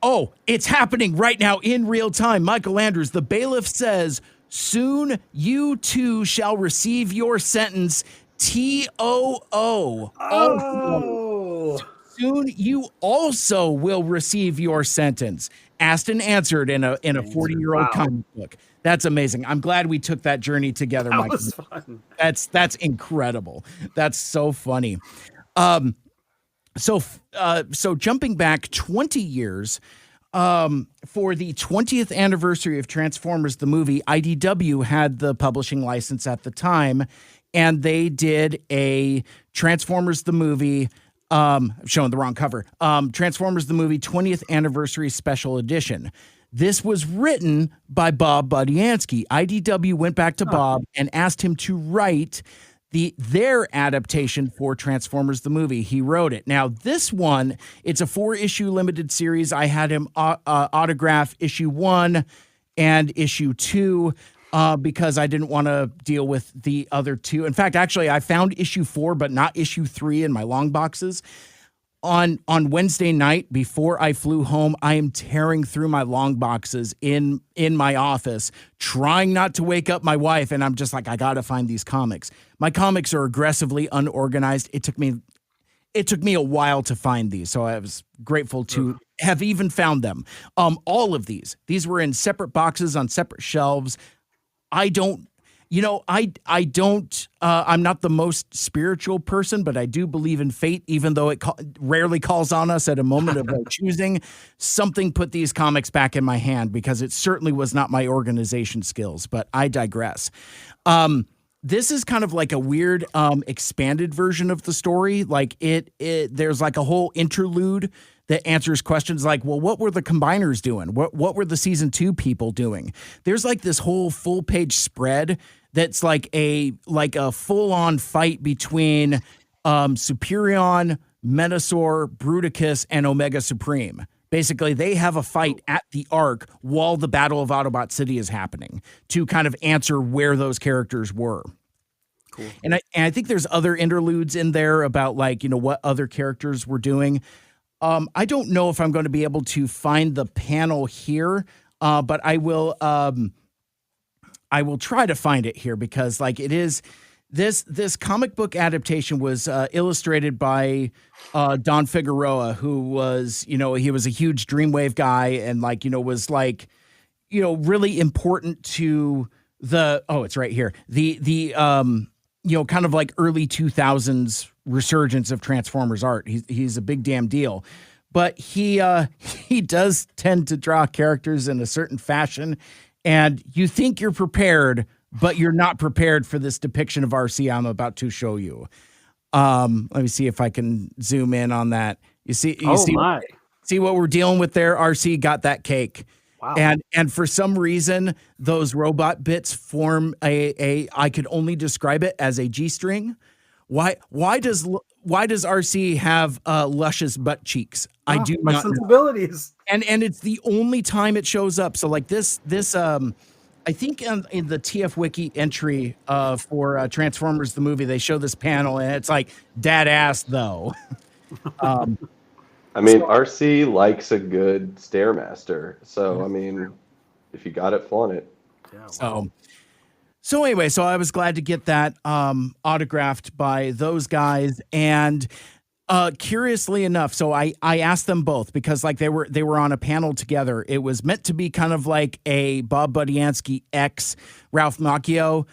[SPEAKER 1] Oh, it's happening right now in real time. Mikel Andrews, the bailiff says, "Soon you too shall receive your sentence. TOO.
[SPEAKER 2] Oh.
[SPEAKER 1] Soon you also will receive your sentence." Asked and answered in a 40-year-old comic book. That's amazing. I'm glad we took that journey together,
[SPEAKER 2] That
[SPEAKER 1] Michael.
[SPEAKER 2] was fun.
[SPEAKER 1] That's incredible. That's so funny. So jumping back 20 years, for the 20th anniversary of Transformers the movie, IDW had the publishing license at the time, and they did a Transformers the movie, showing the wrong cover, Transformers the movie 20th anniversary special edition. This was written by Bob Budiansky. IDW went back to Bob and asked him to write their adaptation for Transformers the movie. He wrote it. Now, this one, it's a 4-issue limited series. I had him autograph issue 1 and issue 2 because I didn't want to deal with the other 2. In fact, actually, I found issue 4, but not issue 3 in my long boxes. On Wednesday night before I flew home, I am tearing through my long boxes in my office, trying not to wake up my wife. And I'm just like, I got to find these comics. My comics are aggressively unorganized. It took me a while to find these. So I was grateful to have even found them. All of these were in separate boxes on separate shelves. I'm not the most spiritual person, but I do believe in fate, even though it rarely calls on us at a moment of choosing. Something put these comics back in my hand because it certainly was not my organization skills, but I digress. This is kind of like a weird expanded version of the story. Like there's like a whole interlude that answers questions like, well, what were the combiners doing? What were the season 2 people doing? There's like this whole full page spread that's like a full on fight between Superion, Menasor, Bruticus, and Omega Supreme. Basically, they have a fight at the Ark while the Battle of Autobot City is happening to kind of answer where those characters were. Cool. And I think there's other interludes in there about what other characters were doing. I don't know if I'm going to be able to find the panel here, but I will try to find it here because it is this comic book adaptation was illustrated by Don Figueroa, who was, he was a huge Dreamwave guy and was really important to it's right here. The kind of like early 2000s resurgence of Transformers art. He's a big damn deal, but he does tend to draw characters in a certain fashion, and you think you're prepared, but you're not prepared for this depiction of RC I'm about to show you. Let me see if I can zoom in on that. You see what we're dealing with there? RC got that cake. Wow. And for some reason, those robot bits form I could only describe it as a G-string. Why does RC have luscious butt cheeks? I do
[SPEAKER 2] my
[SPEAKER 1] not
[SPEAKER 2] sensibilities.
[SPEAKER 1] know. And it's the only time it shows up. So this I think in the TF Wiki entry for Transformers the movie, they show this panel and it's like dad ass though.
[SPEAKER 3] I mean, RC likes a good Stairmaster. So, I mean, if you got it, flaunt it.
[SPEAKER 2] Yeah,
[SPEAKER 1] So, so anyway, so I was glad to get that autographed by those guys. And curiously enough, so I asked them both because like they were on a panel together. It was meant to be kind of like a Bob Budiansky X Ralph Macchio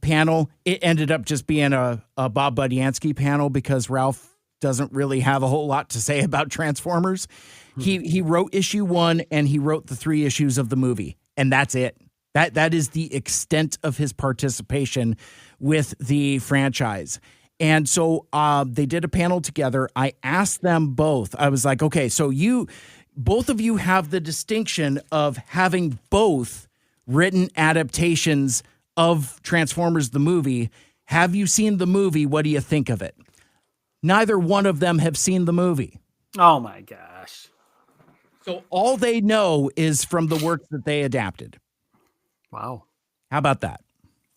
[SPEAKER 1] panel. It ended up just being a Bob Budiansky panel because Ralph doesn't really have a whole lot to say about Transformers. He wrote issue 1 and he wrote the 3 issues of the movie, and that's it. That is the extent of his participation with the franchise. And so they did a panel together. I asked them both. I was like, okay, so both of you have the distinction of having both written adaptations of Transformers the movie. Have you seen the movie? What do you think of it? Neither one of them have seen the movie.
[SPEAKER 2] oh my gosh.
[SPEAKER 1] So all they know is from the works that they adapted.
[SPEAKER 2] Wow.
[SPEAKER 1] How about that?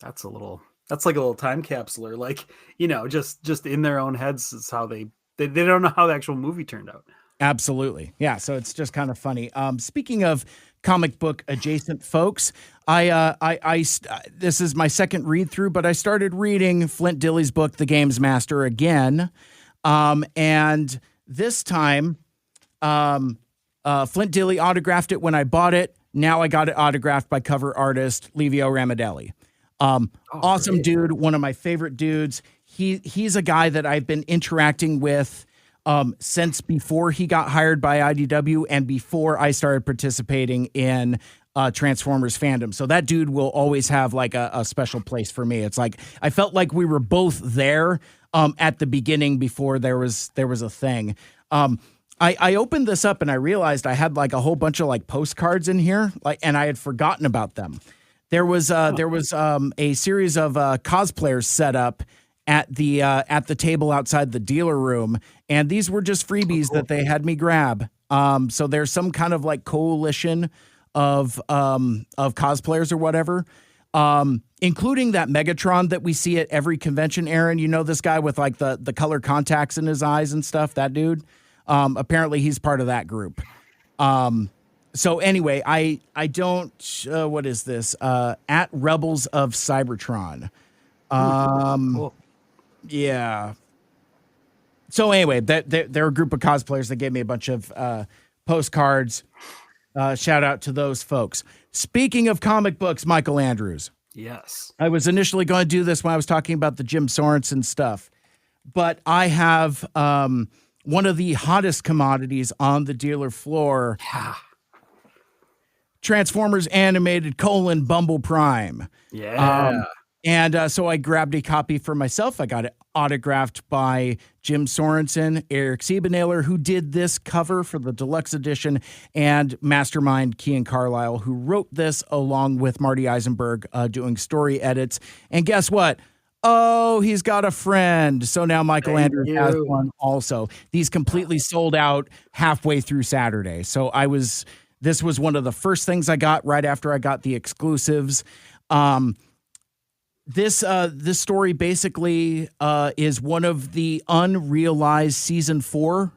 [SPEAKER 2] That's like a little time capsuler. Like, just in their own heads is how they don't know how the actual movie turned out.
[SPEAKER 1] Absolutely. Yeah. So it's just kind of funny. Speaking of comic book adjacent folks, this is my second read through, but I started reading Flint Dilley's book, The Games Master, again. And this time, Flint Dilley autographed it when I bought it. Now I got it autographed by cover artist Livio Ramadelli. Awesome
[SPEAKER 2] great.
[SPEAKER 1] dude. One of my favorite dudes. He's a guy that I've been interacting with since before he got hired by IDW and before I started participating in Transformers fandom. So that dude will always have like a special place for me. It's like I felt like we were both there at the beginning before there was a thing. I opened this up and I realized I had like a whole bunch of like postcards in here, and I had forgotten about them. There was a series of cosplayers set up at the table outside the dealer room, and these were just freebies that they had me grab. So there's some kind of like coalition of cosplayers or whatever, including that Megatron that we see at every convention. Aaron, you know this guy with like the color contacts in his eyes and stuff. That dude. Apparently he's part of that group. So anyway, I don't, what is this? At Rebels of Cybertron.
[SPEAKER 2] Cool.
[SPEAKER 1] Yeah. So anyway, they're a group of cosplayers that gave me a bunch of, postcards. Shout out to those folks. Speaking of comic books, Michael Andrews.
[SPEAKER 2] Yes.
[SPEAKER 1] I was initially going to do this when I was talking about the Jim Sorensen stuff, but I have, one of the hottest commodities on the dealer floor. Transformers Animated : Bumble Prime.
[SPEAKER 2] Yeah.
[SPEAKER 1] And so I grabbed a copy for myself. I got it autographed by Jim Sorensen, Eric Siebenaler, who did this cover for the deluxe edition, and Mastermind Kian Carlisle, who wrote this along with Marty Eisenberg, doing story edits. And guess what? Oh, he's got a friend. So now Michael Andrews has one also. These completely sold out halfway through Saturday. So this was one of the first things I got right after I got the exclusives. This story basically is one of the unrealized season 4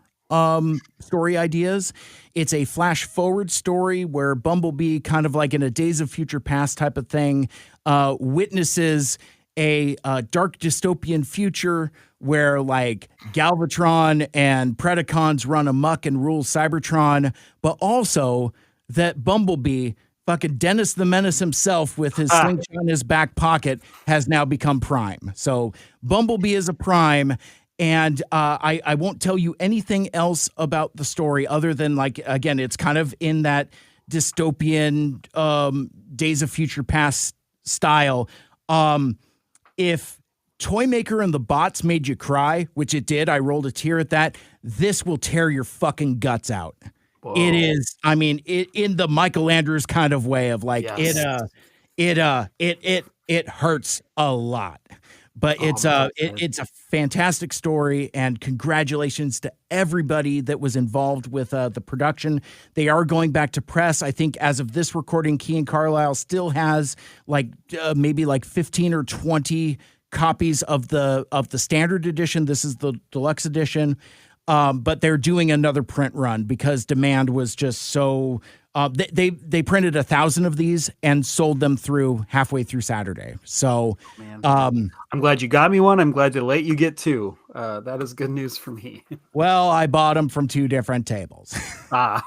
[SPEAKER 1] story ideas. It's a flash forward story where Bumblebee, kind of like in a Days of Future Past type of thing, witnesses a dark dystopian future where like Galvatron and Predacons run amok and rule Cybertron, but also that Bumblebee, fucking Dennis the Menace himself with his slingshot in his back pocket, has now become Prime. So Bumblebee is a Prime, and I won't tell you anything else about the story other than, like, again, it's kind of in that dystopian Days of Future Past style. If Toymaker and the Bots made you cry, which it did, I rolled a tear at that, this will tear your fucking guts out. Whoa. It is, I mean, in the Michael Andrews kind of way of like, yes. It hurts a lot, but it's a fantastic story, and congratulations to everybody that was involved with the production. They are going back to press. I think as of this recording, Kian Carlisle still has like maybe like 15 or 20 copies of the standard edition. This is the deluxe edition. but they're doing another print run because demand was just so. They printed 1,000 of these and sold them through halfway through Saturday. So,
[SPEAKER 2] Man, I'm glad you got me one. I'm glad to let you get two. That is good news for me.
[SPEAKER 1] well, I bought them from 2 different tables.
[SPEAKER 2] Right.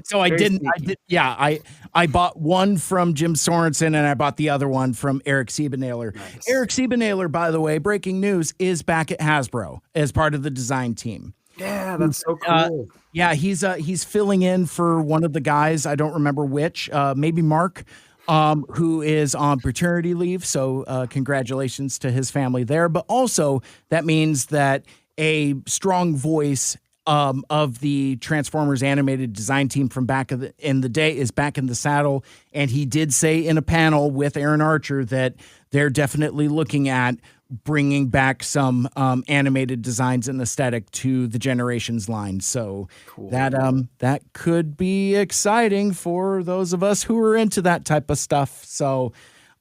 [SPEAKER 1] So I
[SPEAKER 2] Very
[SPEAKER 1] didn't.
[SPEAKER 2] sneaky.
[SPEAKER 1] I bought one from Jim Sorensen and I bought the other one from Eric Siebenahler.
[SPEAKER 2] Nice.
[SPEAKER 1] Eric Siebenahler, by the way, breaking news, is back at Hasbro as part of the design team.
[SPEAKER 2] Yeah, that's so cool.
[SPEAKER 1] Yeah, he's filling in for one of the guys. I don't remember which. Maybe Mark, who is on paternity leave. So congratulations to his family there. But also that means that a strong voice of the Transformers animated design team from back in the day is back in the saddle. And he did say in a panel with Aaron Archer that they're definitely looking at bringing back some animated designs and aesthetic to the Generations line. So
[SPEAKER 2] Cool.
[SPEAKER 1] that could be exciting for those of us who are into that type of stuff. So,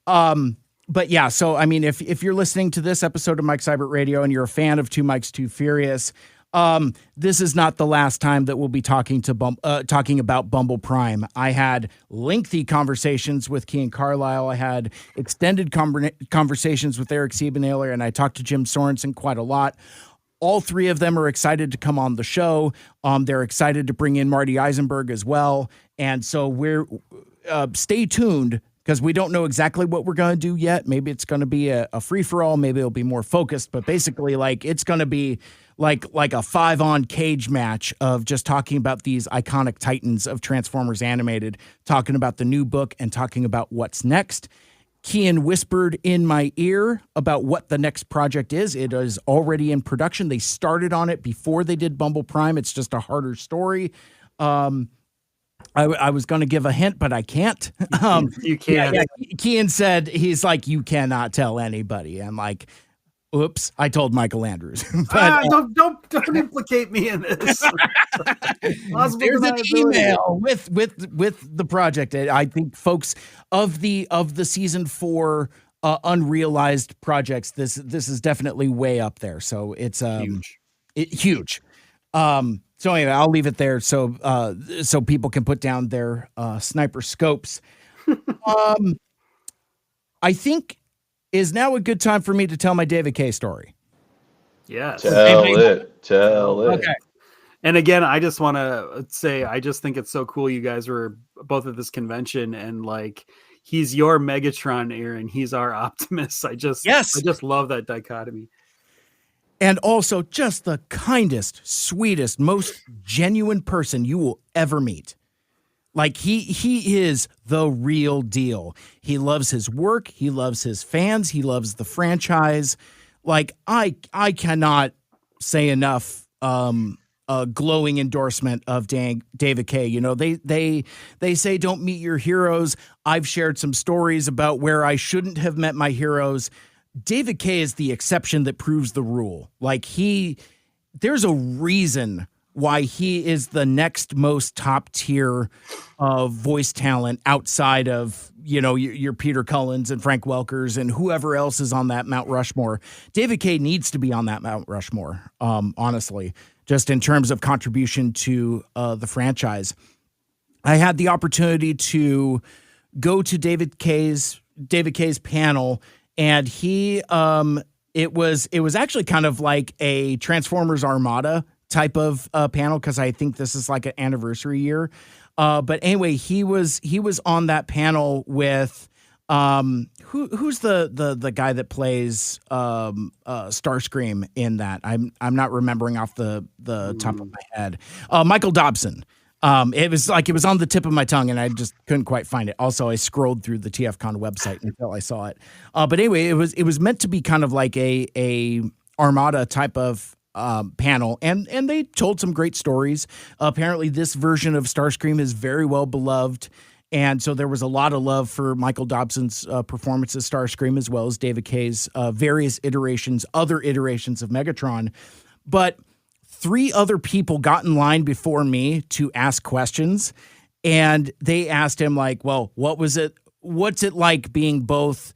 [SPEAKER 1] but yeah, so I mean, if you're listening to this episode of Mike Seibert Radio and you're a fan of Two Mikes Too Furious, this is not the last time that we'll be talking about Bumble Prime. I had lengthy conversations with Kean Carlisle. I had extended conversations with Eric Siebenahler, and I talked to Jim Sorensen quite a lot. All 3 of them are excited to come on the show. They're excited to bring in Marty Eisenberg as well. And so we're stay tuned because we don't know exactly what we're going to do yet. Maybe it's going to be a free-for-all. Maybe it'll be more focused. But basically, like, it's going to be like a 5-on cage match of just talking about these iconic titans of Transformers Animated, talking about the new book and talking about what's next. Kean whispered in my ear about what the next project is. It is already in production. They started on it before they did Bumble Prime. It's just a harder story. I was going to give a hint, but I can't.
[SPEAKER 2] You can't.
[SPEAKER 1] Yeah, Kean said, he's like, you cannot tell anybody. I'm like, oops, I told Michael Andrews. But
[SPEAKER 2] Don't implicate me in this.
[SPEAKER 1] there's an email with the project. I think folks of the season 4 unrealized projects, this is definitely way up there. So it's huge. So anyway, I'll leave it there so people can put down their sniper scopes. I think is now a good time for me to tell my David K story.
[SPEAKER 2] Yes.
[SPEAKER 3] Tell it.
[SPEAKER 1] Okay.
[SPEAKER 2] And again, I just want to say, I just think it's so cool you guys were both at this convention, and like, he's your Megatron, Aaron. He's our Optimus. I just love that dichotomy.
[SPEAKER 1] And also just the kindest, sweetest, most genuine person you will ever meet. Like he is the real deal. He loves his work. He loves his fans. He loves the franchise. Like I cannot say enough glowing endorsement of David K. You know, they say don't meet your heroes. I've shared some stories about where I shouldn't have met my heroes. David K. is the exception that proves the rule. Like there's a reason why he is the next most top tier of voice talent outside of, you know, your Peter Cullens and Frank Welkers and whoever else is on that Mount Rushmore. David K. needs to be on that Mount Rushmore, honestly, just in terms of contribution to the franchise. I had the opportunity to go to David K's panel, and he it was actually kind of like a Transformers Armada type of panel, because I think this is like an anniversary year. But anyway, he was on that panel with who's the guy that plays Starscream in that? I'm not remembering off the top of my head. Michael Dobson. It was on the tip of my tongue and I just couldn't quite find it. Also, I scrolled through the TFCon website until I saw it. But anyway, it was meant to be kind of like a Armada type of panel, and they told some great stories. Apparently this version of Starscream is very well beloved, and so there was a lot of love for Michael Dobson's performance as Starscream, as well as David K's various other iterations of Megatron. But 3 other people got in line before me to ask questions, and they asked him like, well, what's it like being both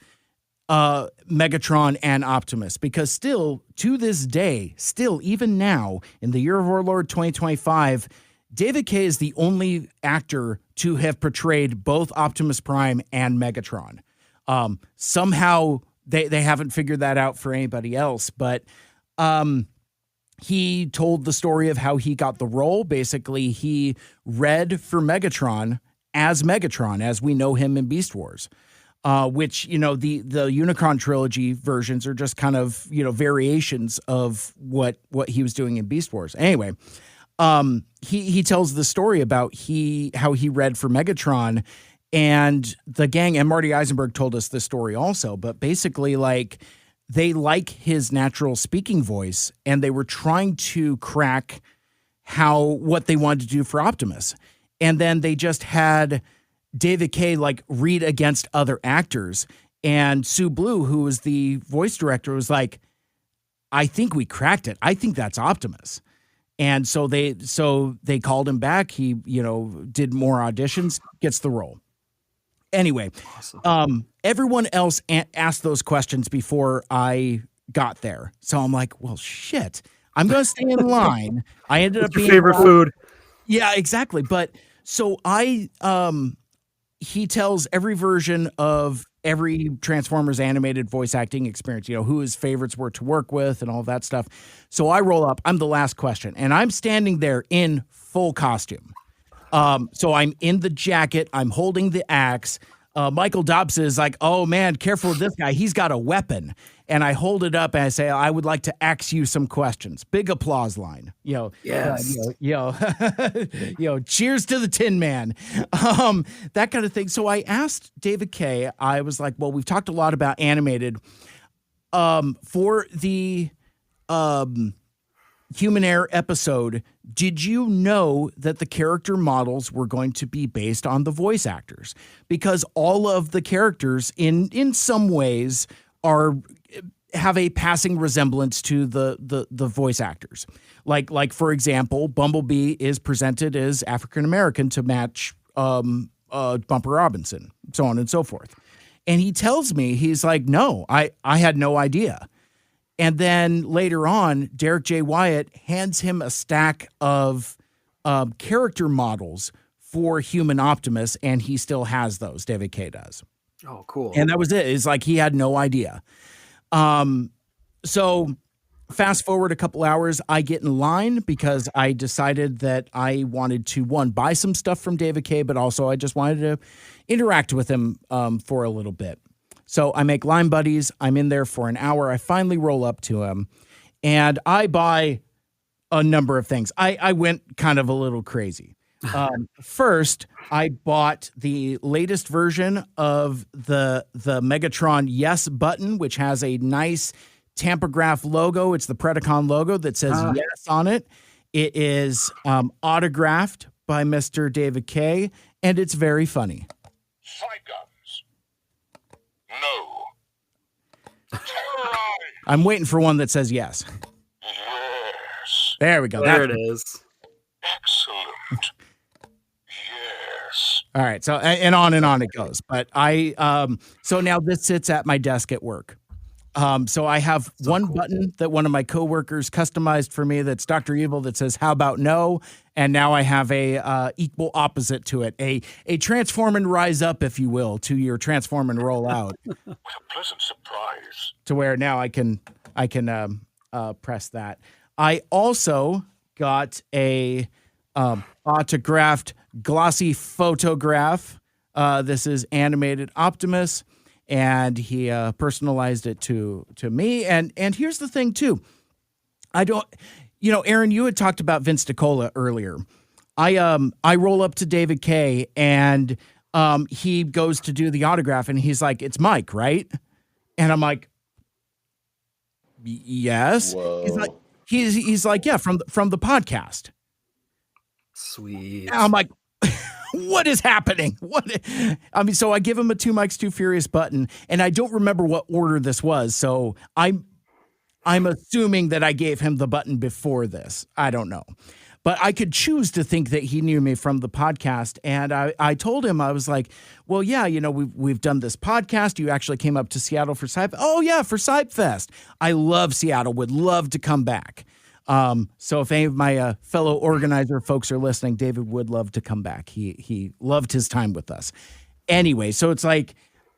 [SPEAKER 1] Megatron and Optimus, because still to this day, still even now in the year of our Lord 2025, David Kaye is the only actor to have portrayed both Optimus Prime and Megatron. Somehow they haven't figured that out for anybody else, but he told the story of how he got the role. Basically, he read for Megatron, as we know him in Beast Wars. Which, the Unicron trilogy versions are just kind of, variations of what he was doing in Beast Wars. Anyway, he tells the story about how he read for Megatron, and the gang, and Marty Eisenberg told us this story also, but basically, like, they like his natural speaking voice, and they were trying to crack what they wanted to do for Optimus. And then they just had David Kaye like read against other actors, and Sue Blue, who was the voice director, was like, I think we cracked it. I think that's Optimus. And so they called him back. He, did more auditions, gets the role. Anyway, awesome. Everyone else asked those questions before I got there. So I'm like, well, shit, I'm going to stay in line. I ended up being
[SPEAKER 2] your favorite food.
[SPEAKER 1] Yeah, exactly. But so he tells every version of every Transformers animated voice acting experience, who his favorites were to work with and all that stuff. So I roll up. I'm the last question, and I'm standing there in full costume. So I'm in the jacket. I'm holding the axe. Michael Dobson is like, oh, man, careful with this guy. He's got a weapon. And I hold it up and I say, I would like to ask you some questions. Big applause line.
[SPEAKER 2] Yes.
[SPEAKER 1] Cheers to the Tin Man. That kind of thing. So I asked David Kaye, I was like, well, we've talked a lot about animated. For the Human Air episode, did you know that the character models were going to be based on the voice actors? Because all of the characters in some ways have a passing resemblance to the voice actors. Like for example, Bumblebee is presented as African American to match Bumper Robinson, so on and so forth. And he tells me, he's like, no, I had no idea. And then later on, Derek J. Wyatt hands him a stack of character models for Human Optimus, and he still has those. David Kaye does.
[SPEAKER 2] Oh, cool.
[SPEAKER 1] And that was it. It's like he had no idea. So fast forward a couple hours, I get in line because I decided that I wanted to, one, buy some stuff from David Kaye, but also I just wanted to interact with him for a little bit. So I make line buddies. I'm in there for an hour. I finally roll up to him, and I buy a number of things. I went kind of a little crazy. First, I bought the latest version of the Megatron Yes button, which has a nice Tampograph logo. It's the Predacon logo that says yes on it. It is autographed by Mr. David Kaye, and it's very funny.
[SPEAKER 6] Side guns. No.
[SPEAKER 1] I'm waiting for one that says yes.
[SPEAKER 6] Yes.
[SPEAKER 1] There we go.
[SPEAKER 2] There it is.
[SPEAKER 6] Excellent. Yes.
[SPEAKER 1] All right. So, and on it goes. But so now this sits at my desk at work. So I have one button that one of my coworkers customized for me that's Dr. Evil that says, how about no? And now I have a equal opposite to it, a transform and rise up, if you will, to your transform and roll out.
[SPEAKER 6] What a pleasant surprise.
[SPEAKER 1] To where now I can press that. I also got a autographed glossy photograph. This is animated Optimus. And he personalized it to me. And here's the thing, too. I don't, Aaron, you had talked about Vince DiCola earlier. I roll up to David Kaye, and he goes to do the autograph, and he's like, it's Mike, right? And I'm like, yes.
[SPEAKER 3] Whoa.
[SPEAKER 1] He's like, yeah, from the podcast.
[SPEAKER 2] Sweet.
[SPEAKER 1] And I'm like, what is happening? So I give him a 2 Mikes 2 Furious button, and I don't remember what order this was. So I'm assuming that I gave him the button before this. I don't know. but I could choose to think that he knew me from the podcast. And I told him, I was like, well, yeah, we've done this podcast. You actually came up to Seattle for Seibert. Oh yeah, for Seibfest. I love Seattle, would love to come back. So if any of my fellow organizer folks are listening, David would love to come back. He loved his time with us. Anyway, so it's like,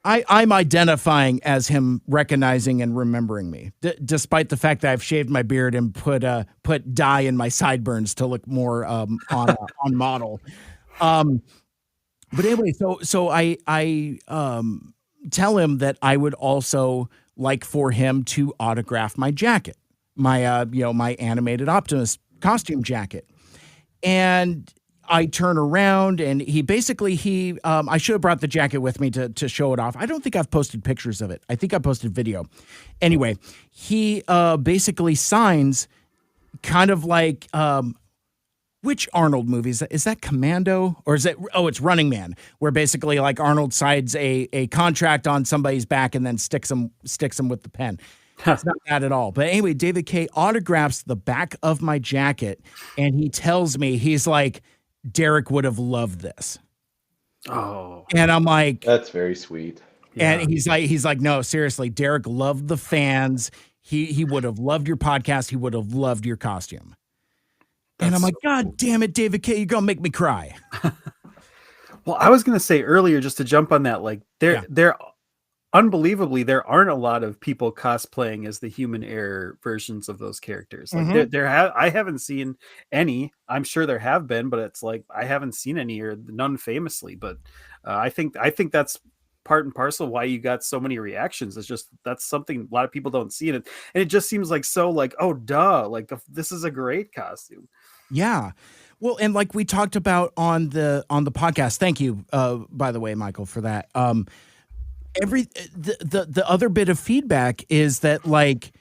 [SPEAKER 1] I'm identifying as him recognizing and remembering me, despite the fact that I've shaved my beard and put dye in my sideburns to look more on model. But anyway, so I tell him that I would also like for him to autograph my jacket, my my animated Optimus costume jacket, and I turn around and he basically I should have brought the jacket with me to show it off. I don't think I've posted pictures of it. I think I posted video. Anyway, he basically signs kind of like which Arnold movies? Is that Commando or is it? Oh, it's Running Man, where basically like Arnold signs a contract on somebody's back and then sticks them with the pen. It's not that at all. But anyway, David K autographs the back of my jacket and he tells me, he's like, Derek would have loved this.
[SPEAKER 2] Oh,
[SPEAKER 1] and I'm like,
[SPEAKER 3] that's very sweet.
[SPEAKER 1] And he's like, no, seriously, Derek loved the fans. He would have loved your podcast. He would have loved your costume. And I'm like, God damn it, David K, you're gonna make me cry.
[SPEAKER 2] Well, I was gonna say earlier, just to jump on that, like there unbelievably, there aren't a lot of people cosplaying as the human error versions of those characters. Like I haven't seen any. I'm sure there have been, but it's like I haven't seen any or none famously. But I think that's part and parcel why you got so many reactions. It's just that's something a lot of people don't see it, and it just seems like so like, oh duh, like this is a great costume.
[SPEAKER 1] Yeah. Well, and like we talked about on the podcast. Thank you, by the way, Michael, for that. The other bit of feedback is that, like,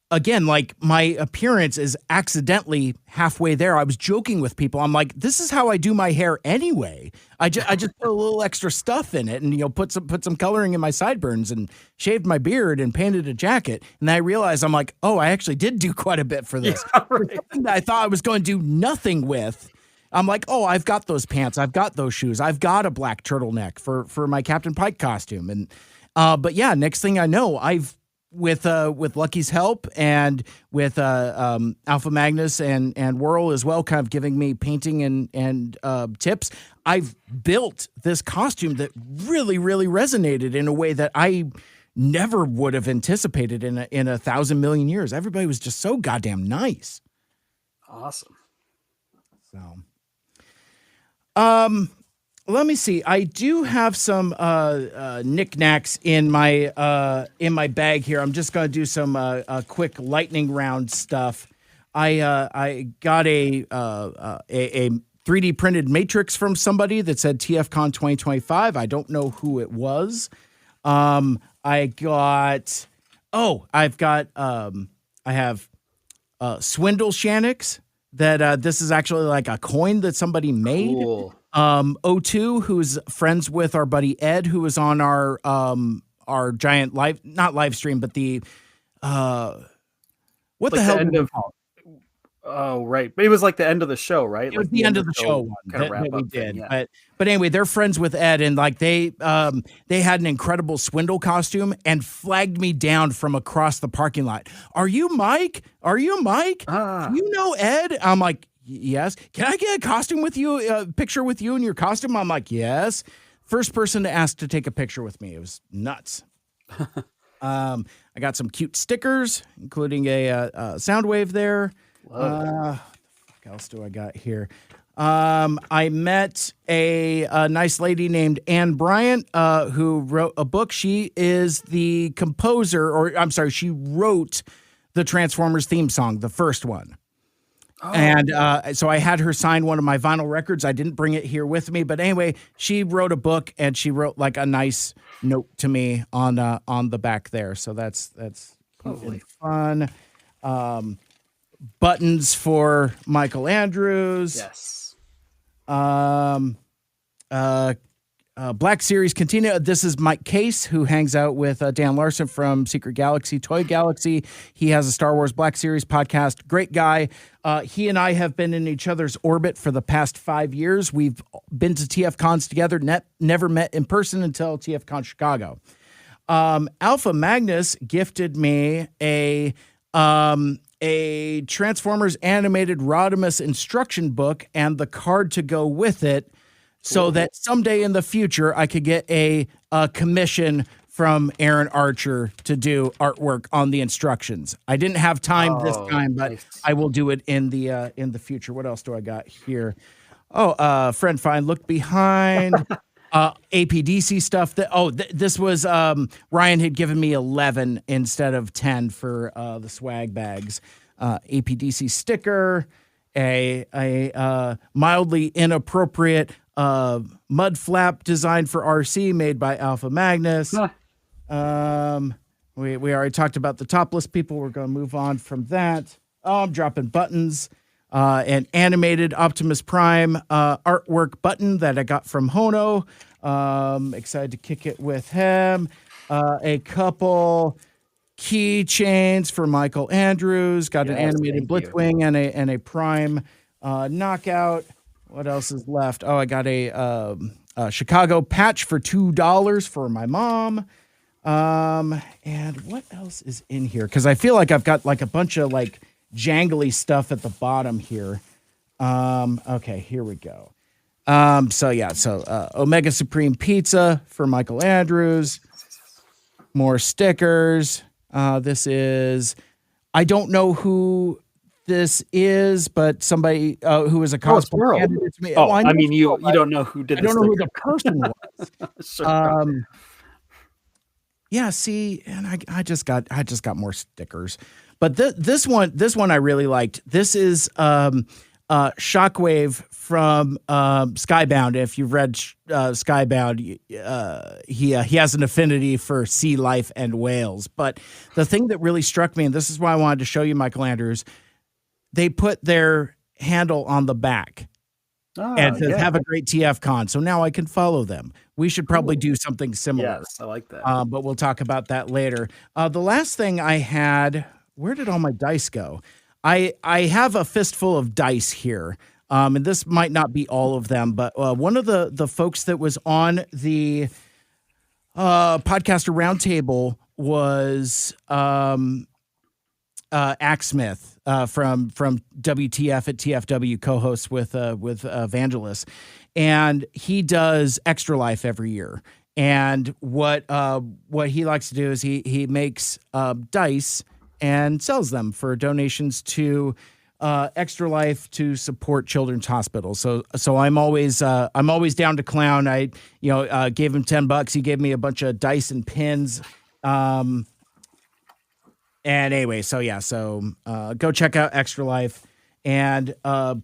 [SPEAKER 1] again, like my appearance is accidentally halfway there. I was joking with people. I'm like, this is how I do my hair anyway. I just put a little extra stuff in it and put some coloring in my sideburns and shaved my beard and painted a jacket. And then I realized I'm like, oh, I actually did do quite a bit for this.
[SPEAKER 2] Yeah, right.
[SPEAKER 1] Something that I thought I was going to do nothing with. I'm like, oh, I've got those pants, I've got those shoes, I've got a black turtleneck for my Captain Pike costume. And but yeah, next thing I know, I've with Lucky's help and with Alpha Magnus and Whirl as well, kind of giving me painting and tips. I've built this costume that really, really resonated in a way that I never would have anticipated in a 1,000 million years. Everybody was just so goddamn nice.
[SPEAKER 2] Awesome.
[SPEAKER 1] So, let me see. I do have some knickknacks in my bag here. I'm just going to do some quick lightning round stuff. I got a 3D printed matrix from somebody that said TFCon 2025. I don't know who it was. I have Swindle Shannix that this is actually like a coin that somebody made.
[SPEAKER 2] Cool.
[SPEAKER 1] O2, who's friends with our buddy Ed, who was on our giant not live stream, but the what like the hell?
[SPEAKER 2] The end of, oh, right. But it was like the end of the show, right?
[SPEAKER 1] It was like the end of the show one that we did. Thing, yeah. But anyway, they're friends with Ed, and like they had an incredible Swindle costume and flagged me down from across the parking lot. Are you Mike? Are you Mike? Do you know Ed? I'm like, yes. Can I get a costume with you, a picture with you in your costume? I'm like, yes. First person to ask to take a picture with me. It was nuts. I got some cute stickers, including a Soundwave there. What else do I got here? I met a nice lady named Ann Bryant, who wrote a book. She is the composer, or I'm sorry, she wrote the Transformers theme song, the first one. Oh. And so I had her sign one of my vinyl records. I didn't bring it here with me, but anyway, she wrote a book and she wrote like a nice note to me on the back there. So that's really fun. Buttons for Mikel Andrews.
[SPEAKER 2] Yes.
[SPEAKER 1] Black Series continue. This is Mike Case, who hangs out with Dan Larson from Secret Galaxy, Toy Galaxy. He has a Star Wars Black Series podcast. Great guy. He and I have been in each other's orbit for the past 5 years. We've been to TFCons together, never met in person until TFCon Chicago. Alpha Magnus gifted me a Transformers animated Rodimus instruction book and the card to go with it, so that someday in the future I could get a commission from Aaron Archer to do artwork on the instructions. I didn't have time this time, but
[SPEAKER 2] nice.
[SPEAKER 1] I will do it in the future. What else do I got here? Friend Fine, look behind. APDC stuff. This was Ryan had given me 11 instead of 10 for the swag bags. APDC sticker, a mildly inappropriate mud flap designed for RC made by Alpha Magnus.
[SPEAKER 2] Huh.
[SPEAKER 1] We already talked about the topless people. We're going to move on from that. I'm dropping buttons. An animated Optimus Prime artwork button that I got from Hono. Excited to kick it with him. A couple keychains for Mikel Andrews. Got an animated Blitzwing and a Prime knockout. What else is left? I got a Chicago patch for $2 for my mom. And what else is in here? Because I feel like I've got like a bunch of like jangly stuff at the bottom here. Okay, here we go. Omega Supreme Pizza for Mikel Andrews. More stickers. This is, I don't know who this is, but somebody who is a cosplay candidate to me.
[SPEAKER 2] I mean, you don't know who did.
[SPEAKER 1] I don't know who the person was.
[SPEAKER 2] Sure.
[SPEAKER 1] Yeah. See, and I just got more stickers, but this one I really liked. This is Shockwave from Skybound. If you've read Skybound, he has an affinity for sea life and whales. But the thing that really struck me, and this is why I wanted to show you Mikel Andrews, they put their handle on the back and says, have a great TFCon. So now I can follow them. We should probably do something similar.
[SPEAKER 2] Yes, I like that.
[SPEAKER 1] But we'll talk about that later. The last thing I had, where did all my dice go? I have a fistful of dice here. And this might not be all of them, but one of the folks that was on the podcaster roundtable was Axsmith from WTF at TFW, co-host with Evangelist, and he does Extra Life every year. And what he likes to do is he makes dice and sells them for donations to Extra Life to support children's hospitals. So I'm always down to clown. I gave him $10. He gave me a bunch of dice and pins. And anyway, so go check out Extra Life. And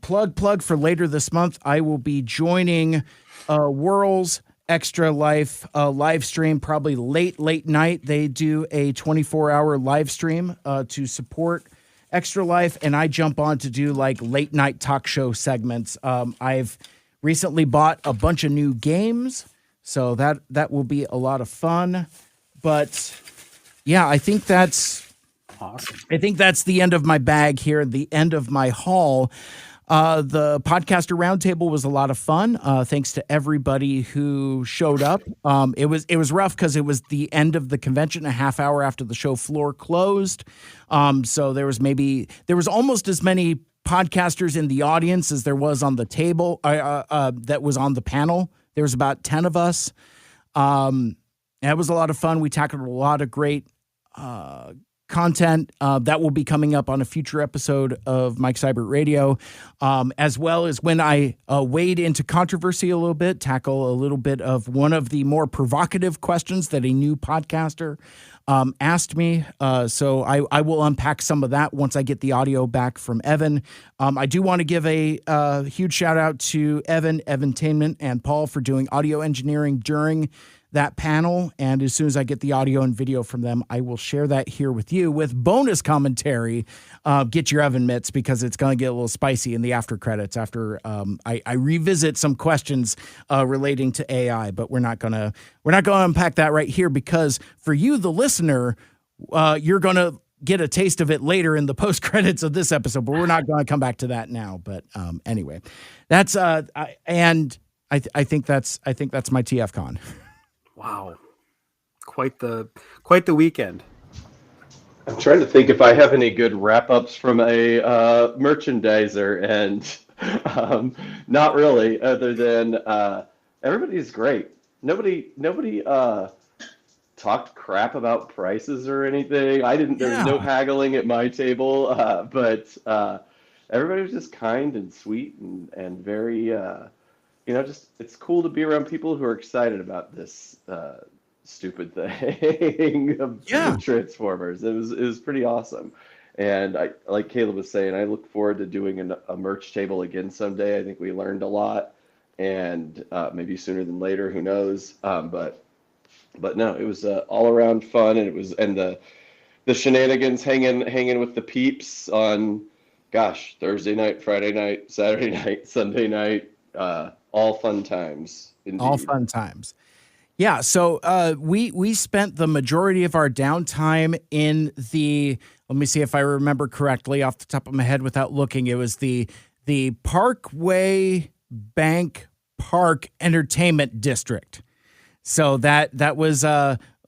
[SPEAKER 1] plug for later this month, I will be joining Whirl's Extra Life live stream, probably late night. They do a 24-hour live stream to support Extra Life, and I jump on to do like late night talk show segments. I've recently bought a bunch of new games, so that will be a lot of fun. But yeah, I think that's
[SPEAKER 2] awesome.
[SPEAKER 1] I think that's the end of my bag here, the end of my haul. The podcaster roundtable was a lot of fun. Thanks to everybody who showed up. It was rough because it was the end of the convention, a half hour after the show floor closed. So there was almost as many podcasters in the audience as there was on the table that was on the panel. There was about 10 of us. And it was a lot of fun. We tackled a lot of great content that will be coming up on a future episode of Mike Seibert Radio, as well as when I wade into controversy a little bit, tackle a little bit of one of the more provocative questions that a new podcaster asked me. So I will unpack some of that once I get the audio back from Evan. I do want to give a huge shout out to Evan Tainment, and Paul for doing audio engineering during that panel, and as soon as I get the audio and video from them, I will share that here with you with bonus commentary. Get your oven mitts, because it's going to get a little spicy in the after credits after I revisit some questions relating to AI. But we're not gonna unpack that right here, because for you, the listener, you're gonna get a taste of it later in the post credits of this episode. But we're not going to come back to that now. But anyway, that's I think that's my TFCon.
[SPEAKER 2] Wow, quite the weekend.
[SPEAKER 3] I'm trying to think if I have any good wrap-ups from a merchandiser, and not really, other than everybody's great. Nobody talked crap about prices or anything. There was no haggling at my table, but everybody was just kind and sweet and very, just it's cool to be around people who are excited about this stupid thing of Transformers. It was pretty awesome. And I, like Caleb was saying, I look forward to doing a merch table again someday. I think we learned a lot, and maybe sooner than later, who knows? But no, it was all around fun, and the shenanigans hanging with the peeps on, Thursday night, Friday night, Saturday night, Sunday night, all fun times. Indeed.
[SPEAKER 1] All fun times. Yeah, so we spent the majority of our downtime in the, let me see if I remember correctly off the top of my head without looking. It was the Parkway Bank Park Entertainment District. So that was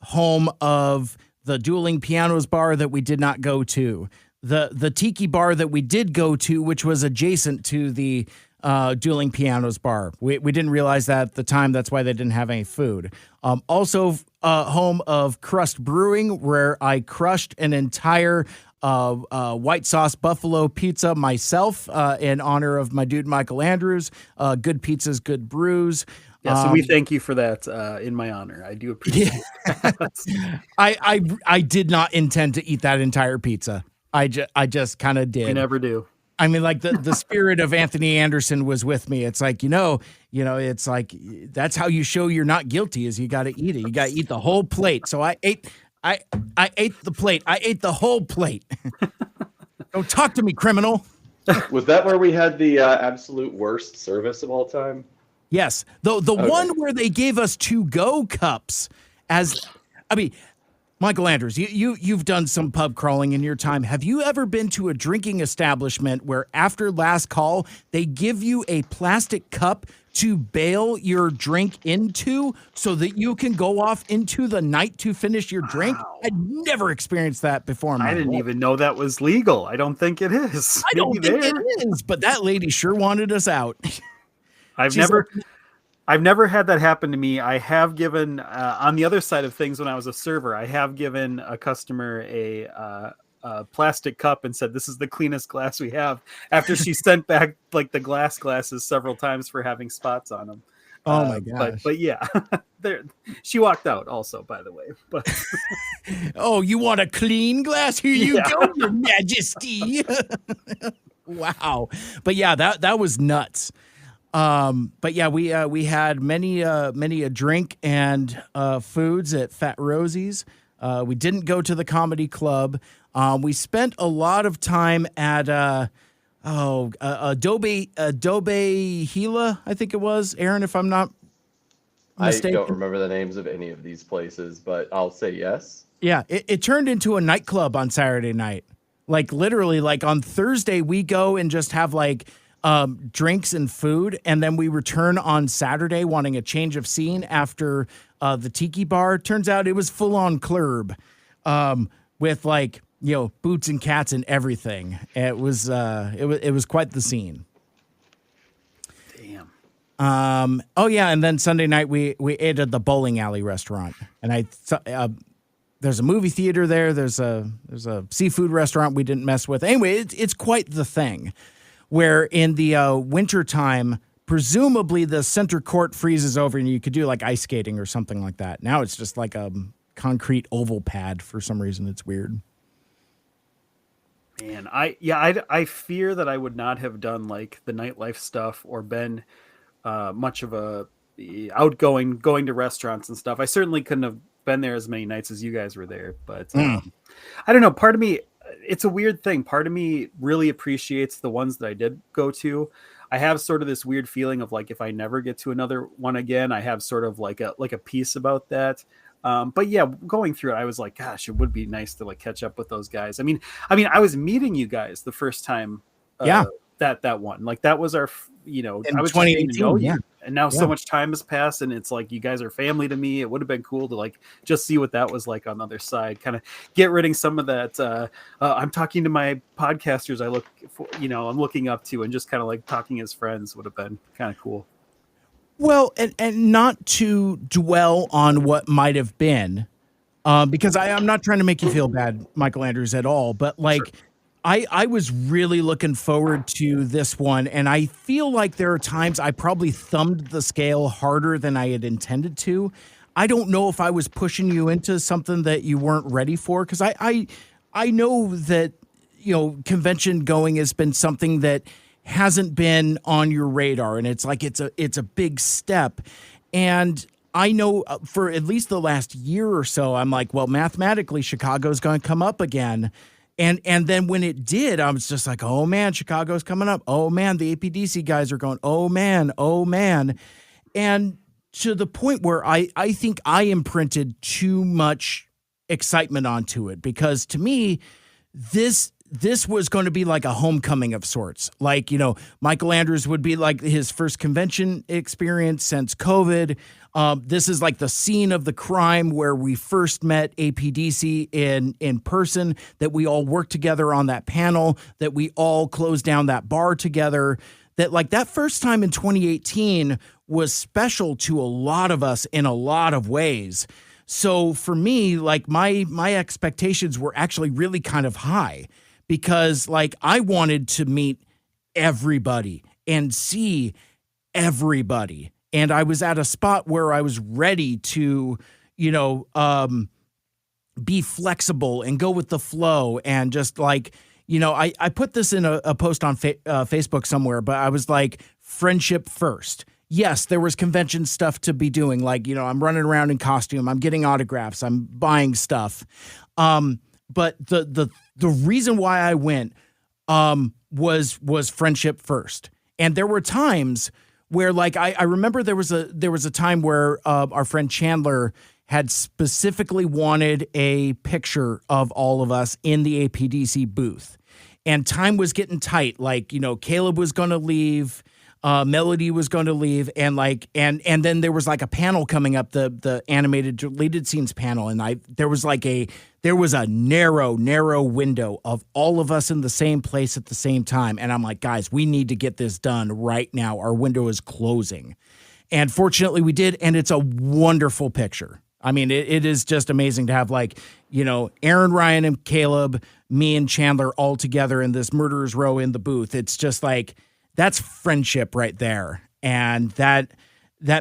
[SPEAKER 1] home of the Dueling Pianos bar that we did not go to. The Tiki bar that we did go to, which was adjacent to the Dueling Pianos bar. We didn't realize that at the time. That's why they didn't have any food. Also, home of Crust Brewing, where I crushed an entire white sauce buffalo pizza myself in honor of my dude Mikel Andrews. Good pizzas, good brews.
[SPEAKER 2] Yeah, so we thank you for that in my honor. I do appreciate it.
[SPEAKER 1] I did not intend to eat that entire pizza. I just kind of did.
[SPEAKER 2] We never do.
[SPEAKER 1] I mean, like the spirit of Anthony Anderson was with me. It's like, it's like, that's how you show you're not guilty, is you got to eat it. You got to eat the whole plate. So I ate the plate. I ate the whole plate. Don't talk to me, criminal.
[SPEAKER 3] Was that where we had the absolute worst service of all time?
[SPEAKER 1] Yes. The one where they gave us to-go cups Michael Andrews, you've done some pub crawling in your time. Have you ever been to a drinking establishment where after last call, they give you a plastic cup to bail your drink into so that you can go off into the night to finish your drink? I'd never experienced that before in my life.
[SPEAKER 2] I didn't even know that was legal. I don't think it is.
[SPEAKER 1] I don't think it is, but that lady sure wanted us out.
[SPEAKER 2] I've never had that happen to me. I have given, on the other side of things, when I was a server, I have given a customer a plastic cup and said, "This is the cleanest glass we have," after she sent back like the glasses several times for having spots on them.
[SPEAKER 1] Oh my gosh.
[SPEAKER 2] But yeah, she walked out also, by the way. But
[SPEAKER 1] oh, you want a clean glass? Here you go, Your Majesty. Wow. But yeah, that was nuts. But yeah, we had many a drink and foods at Fat Rosie's. We didn't go to the comedy club. We spent a lot of time at Adobe Gila, I think it was, Aaron, if I'm not mistaken.
[SPEAKER 3] I don't remember the names of any of these places, but I'll say yes.
[SPEAKER 1] Yeah, it turned into a nightclub on Saturday night. Like literally, like on Thursday we go and just have like drinks and food, and then we return on Saturday wanting a change of scene after the Tiki bar. Turns out it was full on club, with like, boots and cats and everything. It was quite the scene.
[SPEAKER 2] Damn.
[SPEAKER 1] Oh yeah, and then Sunday night we ate at the bowling alley restaurant, and there's a movie theater there. There's a seafood restaurant we didn't mess with. Anyway, it's quite the thing. Where in the winter time, presumably the center court freezes over and you could do like ice skating or something like that. Now it's just like a concrete oval pad for some reason. It's weird.
[SPEAKER 2] Man, I fear that I would not have done like the nightlife stuff or been much of a outgoing, going to restaurants and stuff. I certainly couldn't have been there as many nights as you guys were there, but I don't know. Part of me, it's a weird thing. Part of me really appreciates the ones that I did go to. I have sort of this weird feeling of like, if I never get to another one again, I have sort of like a piece about that. But yeah, going through it, I was like, gosh, it would be nice to like catch up with those guys. I mean, I was meeting you guys the first time. That one, like that was our,
[SPEAKER 1] In
[SPEAKER 2] I was just getting to know
[SPEAKER 1] 2018,
[SPEAKER 2] you, and now so much time has passed, and it's like you guys are family to me. It would have been cool to like just see what that was like on the other side, kind of get rid of some of that. I'm talking to my podcasters I look for, I'm looking up to, and just kind of like talking as friends would have been kind of cool.
[SPEAKER 1] Well, and not to dwell on what might have been, because I'm not trying to make you feel bad, Michael Andrews, at all, but like. Sure. I was really looking forward to this one, and I feel like there are times I probably thumbed the scale harder than I had intended to. I don't know if I was pushing you into something that you weren't ready for, because I know that convention going has been something that hasn't been on your radar, and it's like it's a big step. And I know for at least the last year or so, I'm like, well, mathematically, Chicago's going to come up again. And then when it did, I was just like, oh man, Chicago's coming up. Oh man, the APDC guys are going, oh man. And to the point where I think I imprinted too much excitement onto it, because to me, this was going to be like a homecoming of sorts. Like, Michael Andrews would be like his first convention experience since COVID. This is like the scene of the crime where we first met APDC in person, that we all worked together on that panel, that we all closed down that bar together, that like that first time in 2018 was special to a lot of us in a lot of ways. So for me, like my expectations were actually really kind of high, because like I wanted to meet everybody and see everybody. And I was at a spot where I was ready to, be flexible and go with the flow, and just like, I put this in a post on Facebook somewhere, but I was like, friendship first. Yes, there was convention stuff to be doing. Like, I'm running around in costume, I'm getting autographs, I'm buying stuff. But the reason why I went was friendship first. And there were times where, like, I remember there was a time where our friend Chandler had specifically wanted a picture of all of us in the APDC booth, and time was getting tight. Like, Caleb was going to leave, Melody was going to leave, and then there was like a panel coming up, the animated deleted scenes panel, and there was a narrow window of all of us in the same place at the same time, and I'm like, guys, we need to get this done right now. Our window is closing, and fortunately we did, and it's a wonderful picture. I mean, it is just amazing to have Aaron, Ryan, and Caleb, me and Chandler all together in this murderer's row in the booth. It's just like, that's friendship right there. And that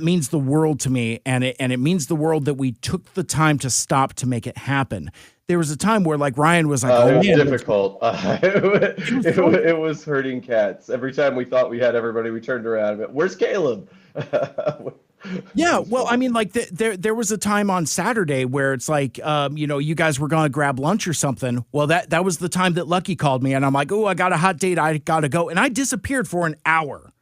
[SPEAKER 1] means the world to me. And it means the world that we took the time to stop to make it happen. There was a time where like Ryan was like,
[SPEAKER 3] it was difficult. It was herding cats. Every time we thought we had everybody, we turned around and went, where's Caleb?
[SPEAKER 1] Yeah, well, I mean, like there was a time on Saturday where it's like, you guys were going to grab lunch or something. Well, that was the time that Lucky called me, and I'm like, oh, I got a hot date, I got to go. And I disappeared for an hour,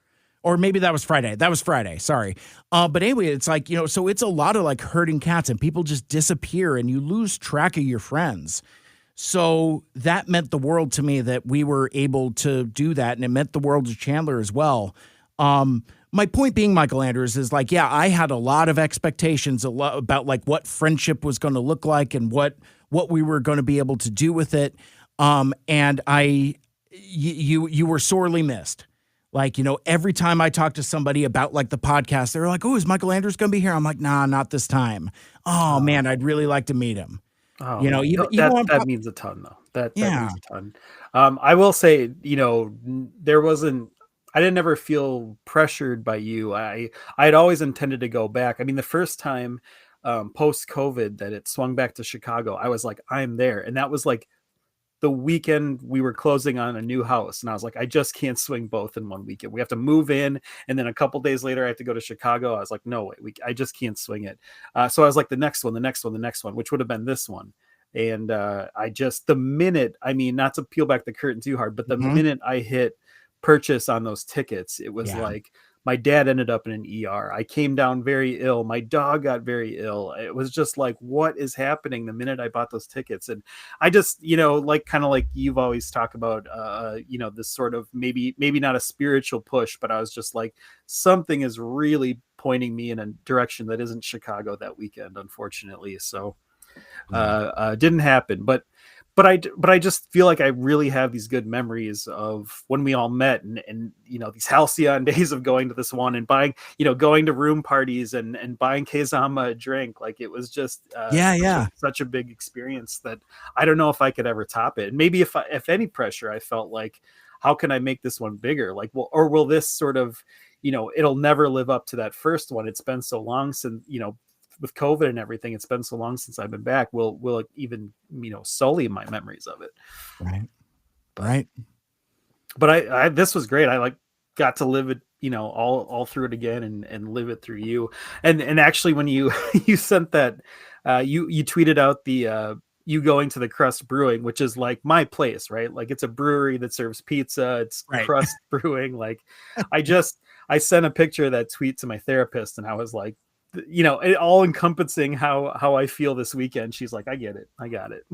[SPEAKER 1] or maybe that was Friday. That was Friday, sorry. But anyway, it's like, so it's a lot of like herding cats, and people just disappear, and you lose track of your friends. So that meant the world to me that we were able to do that, and it meant the world to Chandler as well. My point being, Michael Andrews, is like, yeah, I had a lot of expectations about like what friendship was going to look like and what we were going to be able to do with it. And you were sorely missed. Like, every time I talk to somebody about like the podcast, they're like, oh, is Michael Andrews going to be here? I'm like, nah, not this time. Oh man, I'd really like to meet him.
[SPEAKER 2] Oh, that means a ton though. That means a ton. I will say, I didn't ever feel pressured by you. I had always intended to go back. I mean, the first time post-COVID that it swung back to Chicago, I was like, I'm there. And that was like the weekend we were closing on a new house, and I was like, I just can't swing both in one weekend. We have to move in, and then a couple days later I have to go to Chicago. I was like, no way, I just can't swing it. So I was like, the next one, which would have been this one. And I just, the minute, I mean, not to peel back the curtain too hard, but the minute I hit purchase on those tickets, it was like, my dad ended up in an ER. I came down very ill. My dog got very ill. It was just like, what is happening the minute I bought those tickets? And I just, like, kind of like you've always talked about, this sort of maybe not a spiritual push, but I was just like, something is really pointing me in a direction that isn't Chicago that weekend, unfortunately. So didn't happen, but I just feel like I really have these good memories of when we all met, and these halcyon days of going to this one and buying, going to room parties and buying Kezama a drink. Like, it was just such a big experience that I don't know if I could ever top it. And maybe if any pressure, I felt like, how can I make this one bigger? Like, well, or will this sort of, it'll never live up to that first one. It's been so long since, with COVID and everything, it's been so long since I've been back. Will it even, sully my memories of it?
[SPEAKER 1] Right.
[SPEAKER 2] But I this was great. I got to live it, all through it again and live it through you. And actually, when you sent that, you tweeted out the you going to the Crust Brewing, which is like my place, right? Like, it's a brewery that serves pizza. It's Crust Brewing. Like, I sent a picture of that tweet to my therapist, and I was like, it all encompassing how I feel this weekend. She's like, I get it. I got it.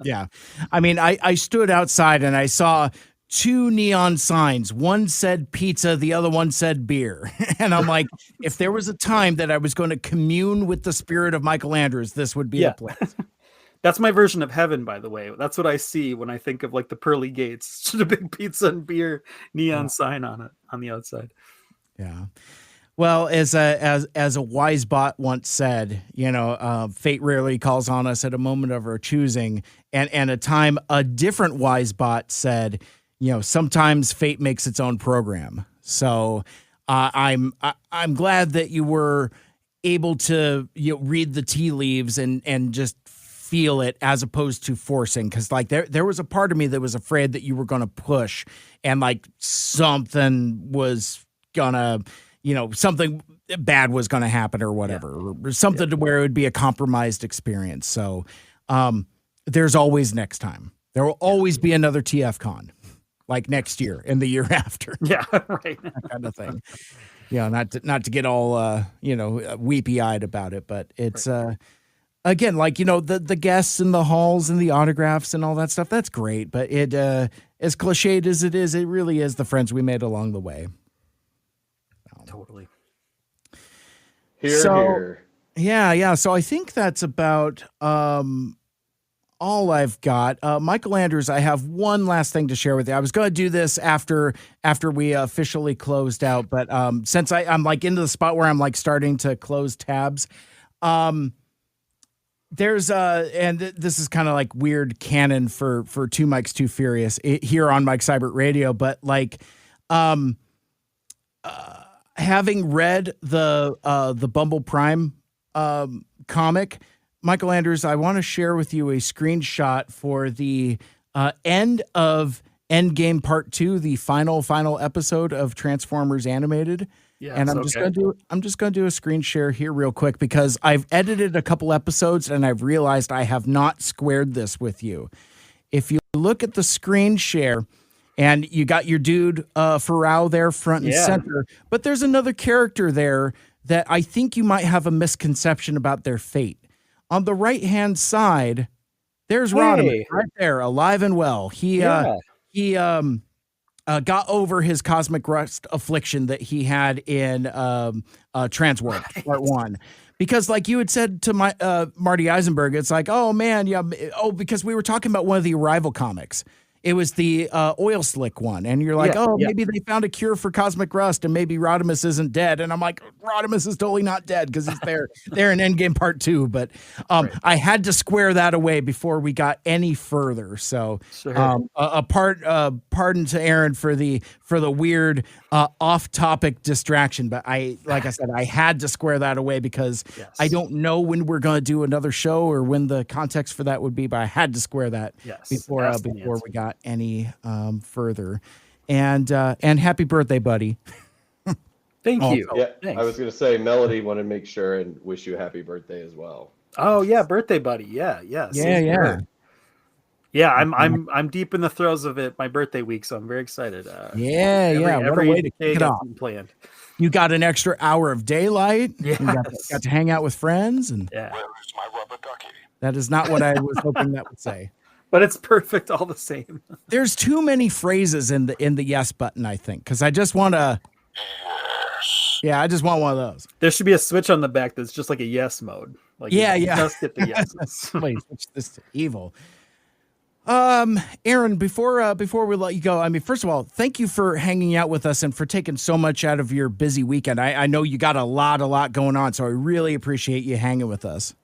[SPEAKER 1] Yeah. I mean, I stood outside and I saw two neon signs. One said pizza, the other one said beer. And I'm like, if there was a time that I was going to commune with the spirit of Mikel Andrews, this would be a place.
[SPEAKER 2] That's my version of heaven, by the way. That's what I see when I think of like the pearly gates. Just a big pizza and beer neon sign on it on the outside.
[SPEAKER 1] Yeah. Well, as a wise bot once said, fate rarely calls on us at a moment of our choosing, and a time a different wise bot said, sometimes fate makes its own program. So I'm glad that you were able to read the tea leaves and just feel it as opposed to forcing, because like there was a part of me that was afraid that you were going to push and like something was gonna. Something bad was going to happen or whatever, or something to where it would be a compromised experience. So there's always next time. There will always be another TFCon, like next year and the year after.
[SPEAKER 2] Yeah, right.
[SPEAKER 1] That kind of thing. Not to get all, weepy eyed about it, but it's, again, like, the guests and the halls and the autographs and all that stuff. That's great. But it, as cliched as it is, it really is the friends we made along the way.
[SPEAKER 2] Totally.
[SPEAKER 3] Here.
[SPEAKER 1] Yeah. So I think that's about all I've got. Mikel Andrews, I have one last thing to share with you. I was going to do this after we officially closed out, but since I'm like into the spot where I'm like starting to close tabs, there's and this is kind of like weird canon for Two Mikes Too Furious here on Mike Seibert Radio, but like having read the Bumble Prime comic, Mikel Andrews, I want to share with you a screenshot for the end of Endgame Part 2, the final episode of Transformers Animated.
[SPEAKER 2] Yeah,
[SPEAKER 1] and I'm just going to do a screen share here real quick because I've edited a couple episodes and I've realized I have not squared this with you. If you look at the screen share, and you got your dude Farrell there front and center, but there's another character there that I think you might have a misconception about their fate. On the right-hand side, there's Rodimus right there, alive and well. He got over his cosmic rust affliction that he had in Transwarp Part 1. Because like you had said to my Marty Eisenberg, it's like, oh man, because we were talking about one of the Arrival comics. It was the oil slick one, and you're like, maybe they found a cure for cosmic rust, and maybe Rodimus isn't dead. And I'm like, Rodimus is totally not dead because he's there in Endgame Part 2. But I had to square that away before we got any further. So pardon to Aaron for the weird off-topic distraction, but like I said, I had to square that away because I don't know when we're going to do another show or when the context for that would be, but I had to square that before we got any further. And happy birthday, buddy.
[SPEAKER 2] Thank you.
[SPEAKER 3] Yeah,
[SPEAKER 2] thanks.
[SPEAKER 3] I was going to say Melody wanted to make sure and wish you a happy birthday as well.
[SPEAKER 2] Oh yeah, birthday buddy. Yeah. Yeah, I'm deep in the throes of it. My birthday week, so I'm very excited.
[SPEAKER 1] What a way to kick it off.
[SPEAKER 2] Planned.
[SPEAKER 1] You got an extra hour of daylight.
[SPEAKER 2] Yes.
[SPEAKER 1] You got to hang out with friends, and
[SPEAKER 6] Where is my rubber ducky?
[SPEAKER 1] that is not what I was hoping that would say.
[SPEAKER 2] But it's perfect all the same.
[SPEAKER 1] There's too many phrases in the yes button, I think, because I just want to.
[SPEAKER 6] Yes.
[SPEAKER 1] Yeah, I just want one of those.
[SPEAKER 2] There should be a switch on the back that's just like a yes mode. Like just get the yeses.
[SPEAKER 1] Wait, switch this to evil. Aaron, before we let you go, I mean, first of all, thank you for hanging out with us and for taking so much out of your busy weekend. I know you got a lot going on, so I really appreciate you hanging with us.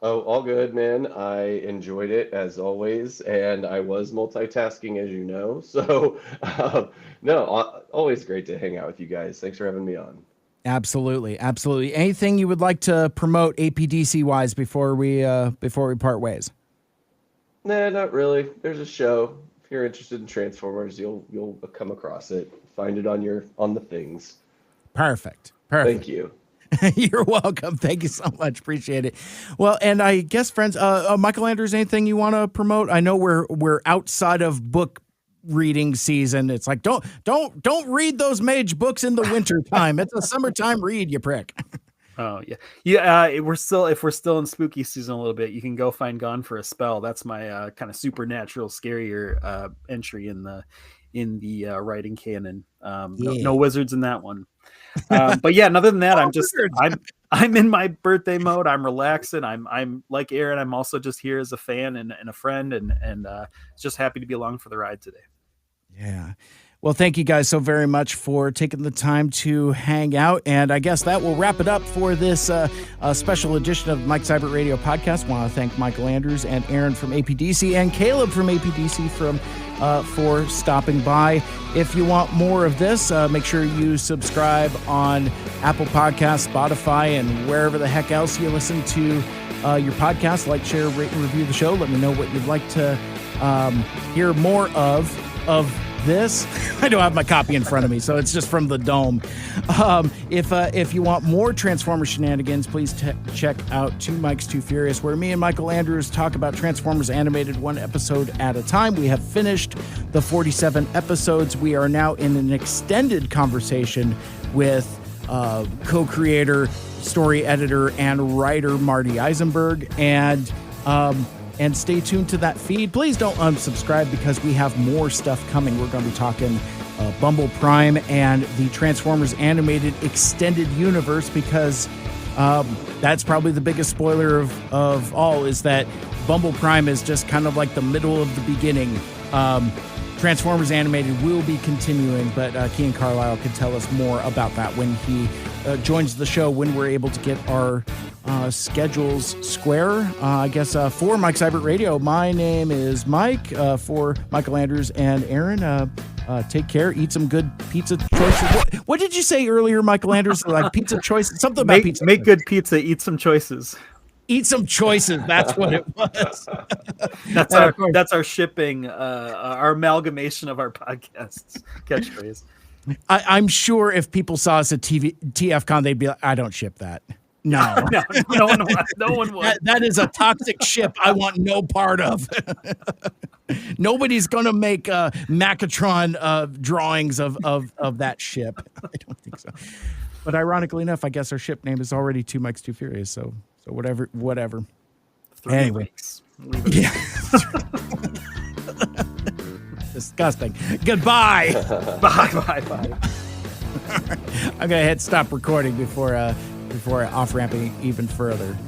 [SPEAKER 3] Oh, all good, man. I enjoyed it as always, and I was multitasking, as you know. So, always great to hang out with you guys. Thanks for having me on.
[SPEAKER 1] Absolutely. Anything you would like to promote APDC wise before we part ways?
[SPEAKER 3] Nah, not really. There's a show. If you're interested in Transformers, you'll come across it. Find it on the things.
[SPEAKER 1] Perfect.
[SPEAKER 3] Thank you.
[SPEAKER 1] You're welcome. Thank you so much. Appreciate it. Well, and I guess, friends, Michael Andrews, anything you want to promote? I know we're outside of book reading season. It's like don't read those mage books in the winter time. It's a summertime read, you prick.
[SPEAKER 2] Oh yeah. If we're still in spooky season a little bit, you can go find Gone for a Spell. That's my kind of supernatural, scarier entry in the writing canon. No wizards in that one. But yeah, other than that, I'm in my birthday mode. I'm relaxing. I'm like Aaron. I'm also just here as a fan and a friend, and just happy to be along for the ride today.
[SPEAKER 1] Yeah. Well, thank you guys so very much for taking the time to hang out. And I guess that will wrap it up for this special edition of Mike Seibert Radio Podcast. I want to thank Michael Andrews and Aaron from APDC and Caleb from APDC for stopping by. If you want more of this, make sure you subscribe on Apple Podcasts, Spotify, and wherever the heck else you listen to your podcast. Like, share, rate, and review the show. Let me know what you'd like to hear more of this. I don't have my copy in front of me, so it's just from the dome. If you want more Transformers shenanigans, please check out Two Mikes, Too Furious, where me and Michael Andrews talk about Transformers animated one episode at a time. We have finished the 47 episodes. We are now in an extended conversation with co-creator, story editor, and writer Marty Eisenberg, and stay tuned to that feed. Please don't unsubscribe because we have more stuff coming. We're going to be talking Bumble Prime and the Transformers animated extended universe, because that's probably the biggest spoiler of all, is that Bumble Prime is just kind of like the middle of the beginning. Transformers animated will be continuing, but Kean Carlisle can tell us more about that when he joins the show, when we're able to get our schedules square. I guess for Mike Seibert Radio, my name is Mike. For Michael Andrews and Aaron, take care. Eat some good pizza choices. What did you say earlier, Michael Andrews? Like pizza choices? Something about pizza.
[SPEAKER 2] Make good pizza. Eat some choices.
[SPEAKER 1] Eat some choices. That's what it was.
[SPEAKER 2] That's our shipping, our amalgamation of our podcasts catchphrase.
[SPEAKER 1] I'm sure if people saw us at TFCon, they'd be like, I don't ship that. No,
[SPEAKER 2] no one would.
[SPEAKER 1] That is a toxic ship I want no part of. Nobody's going to make Megatron drawings of that ship. I don't think so. But ironically enough, I guess our ship name is already Two Mikes, Too Furious. So whatever.
[SPEAKER 2] 3
[SPEAKER 1] anyway.
[SPEAKER 2] weeks.
[SPEAKER 1] Yeah. Disgusting. Goodbye.
[SPEAKER 2] Bye.
[SPEAKER 1] I'm gonna hit stop recording before off ramping even further.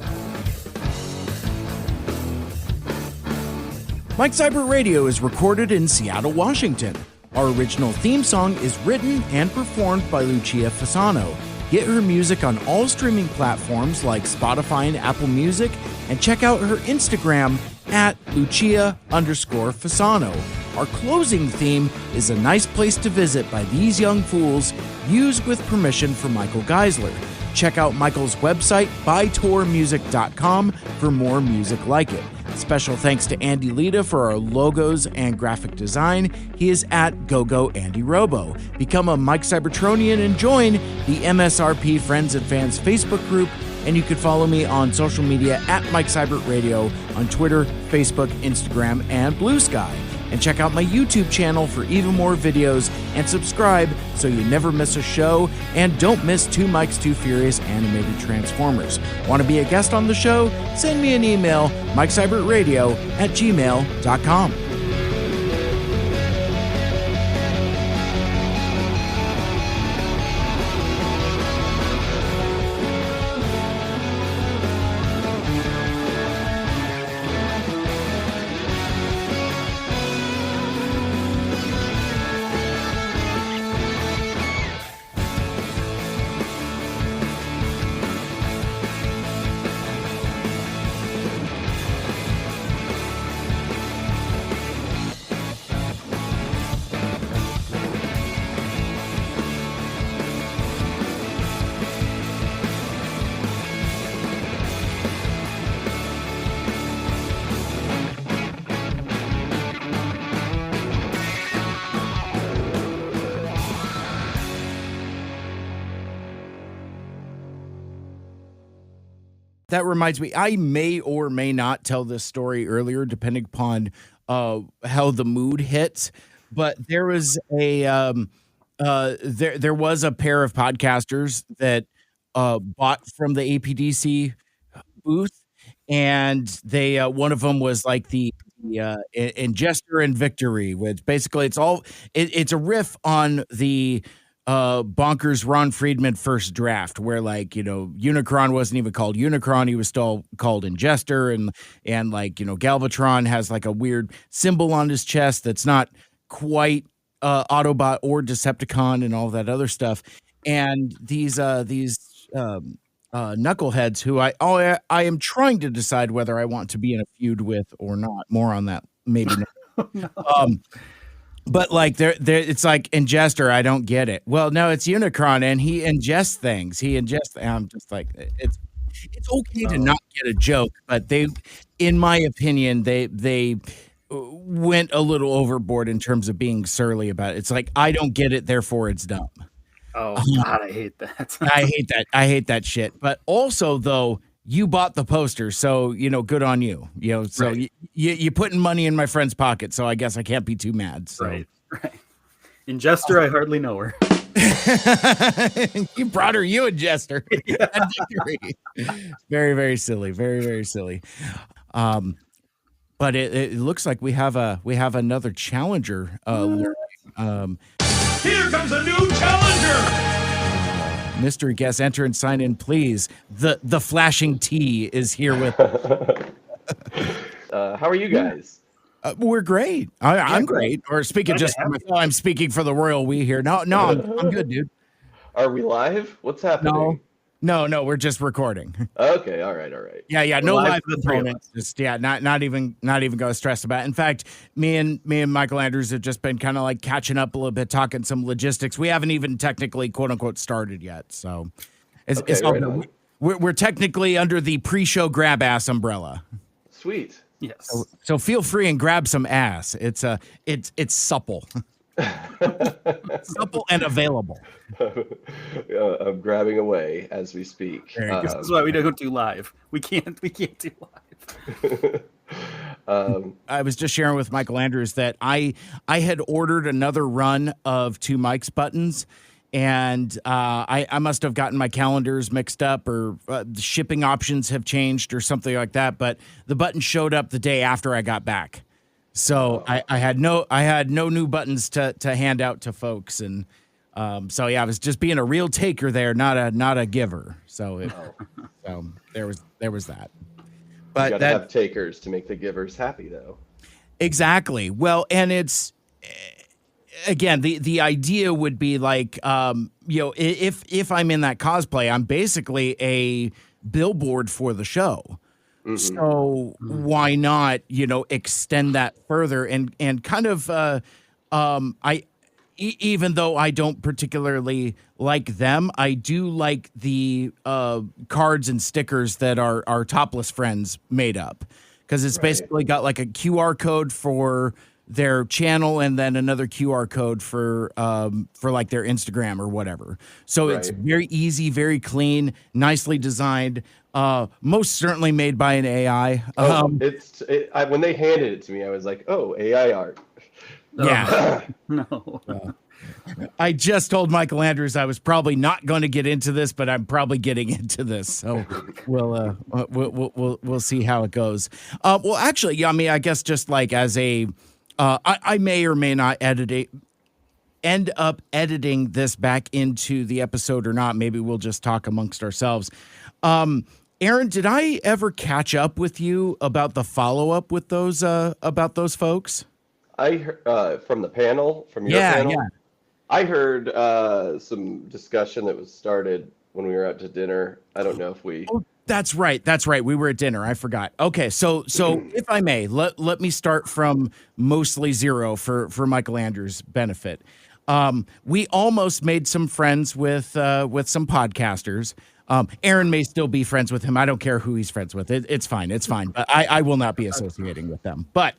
[SPEAKER 1] Mike Seibert Radio is recorded in Seattle, Washington. Our original theme song is written and performed by Lucia Fasano. Get her music on all streaming platforms like Spotify and Apple Music, and check out her Instagram at Lucia_Fasano. Our closing theme is A Nice Place to Visit by These Young Fools, used with permission from Michael Geissler. Check out Michael's website, bytourmusic.com, for more music like it. Special thanks to Andy Lita for our logos and graphic design. He is at GoGoAndyRobo. Become a Mike Cybertronian and join the MSRP Friends and Fans Facebook group. And you can follow me on social media at Mike Seibert Radio on Twitter, Facebook, Instagram, and Blue Sky. And check out my YouTube channel for even more videos, and subscribe so you never miss a show and don't miss Two Mikes, Two Furious Animated Transformers. Want to be a guest on the show? Send me an email, MikeSeibertRadio@gmail.com. That reminds me, I may or may not tell this story earlier, depending upon how the mood hits. But there was there was a pair of podcasters that bought from the APDC booth, and they one of them was like the Ingester and Victory, which basically it's a riff on the bonkers Ron Friedman first draft, where, like, you know, Unicron wasn't even called Unicron, he was still called Ingester, and like, you know, Galvatron has like a weird symbol on his chest that's not quite Autobot or Decepticon and all that other stuff. And these knuckleheads who I am trying to decide whether I want to be in a feud with or not. More on that maybe next. But like it's like Ingester, I don't get it. Well, no, it's Unicron, and he ingests things. I'm just like, it's okay to not get a joke, but they, in my opinion, they went a little overboard in terms of being surly about it. It's like, I don't get it, therefore it's dumb.
[SPEAKER 2] Oh God, I hate that.
[SPEAKER 1] I hate that shit. But also, though, you bought the poster, so, you know, good on you. You know, so
[SPEAKER 2] right.
[SPEAKER 1] you putting money in my friend's pocket, so I guess I can't be too mad. So.
[SPEAKER 2] Right. Ingester, I hardly know her.
[SPEAKER 1] You brought her, you Ingester. Very, very silly. Very, very silly. But it looks like we have another challenger.
[SPEAKER 4] Here comes a new challenger.
[SPEAKER 1] Mystery guest, enter and sign in, please. The flashing T is here with.
[SPEAKER 3] How are you guys?
[SPEAKER 1] We're great. I'm great. Or speaking just for myself, I'm speaking for the royal we here. No, I'm good, dude.
[SPEAKER 3] Are we live? What's happening?
[SPEAKER 1] No, we're just recording.
[SPEAKER 3] Okay, all right.
[SPEAKER 1] Yeah, no live
[SPEAKER 2] for the three of
[SPEAKER 1] components. Just not even going to stress about it. In fact, me and Mikel Andrews have just been kind of like catching up a little bit, talking some logistics. We haven't even technically, quote unquote, started yet. So it's all good. We're technically under the pre-show grab ass umbrella.
[SPEAKER 3] Sweet.
[SPEAKER 2] Yes.
[SPEAKER 1] So feel free and grab some ass. It's supple. Supple and available.
[SPEAKER 3] I'm grabbing away as we speak.
[SPEAKER 2] This is why we don't do live. We can't do live.
[SPEAKER 1] I was just sharing with Mikel Andrews that I had ordered another run of Two Mikes buttons, and I must have gotten my calendars mixed up, or the shipping options have changed or something like that. But the button showed up the day after I got back. So I had no new buttons to hand out to folks, and so yeah, I was just being a real taker there, not a giver. So there was that. But
[SPEAKER 3] you gotta have takers to make the givers happy, though.
[SPEAKER 1] Exactly. Well, and it's again, the idea would be like, if I'm in that cosplay, I'm basically a billboard for the show.
[SPEAKER 3] Mhm.
[SPEAKER 1] So why not, extend that further and kind of, even though I don't particularly like them, I do like the cards and stickers that our topless friends made up, because it's
[SPEAKER 3] Right.
[SPEAKER 1] basically got like a QR code for their channel and then another QR code for like their Instagram or whatever. So it's
[SPEAKER 3] Right.
[SPEAKER 1] very easy, very clean, nicely designed. Most certainly made by an AI.
[SPEAKER 3] When they handed it to me, I was like, "Oh, AI art."
[SPEAKER 1] Yeah.
[SPEAKER 2] No.
[SPEAKER 1] I just told Michael Andrews I was probably not going to get into this, but I'm probably getting into this. So we'll see how it goes. Well, actually, yeah, I mean, I guess just like as a, I may or may not end up editing this back into the episode or not. Maybe we'll just talk amongst ourselves. Aaron, did I ever catch up with you about the follow-up with those about those folks?
[SPEAKER 3] I heard from the panel, from your panel. Yeah. I heard some discussion that was started when we were out to dinner. I don't know if we.
[SPEAKER 1] Oh, that's right. That's right. We were at dinner. I forgot. Okay, so if I may, let me start from mostly zero for Michael Andrews' benefit. We almost made some friends with some podcasters. Aaron may still be friends with him. I don't care who he's friends with. It's fine. It's fine. But I will not be associating with them. But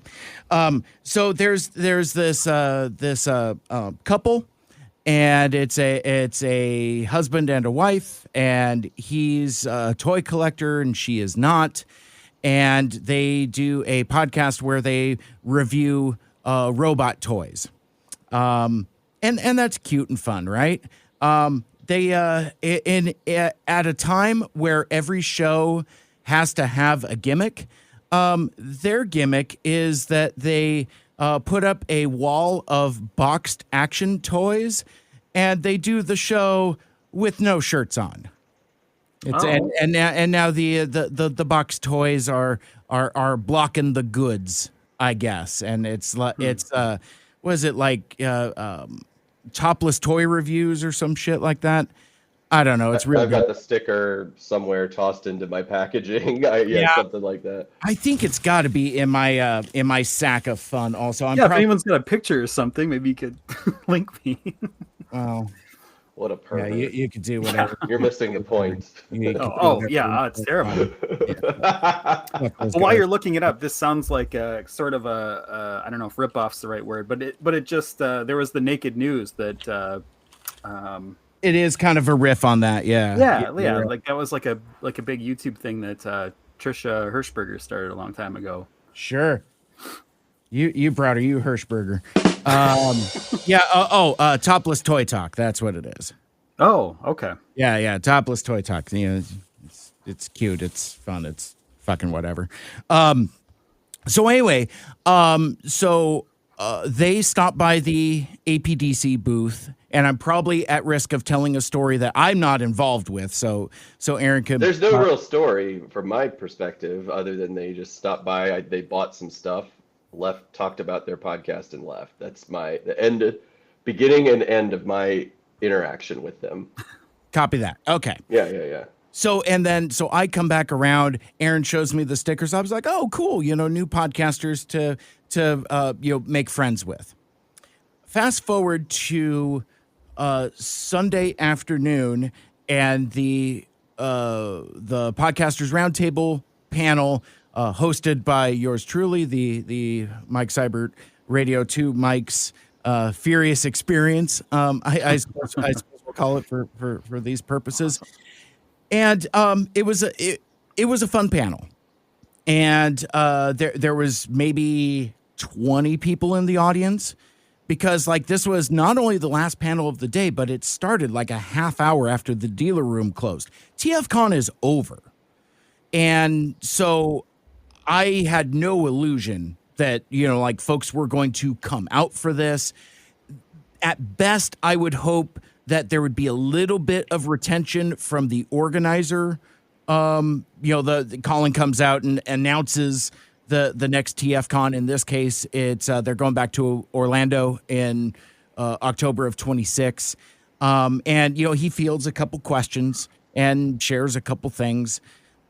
[SPEAKER 1] so there's this couple, and it's a husband and a wife, and he's a toy collector and she is not. And they do a podcast where they review robot toys. And that's cute and fun, right? They at a time where every show has to have a gimmick, their gimmick is that they put up a wall of boxed action toys, and they do the show with no shirts on. It's and now the boxed toys are blocking the goods, I guess, and it's what is it like? Topless toy reviews or some shit like that. I don't know. It's really
[SPEAKER 3] I've got the sticker somewhere tossed into my packaging. Something like that.
[SPEAKER 1] I think it's got to be in my sack of fun. Also,
[SPEAKER 2] if anyone's got a picture or something, maybe you could link me.
[SPEAKER 1] Well,
[SPEAKER 3] what a pervert.
[SPEAKER 1] Yeah, you could do whatever.
[SPEAKER 3] You're missing the point.
[SPEAKER 2] It's terrible. Well, while you're looking it up, this sounds like a sort of a I don't know if rip-off's the right word, but it just there was the Naked News that
[SPEAKER 1] it is kind of a riff on that, yeah.
[SPEAKER 2] Like that was like a big YouTube thing that Trisha Hirschberger started a long time ago.
[SPEAKER 1] Sure. You brought her, you Hirschberger. Topless Toy Talk. That's what it is.
[SPEAKER 2] Oh, okay.
[SPEAKER 1] Yeah. Topless Toy Talk. It's cute. It's fun. It's fucking whatever. So anyway, they stopped by the APDC booth, and I'm probably at risk of telling a story that I'm not involved with. So Aaron could.
[SPEAKER 3] There's no real story from my perspective, other than they just stopped by. They bought some stuff, left, talked about their podcast, and left. That's the beginning and end of my interaction with them.
[SPEAKER 1] Copy that. Okay.
[SPEAKER 3] Yeah.
[SPEAKER 1] So I come back around. Aaron shows me the stickers. I was like, oh, cool. New podcasters to make friends with. Fast forward to Sunday afternoon, and the Podcasters Roundtable panel, hosted by yours truly, the Mike Seibert Radio 2 Mike's Furious Experience. I suppose we'll call it for these purposes. And it was a fun panel, and there was maybe 20 people in the audience, because like this was not only the last panel of the day, but it started like a half hour after the dealer room closed. TFCon is over, and so I had no illusion that like folks were going to come out for this. At best, I would hope that there would be a little bit of retention from the organizer. The Colin comes out and announces the next TFCon. In this case, it's they're going back to Orlando in October of 26. And he fields a couple questions and shares a couple things.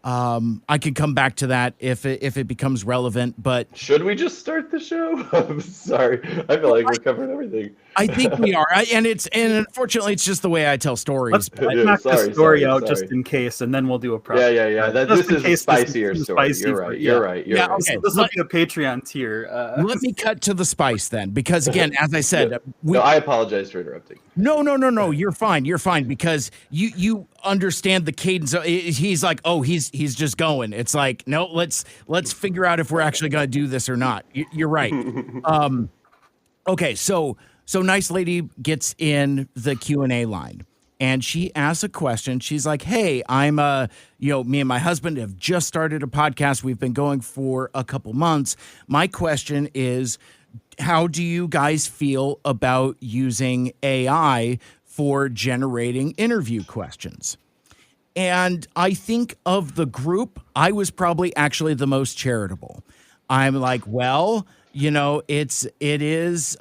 [SPEAKER 1] I could come back to that if it becomes relevant, but
[SPEAKER 3] should we just start the show? I'm sorry. I feel like we're covering everything.
[SPEAKER 1] I think we are. And unfortunately it's just the way I tell stories.
[SPEAKER 2] Let's knock the story out just in case, and then we'll do a problem.
[SPEAKER 3] Yeah. This is a spicier story. You're right. You're right.
[SPEAKER 1] Okay.
[SPEAKER 2] This will be a Patreon tier.
[SPEAKER 1] Let me cut to the spice then, because again, as I said,
[SPEAKER 3] I apologize for interrupting.
[SPEAKER 1] No. You're fine because you understand the cadence. He's like, oh, he's just going. It's like, no, let's figure out if we're actually going to do this or not. You're right. Okay, so nice lady gets in the Q&A line and she asks a question. She's like, hey, I'm me and my husband have just started a podcast. We've been going for a couple months. My question is, how do you guys feel about using AI for generating interview questions? And I think of the group, I was probably actually the most charitable. I'm like, well, it is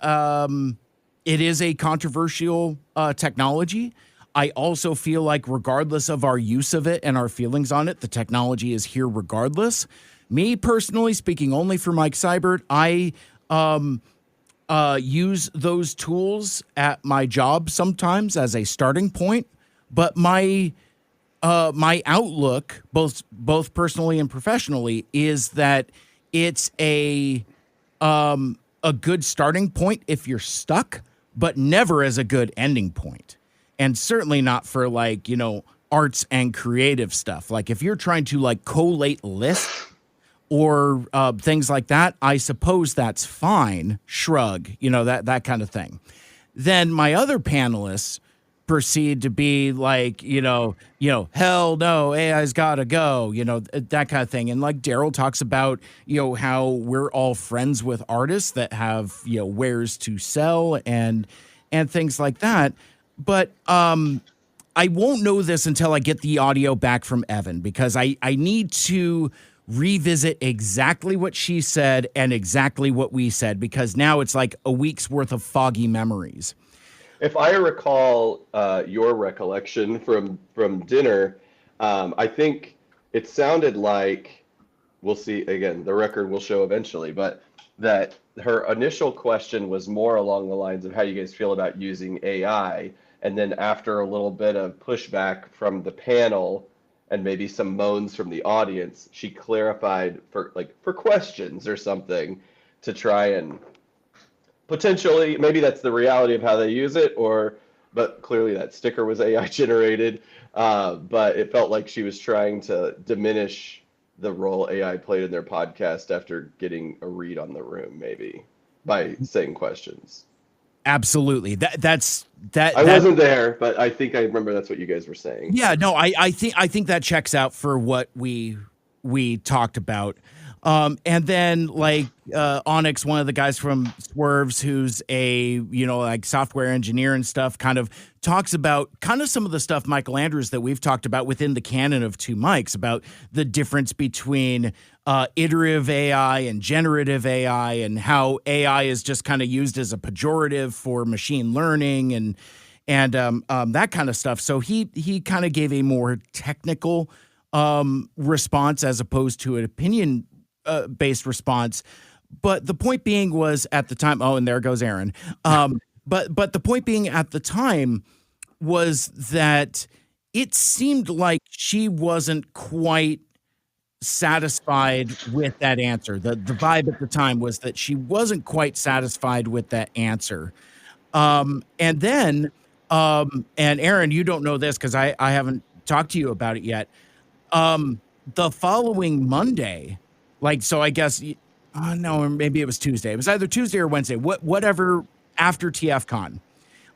[SPEAKER 1] a controversial technology. I also feel like regardless of our use of it and our feelings on it, the technology is here regardless. Me personally, speaking only for Mike Seibert, I use those tools at my job sometimes as a starting point, but my outlook, both personally and professionally, is that it's a good starting point if you're stuck, but never as a good ending point. And certainly not for arts and creative stuff. Like if you're trying to collate lists or things like that, I suppose that's fine. Shrug, that kind of thing. Then my other panelists proceed to be like, hell no, AI's got to go, that kind of thing. And like Daryl talks about, how we're all friends with artists that have, wares to sell and things like that. But I won't know this until I get the audio back from Evan, because I need to revisit exactly what she said and exactly what we said, because now it's like a week's worth of foggy memories.
[SPEAKER 3] If I recall your recollection from dinner, I think it sounded like, we'll see, again, the record will show eventually, but that her initial question was more along the lines of how you guys feel about using AI. And then after a little bit of pushback from the panel and maybe some moans from the audience, she clarified for questions or something to try and potentially, maybe that's the reality of how they use it, but clearly that sticker was AI generated. But it felt like she was trying to diminish the role AI played in their podcast after getting a read on the room, maybe by saying questions.
[SPEAKER 1] Absolutely. I
[SPEAKER 3] wasn't there, but I think I remember that's what you guys were saying.
[SPEAKER 1] Yeah, no, I think that checks out for what we talked about. And then Onyx, one of the guys from Swerves, who's a, software engineer and stuff, kind of talks about some of the stuff, Mikel Andrews, that we've talked about within the canon of Two Mics, about the difference between iterative AI and generative AI, and how AI is just kind of used as a pejorative for machine learning and that kind of stuff. So he kind of gave a more technical response as opposed to an opinion based response. But the point being was, at the time, and there goes Aaron. But the point being at the time was that it seemed like she wasn't quite satisfied with that answer. The vibe at the time was that she wasn't quite satisfied with that answer. And then, and Aaron, you don't know this because I haven't talked to you about it yet. The following Monday, so I guess, no, maybe it was Tuesday. It was either Tuesday or Wednesday, whatever, after TFCon.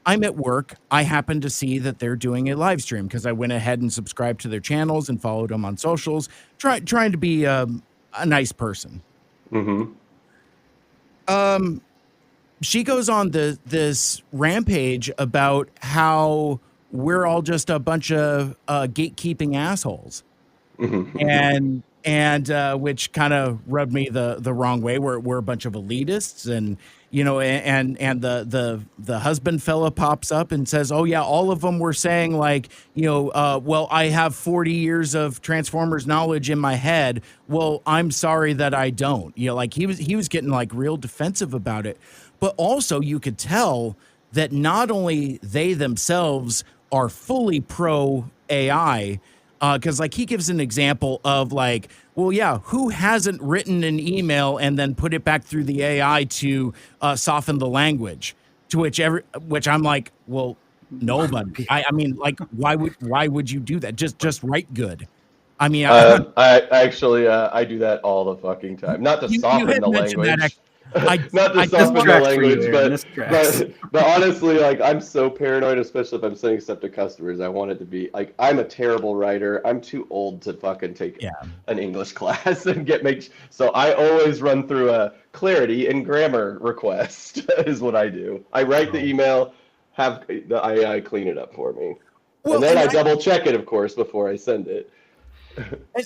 [SPEAKER 1] I'm at work. I happened to see that they're doing a live stream because I went ahead and subscribed to their channels and followed them on socials, trying to be a nice person.
[SPEAKER 3] Mm-hmm.
[SPEAKER 1] She goes on this rampage about how we're all just a bunch of gatekeeping assholes. and which kind of rubbed me the wrong way. We're a bunch of elitists, and the husband fella pops up and says, "Oh yeah, all of them were saying like, well, I have 40 years of Transformers knowledge in my head. Well, I'm sorry that I don't." Like he was getting like real defensive about it, but also you could tell that not only they themselves are fully pro AI. Because like he gives an example of like, well, yeah, who hasn't written an email and then put it back through the AI to soften the language? To which I'm like, well, nobody. I mean, like, why would you do that? Just write good. I mean,
[SPEAKER 3] I actually I do that all the fucking time. Not to
[SPEAKER 1] you
[SPEAKER 3] soften
[SPEAKER 1] had
[SPEAKER 3] the
[SPEAKER 1] mentioned that.
[SPEAKER 3] language.
[SPEAKER 1] I
[SPEAKER 3] Not to
[SPEAKER 1] I
[SPEAKER 3] soften the
[SPEAKER 2] tracks for you,
[SPEAKER 3] language,
[SPEAKER 2] Aaron. This tracks.
[SPEAKER 3] but honestly, like I'm so paranoid, especially if I'm sending stuff to customers. I want it to be like I'm a terrible writer. I'm too old to fucking take an English class and so I always run through a clarity and grammar request is what I do. I write the email, have the AI clean it up for me.
[SPEAKER 1] Well,
[SPEAKER 3] and then I double check it, of course, before I send it.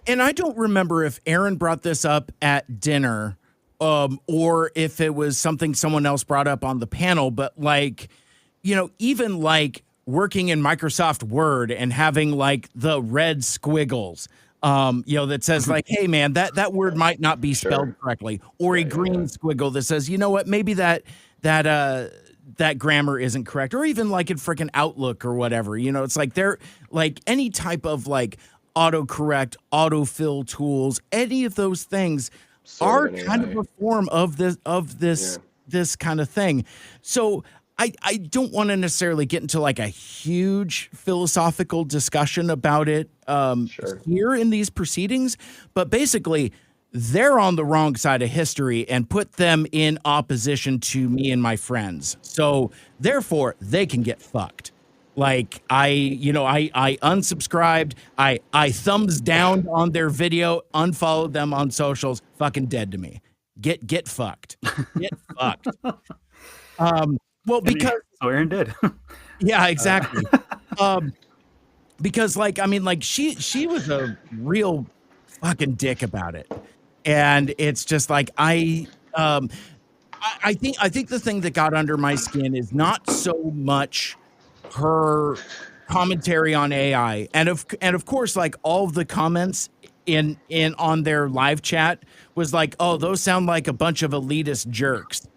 [SPEAKER 1] And I don't remember if Aaron brought this up at dinner, or if it was something someone else brought up on the panel, but like, even like working in Microsoft Word and having like the red squiggles, that says like, hey man, that word might not be spelled correctly, or a green squiggle that says, you know what, maybe that grammar isn't correct, or even like in freaking Outlook or whatever, it's like they're like any type of like autocorrect, autofill tools, any of those things are kind of a form of this kind of thing. So I don't want to necessarily get into like a huge philosophical discussion about it here in these proceedings, but basically they're on the wrong side of history and put them in opposition to me and my friends. So therefore they can get fucked. Like I unsubscribed, I thumbs down on their video, unfollowed them on socials, fucking dead to me. Get fucked. Get fucked. Well, because
[SPEAKER 2] so Aaron did.
[SPEAKER 1] Yeah, exactly. Because like, I mean, like she was a real fucking dick about it. And it's just like I think the thing that got under my skin is not so much her commentary on AI, and of course, like all of the comments in on their live chat was like, oh, those sound like a bunch of elitist jerks,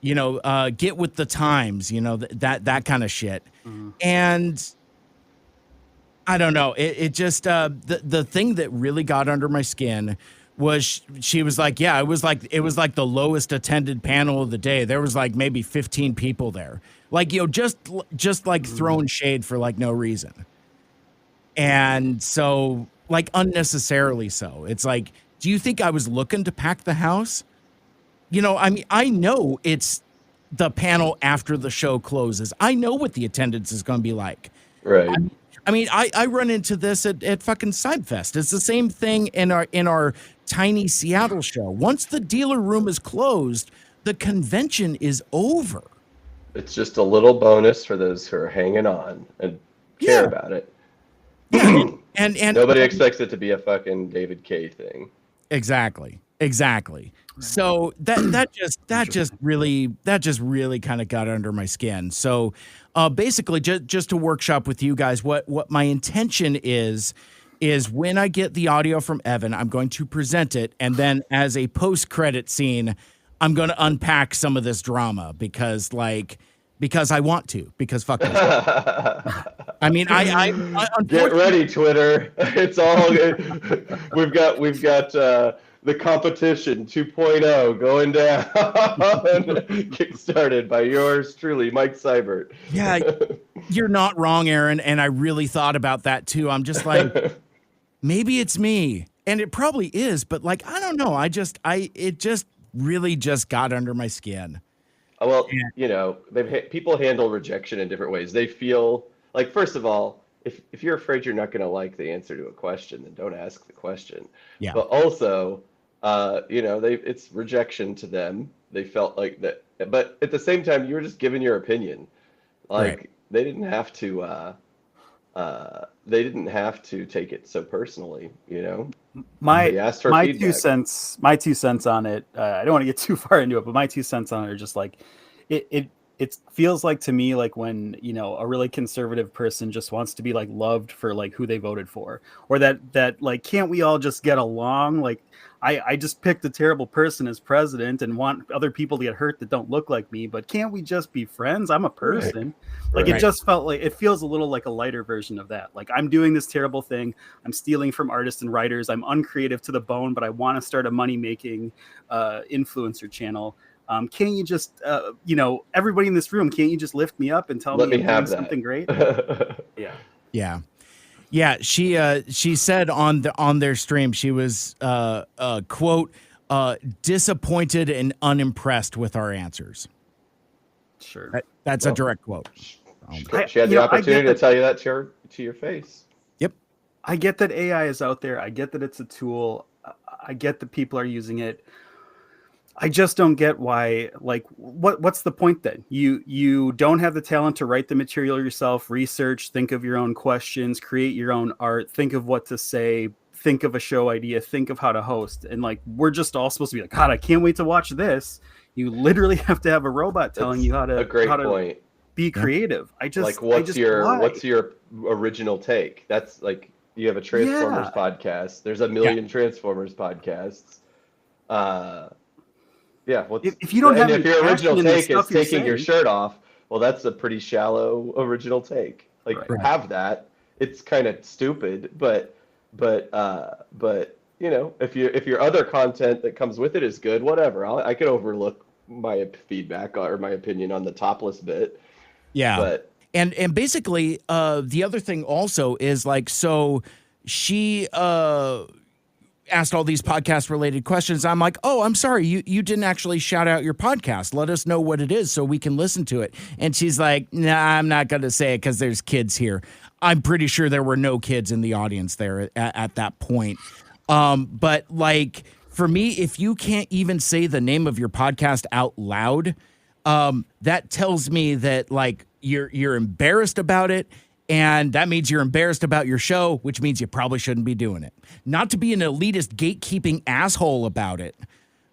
[SPEAKER 1] get with the times, that kind of shit. And I don't know, it just the thing that really got under my skin was she was like, yeah, it was like the lowest attended panel of the day. There was like maybe 15 people there, like, just like throwing shade for like no reason. And so like unnecessarily so. It's like, do you think I was looking to pack the house? I mean, I know it's the panel after the show closes. I know what the attendance is going to be like.
[SPEAKER 3] Right.
[SPEAKER 1] I mean, I run into this at fucking Sidefest. It's the same thing in our tiny Seattle show. Once the dealer room is closed, the convention is over.
[SPEAKER 3] It's just a little bonus for those who are hanging on and care about it.
[SPEAKER 1] Yeah, and
[SPEAKER 3] nobody expects it to be a fucking David K thing. Exactly.
[SPEAKER 1] So that just really kind of got under my skin. So basically, just to workshop with you guys, what my intention is when I get the audio from Evan, I'm going to present it, and then as a post-credit scene, I'm going to unpack some of this drama because I want to, because fuck this. I mean, I
[SPEAKER 3] get ready, Twitter. It's all good. We've got the competition 2.0 going down, kickstarted by yours truly, Mike Seibert.
[SPEAKER 1] Yeah, you're not wrong, Aaron, and I really thought about that too. I'm just like, maybe it's me, and it probably is, but like, I don't know. It just really just got under my skin.
[SPEAKER 3] Well, people handle rejection in different ways. They feel like, first of all, if you're afraid you're not going to like the answer to a question, then don't ask the question.
[SPEAKER 1] Yeah.
[SPEAKER 3] But also, it's rejection to them. They felt like that, but at the same time, you were just giving your opinion. Like, They didn't have to they didn't have to take it so personally, you know.
[SPEAKER 2] My
[SPEAKER 3] They asked for
[SPEAKER 2] my
[SPEAKER 3] feedback.
[SPEAKER 2] 2 cents on it. I don't want to get too far into it, but my 2 cents on it are just like it feels like to me like when, you know, a really conservative person just wants to be like loved for like who they voted for, or that like, can't we all just get along? Like I just picked a terrible person as president and want other people to get hurt that don't look like me, but can't we just be friends? I'm a person. Like
[SPEAKER 3] Right.
[SPEAKER 2] it just felt like, it feels a little like a lighter version of that. Like I'm doing this terrible thing. I'm stealing from artists and writers. I'm uncreative to the bone, but I want to start a money-making influencer channel. Can't you just, you know, everybody in this room, can't you just lift me up and tell
[SPEAKER 3] Let
[SPEAKER 2] me
[SPEAKER 3] me
[SPEAKER 2] I'm
[SPEAKER 3] have
[SPEAKER 2] doing
[SPEAKER 3] that.
[SPEAKER 2] something great? Yeah.
[SPEAKER 1] Yeah. She said on their stream, she was quote disappointed and unimpressed with our answers.
[SPEAKER 2] Sure.
[SPEAKER 1] That's a direct quote.
[SPEAKER 3] She had the opportunity to tell you that to your face.
[SPEAKER 1] Yep.
[SPEAKER 2] I get that AI is out there. I get that it's a tool. I get that people are using it. I just don't get why, like, what's the point then? You don't have the talent to write the material yourself, research, think of your own questions, create your own art, think of what to say, think of a show idea, think of how to host. And like, we're just all supposed to be like, God, I can't wait to watch this. You literally have to have a robot telling you how to,
[SPEAKER 3] a great point.
[SPEAKER 2] Be creative.
[SPEAKER 3] Like, what's your original take? That's like, you have a Transformers podcast. There's a million Transformers podcasts. Yeah.
[SPEAKER 2] If you don't have,
[SPEAKER 3] if your original take is taking your
[SPEAKER 2] saying,
[SPEAKER 3] shirt off, well, that's a pretty shallow original take. Like, have that. It's kind of stupid, but you know, if your other content that comes with it is good, whatever. I could overlook my feedback or my opinion on the topless bit.
[SPEAKER 1] Yeah.
[SPEAKER 3] But
[SPEAKER 1] and basically, the other thing also is like, so she asked all these podcast related questions. I'm like, oh, I'm sorry, you didn't actually shout out your podcast. Let us know what it is so we can listen to it. And she's like, nah, I'm not going to say it because there's kids here. I'm pretty sure there were no kids in the audience there at that point. But like, for me, if you can't even say the name of your podcast out loud, that tells me that like you're embarrassed about it. And that means you're embarrassed about your show, which means you probably shouldn't be doing it. Not to be an elitist gatekeeping asshole about it,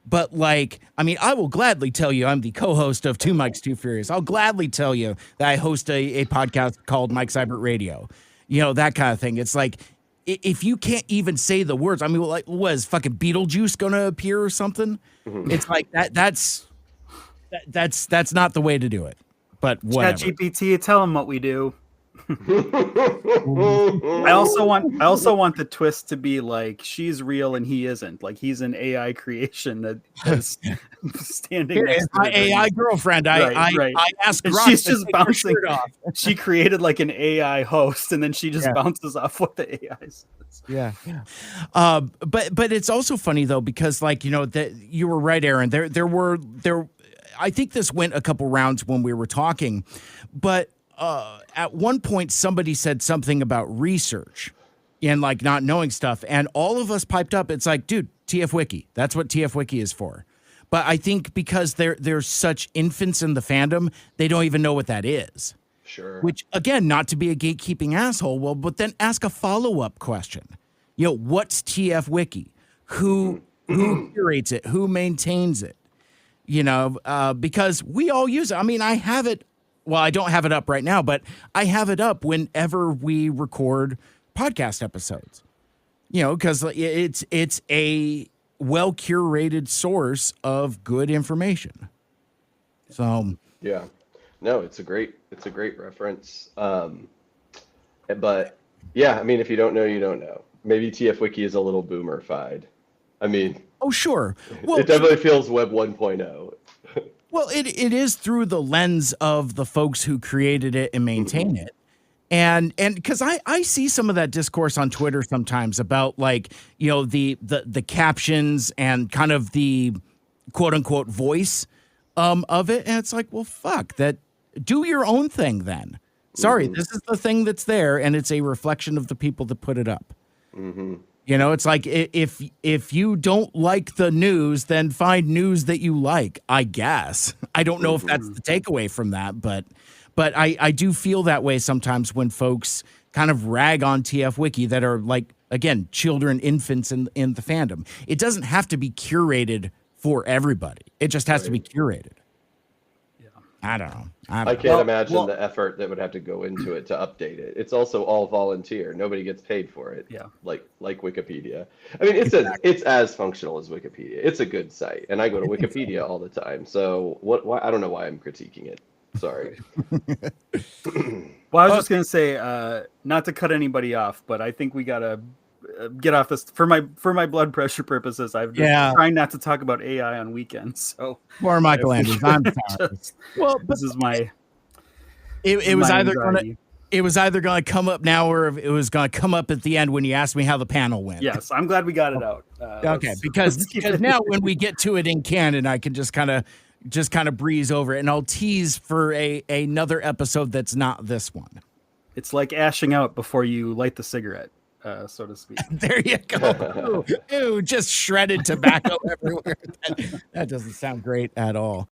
[SPEAKER 1] but like, I mean, I will gladly tell you I'm the co-host of Two Mikes, Too Furious. I'll gladly tell you that I host a podcast called Mike Seibert Radio. You know, that kind of thing. It's like, if you can't even say the words, I mean, like, was fucking Beetlejuice going to appear or something? Mm-hmm. It's like that's not the way to do it. But whatever.
[SPEAKER 2] ChatGPT, tell them what we do. I also want the twist to be like she's real and he isn't. Like he's an AI creation that is standing next to
[SPEAKER 1] my AI girlfriend. I asked
[SPEAKER 2] and she's just bouncing off. She created like an AI host and then she just bounces off what the AI says.
[SPEAKER 1] Yeah. But it's also funny though, because like, you know, that you were right, Aaron. There I think this went a couple rounds when we were talking, but at one point somebody said something about research and like not knowing stuff, and all of us piped up. It's like, dude, TF Wiki. That's what TF Wiki is for. But I think because they're such infants in the fandom, they don't even know what that is.
[SPEAKER 3] Sure.
[SPEAKER 1] Which again, not to be a gatekeeping asshole, well, but then ask a follow-up question. You know, what's TF Wiki? Who curates it? Who maintains it? You know, because we all use it. I mean, I have it. Well, I don't have it up right now, but I have it up whenever we record podcast episodes. You know, because it's a well-curated source of good information. So
[SPEAKER 3] yeah, no, it's a great reference. But yeah, I mean, if you don't know, you don't know. Maybe TF Wiki is a little boomer-fied. I mean,
[SPEAKER 1] oh sure, well,
[SPEAKER 3] it definitely feels Web 1.0.
[SPEAKER 1] Well, it is through the lens of the folks who created it and maintain it. And because I see some of that discourse on Twitter sometimes about like, you know, the captions and kind of the quote unquote voice of it. And it's like, well, fuck that. Do your own thing then. Sorry, this is the thing that's there, and it's a reflection of the people that put it up. Mm-hmm. You know, it's like if you don't like the news, then find news that you like, I guess. I don't know if that's the takeaway from that, but I do feel that way sometimes when folks kind of rag on TF Wiki that are like, again, children, infants in the fandom. It doesn't have to be curated for everybody. It just has to be curated.
[SPEAKER 2] Yeah.
[SPEAKER 1] I don't know.
[SPEAKER 3] I can't imagine the effort that would have to go into it to update it. It's also all volunteer. Nobody gets paid for it.
[SPEAKER 2] Yeah.
[SPEAKER 3] Like Wikipedia. I mean, it's as functional as Wikipedia. It's a good site, and I go to Wikipedia all the time. So why, I don't know why I'm critiquing it. Sorry.
[SPEAKER 2] Well, I was just gonna say, not to cut anybody off, but I think we gotta get off this for my blood pressure purposes. I've been trying not to talk about AI on weekends. So
[SPEAKER 1] poor Michael Andrews. I'm sorry. Well,
[SPEAKER 2] this is my.
[SPEAKER 1] It was either gonna come up now, or it was gonna come up at the end when you asked me how the panel went.
[SPEAKER 2] Yes, I'm glad we got it out.
[SPEAKER 1] Okay, because now when we get to it in canon, I can just kind of breeze over it, and I'll tease for another episode that's not this one.
[SPEAKER 2] It's like ashing out before you light the cigarette, so to speak.
[SPEAKER 1] There you go. Ooh, just shredded tobacco everywhere. That doesn't sound great at all.